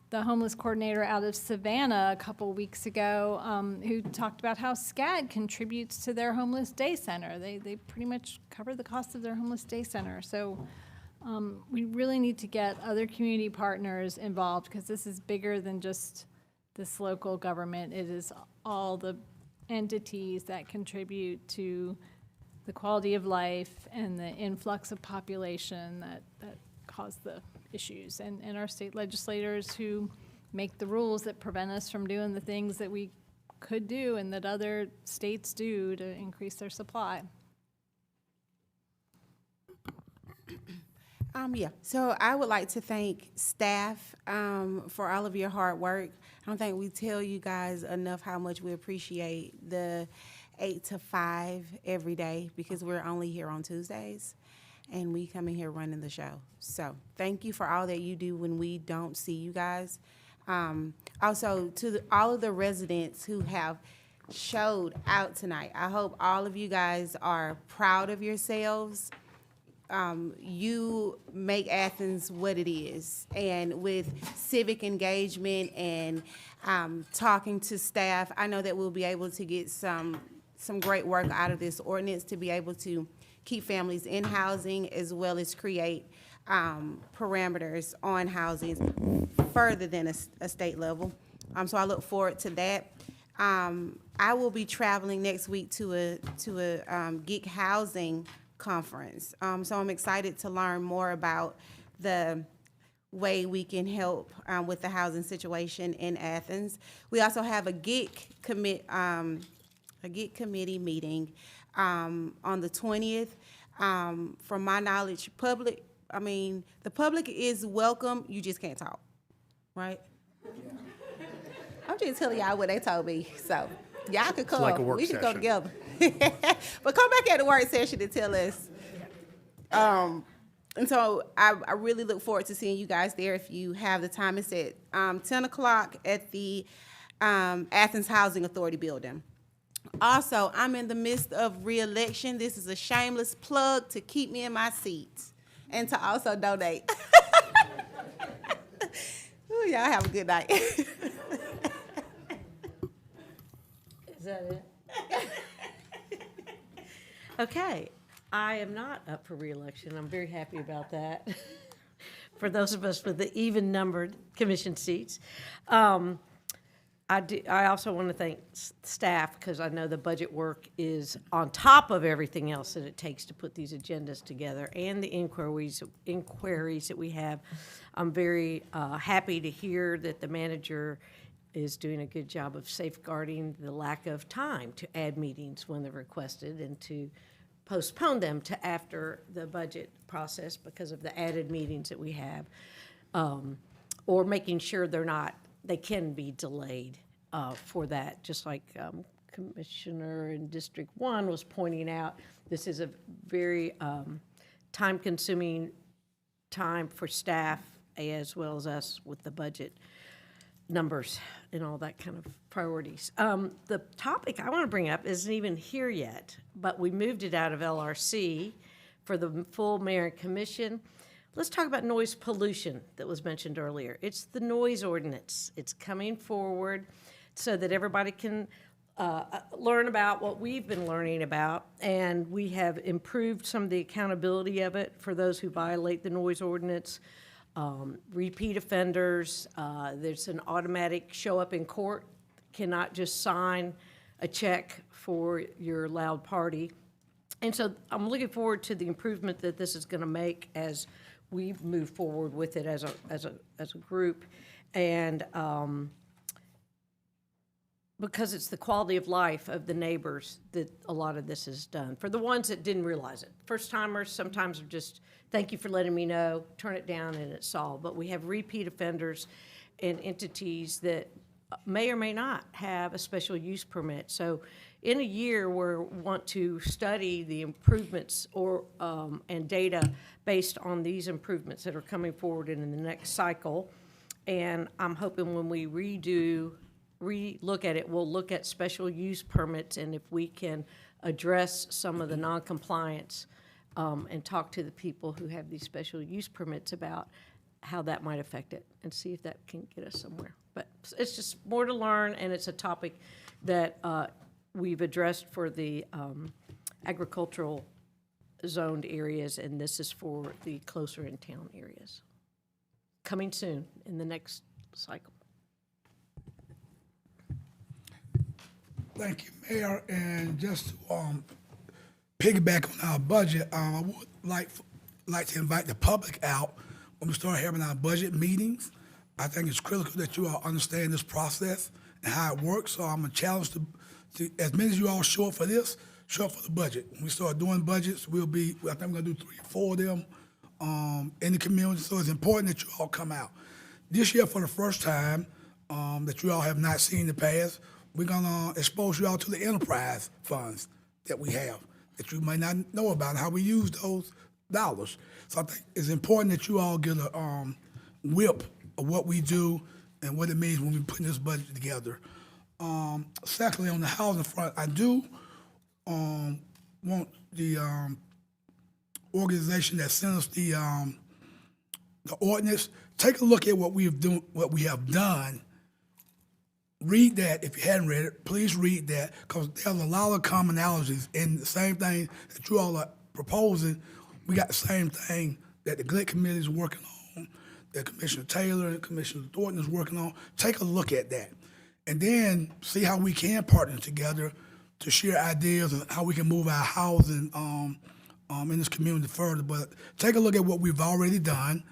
the homeless coordinator out of Savannah a couple weeks ago, who talked about how SCAD contributes to their homeless day center. They pretty much cover the cost of their homeless day center. So We really need to get other community partners involved because this is bigger than just this local government. It is all the entities that contribute to the quality of life and the influx of population that cause the issues. And our state legislators who make the rules that prevent us from doing the things that we could do and that other states do to increase their supply. Yeah, so I would like to thank staff for all of your hard work. I don't think we tell you guys enough how much we appreciate the 8 to 5 every day because we're only here on Tuesdays and we come in here running the show. So thank you for all that you do when we don't see you guys. Also, to all of the residents who have showed out tonight, I hope all of you guys are proud of yourselves. You make Athens what it is, and with civic engagement and talking to staff, I know that we'll be able to get some great work out of this ordinance to be able to keep families in housing as well as create parameters on housing further than a state level. So I look forward to that. I will be traveling next week to a geek housing conference. So I'm excited to learn more about the way we can help with the housing situation in Athens. We also have a geek committee meeting on the 20th. From my knowledge, the public is welcome. You just can't talk, right? I'm just telling y'all what they told me. So y'all could come. like a work we can go session. together. But come back at the work session and tell us. And so I really look forward to seeing you guys there if you have the time. It's at 10 o'clock at the Athens Housing Authority building. Also, I'm in the midst of re-election. This is a shameless plug to keep me in my seat and to also donate. Ooh, y'all have a good night. Is that it? Okay, I am not up for re-election. I'm very happy about that. For those of us with the even-numbered commission seats. I also want to thank staff because I know the budget work is on top of everything else that it takes to put these agendas together and the inquiries that we have. I'm very happy to hear that the manager is doing a good job of safeguarding the lack of time to add meetings when they're requested and to postpone them to after the budget process because of the added meetings that we have, or making sure they can be delayed for that, just like Commissioner in District 1 was pointing out. This is a very time-consuming time for staff as well as us with the budget numbers and all that kind of priorities. The topic I want to bring up isn't even here yet, but we moved it out of LRC for the full mayor and commission. Let's talk about noise pollution that was mentioned earlier. It's the noise ordinance. It's coming forward so that everybody can learn about what we've been learning about, and we have improved some of the accountability of it for those who violate the noise ordinance. Repeat offenders, there's an automatic show up in court, cannot just sign a check for your loud party. And so I'm looking forward to the improvement that this is going to make as we move forward with it as a group. And because it's the quality of life of the neighbors that a lot of this is done. For the ones that didn't realize it. First timers sometimes are just, thank you for letting me know, turn it down and it's solved. But we have repeat offenders and entities that may or may not have a special use permit. So in a year, we want to study the improvements and data based on these improvements that are coming forward in the next cycle. And I'm hoping when we re-look at it, we'll look at special use permits and if we can address some of the non-compliance and talk to the people who have these special use permits about how that might affect it and see if that can get us somewhere. But it's just more to learn, and it's a topic that we've addressed for the agricultural zoned areas, and this is for the closer in town areas. Coming soon in the next cycle. Thank you, Mayor. And just to piggyback on our budget, I would like to invite the public out when we start having our budget meetings. I think it's critical that you all understand this process and how it works. So I'm a challenge to as many as you all show up for this, show up for the budget. When we start doing budgets, I think we're gonna do 3 or 4 of them in the community. So it's important that you all come out. This year, for the first time, that you all have not seen in the past, we're gonna expose you all to the enterprise funds that we have that you might not know about and how we use those dollars. So I think it's important that you all get a whip of what we do and what it means when we put this budget together. Secondly, on the housing front, I do want the organization that sent us the ordinance, take a look at what we have done. Read that. If you hadn't read it, please read that, because there's a lot of commonalities in the same thing that you all are proposing. We got the same thing that the Glit Committee is working on, that Commissioner Taylor and Commissioner Thornton is working on. Take a look at that, and then see how we can partner together to share ideas on how we can move our housing in this community further. But take a look at what we've already done.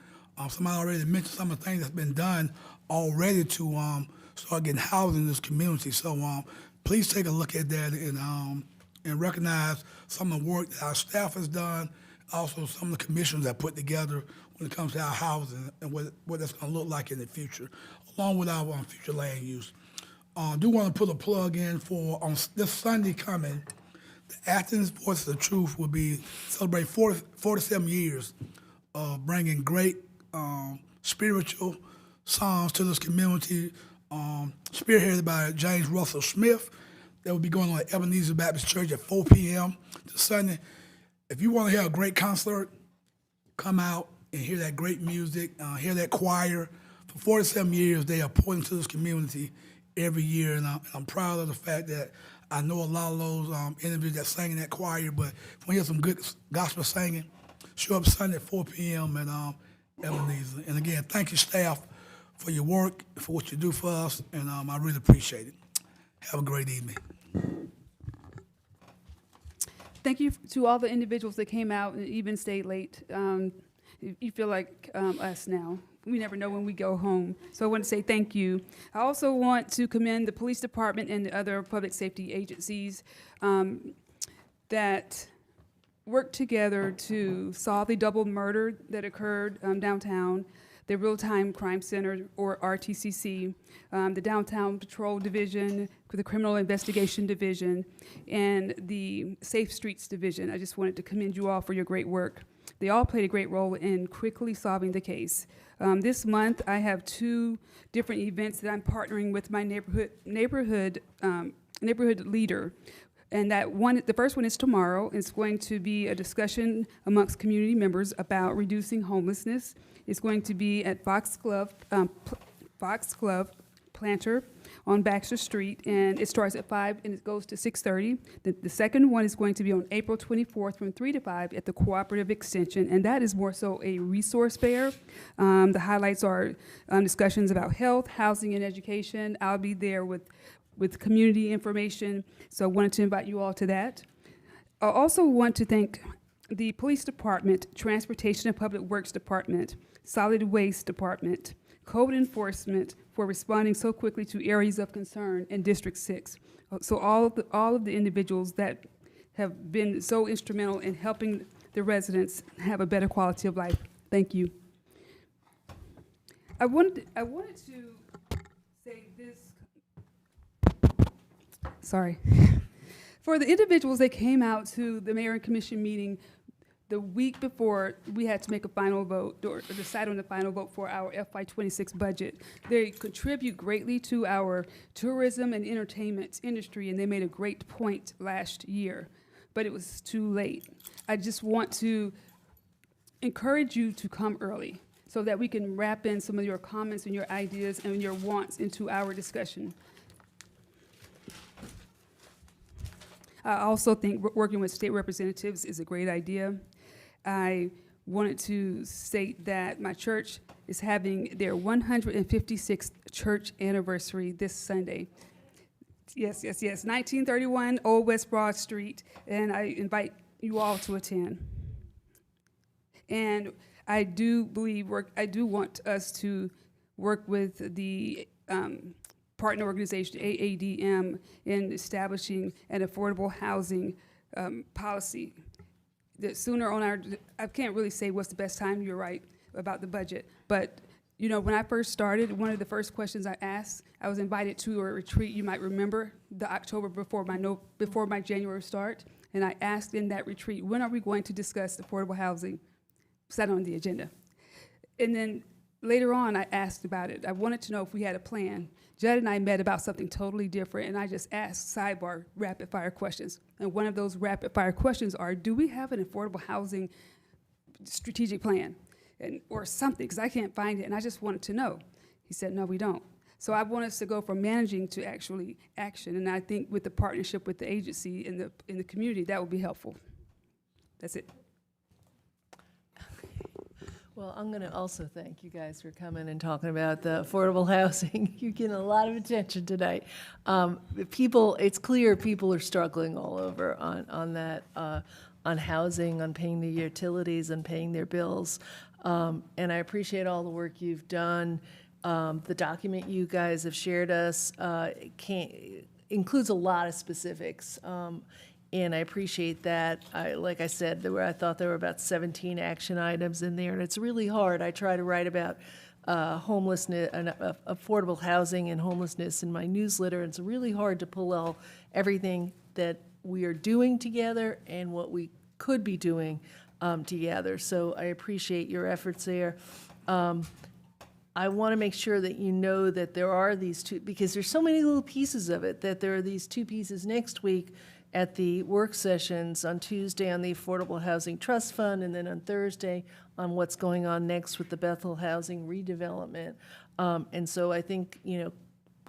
Somebody already mentioned some of the things that's been done already to start getting housing in this community. So please take a look at that and recognize some of the work that our staff has done, also some of the commissions that put together when it comes to our housing and what that's going to look like in the future, along with our future land use. I do want to put a plug in for on this Sunday coming, the Athens Voices of Truth will be celebrating 47 years of bringing great spiritual songs to this community, spearheaded by James Russell Smith. That will be going on at Ebenezer Baptist Church at 4 p.m. this Sunday. If you want to hear a great concert, come out and hear that great music, hear that choir. For 47 years, they are pouring into this community every year, and I'm proud of the fact that I know a lot of those individuals that sang in that choir, but if we hear some good gospel singing, show up Sunday at 4 p.m. at Ebenezer. And again, thank you, staff, for your work, for what you do for us, and I really appreciate it. Have a great evening. Thank you to all the individuals that came out and even stayed late. You feel like us now. We never know when we go home. So I want to say thank you. I also want to commend the police department and the other public safety agencies that worked together to solve the double murder that occurred downtown, the Real-Time Crime Center, or RTCC, the Downtown Patrol Division, the Criminal Investigation Division, and the Safe Streets Division. I just wanted to commend you all for your great work. They all played a great role in quickly solving the case. This month, I have 2 different events that I'm partnering with my neighborhood leader. And the first one is tomorrow. It's going to be a discussion amongst community members about reducing homelessness. It's going to be at Fox Club Planter on Baxter Street, and it starts at 5 and it goes to 6:30. The second one is going to be on April 24th from 3 to 5 at the Cooperative Extension, and that is more so a resource fair. The highlights are discussions about health, housing, and education. I'll be there with community information, so I wanted to invite you all to that. I also want to thank the Police Department, Transportation and Public Works Department, Solid Waste Department, Code Enforcement for responding so quickly to areas of concern in District 6. So all of the individuals that have been so instrumental in helping the residents have a better quality of life. Thank you. I wanted to say this. Sorry. For the individuals that came out to the Mayor and Commission meeting the week before we had to make a final vote or decide on the final vote for our FY26 budget, they contribute greatly to our tourism and entertainment industry, and they made a great point last year, but it was too late. I just want to encourage you to come early so that we can wrap in some of your comments and your ideas and your wants into our discussion. I also think working with state representatives is a great idea. I wanted to state that my church is having their 156th church anniversary this Sunday. Yes, 1931 Old West Broad Street, and I invite you all to attend. And I do want us to work with the partner organization, AADM, in establishing an affordable housing policy. The sooner on I can't really say what's the best time, you're right, about the budget, but you know, when I first started, one of the first questions I asked, I was invited to a retreat, you might remember, the October before my January start, and I asked in that retreat, when are we going to discuss affordable housing? Set on the agenda. And then later on, I asked about it. I wanted to know if we had a plan. Judd and I met about something totally different, and I just asked sidebar rapid-fire questions. And one of those rapid-fire questions are, do we have an affordable housing strategic plan? Or something, because I can't find it, and I just wanted to know. He said, no, we don't. So I want us to go from managing to actually action, and I think with the partnership with the agency in the community, that would be helpful. That's it. Well, I'm going to also thank you guys for coming and talking about the affordable housing. You're getting a lot of attention tonight. It's clear people are struggling all over on that, on housing, on paying the utilities, and paying their bills. And I appreciate all the work you've done. The document you guys have shared us includes a lot of specifics. And I appreciate that. Like I said, I thought there were about 17 action items in there, and it's really hard. I try to write about homelessness and affordable housing and homelessness in my newsletter. It's really hard to pull everything that we are doing together and what we could be doing together. So I appreciate your efforts there. I want to make sure that you know that there are these two, because there's so many little pieces of it, that there are these two pieces next week at the work sessions, on Tuesday on the Affordable Housing Trust Fund, and then on Thursday on what's going on next with the Bethel Housing redevelopment. And so I think, you know,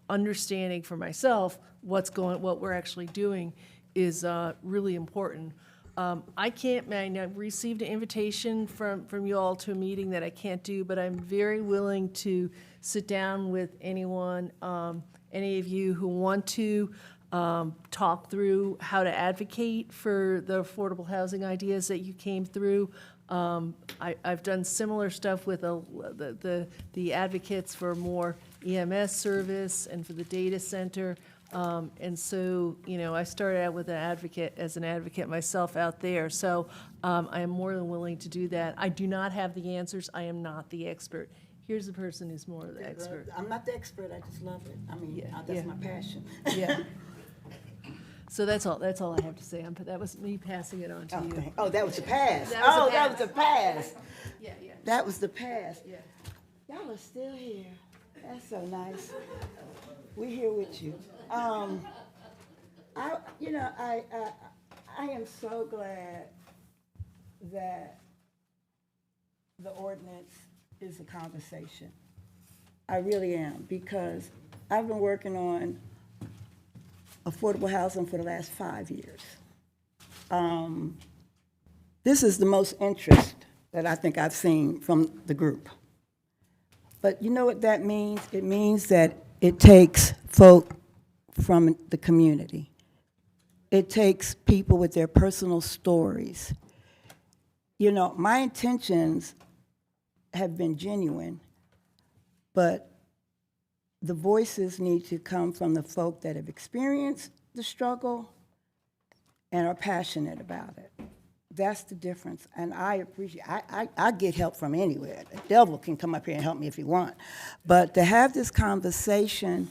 understanding for myself what we're actually doing is really important. I received an invitation from you all to a meeting that I can't do, but I'm very willing to sit down with anyone, any of you who want to talk through how to advocate for the affordable housing ideas that you came through. I've done similar stuff with the advocates for more EMS service and for the data center. And so, you know, I started out with as an advocate myself out there. So I am more than willing to do that. I do not have the answers. I am not the expert. Here's the person who's more the expert. I'm not the expert. I just love it. I mean, that's my passion. Yeah. So that's all I have to say. That was me passing it on to you. Okay. Oh, that was the pass. That was the pass. Yeah. That was the pass. Yeah. Y'all are still here. That's so nice. We're here with you. I am so glad that the ordinance is a conversation. I really am, because I've been working on affordable housing for the last 5 years. This is the most interest that I think I've seen from the group. But you know what that means? It means that it takes folk from the community. It takes people with their personal stories. You know, my intentions have been genuine, but the voices need to come from the folk that have experienced the struggle and are passionate about it. That's the difference, and I appreciate, I get help from anywhere. The devil can come up here and help me if he wants. But to have this conversation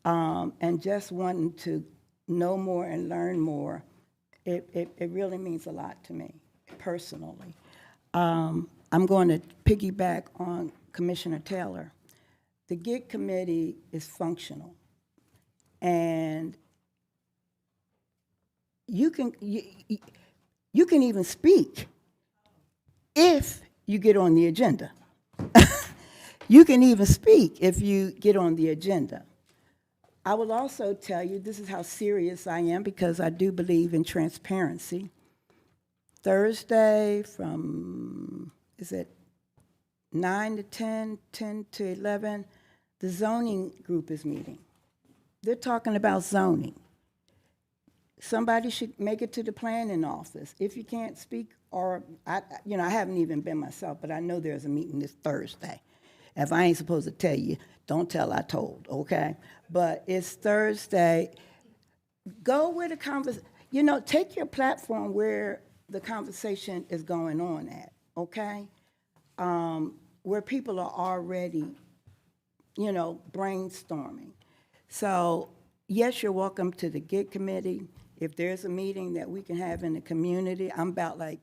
and just wanting to know more and learn more, it really means a lot to me, personally. I'm going to piggyback on Commissioner Taylor. The GIG committee is functional, and you can even speak if you get on the agenda. You can even speak if you get on the agenda. I will also tell you, this is how serious I am because I do believe in transparency. Thursday from, is it 9 to 10, 10 to 11, the zoning group is meeting. They're talking about zoning. Somebody should make it to the planning office. If you can't speak, or, I haven't even been myself, but I know there's a meeting this Thursday. If I ain't supposed to tell you, don't tell I told, okay? But it's Thursday. Go where the conversation, take your platform where the conversation is going on at, okay? Where people are already, brainstorming. So, yes, you're welcome to the GIG committee. If there's a meeting that we can have in the community, I'm about like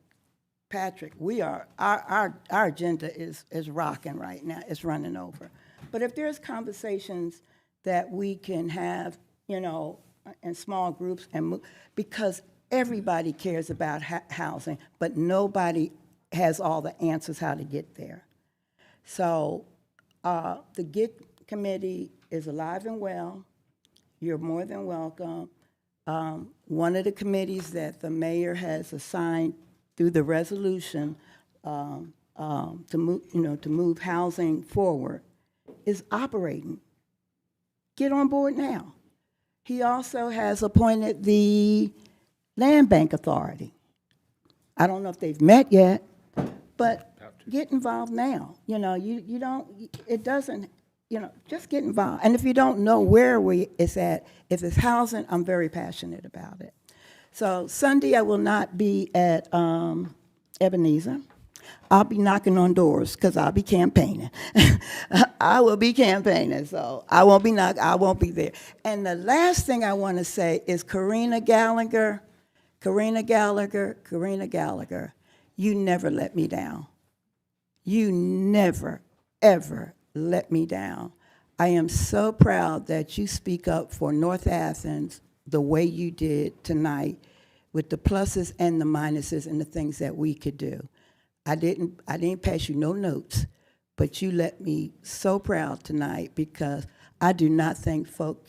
Patrick. We are, our agenda is rocking right now. It's running over. But if there's conversations that we can have, in small groups and move, because everybody cares about housing, but nobody has all the answers how to get there. So the GIG committee is alive and well. You're more than welcome. One of the committees that the mayor has assigned through the resolution to move housing forward is operating. Get on board now. He also has appointed the Land Bank Authority. I don't know if they've met yet, but get involved now. Just get involved. And if you don't know where it's at, if it's housing, I'm very passionate about it. So Sunday I will not be at Ebenezer. I'll be knocking on doors because I'll be campaigning. I will be campaigning, so I won't be there. And the last thing I want to say is Karina Gallagher, you never let me down. You never, ever let me down. I am so proud that you speak up for North Athens the way you did tonight with the pluses and the minuses and the things that we could do. I didn't pass you no notes, but you let me so proud tonight because I do not think folk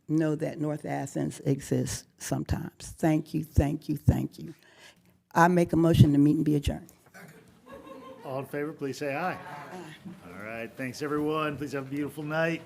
know that North Athens exists sometimes. Thank you, thank you, thank you. I make a motion to meet and be adjourned. All in favor, please say aye. All right, thanks everyone. Please have a beautiful night.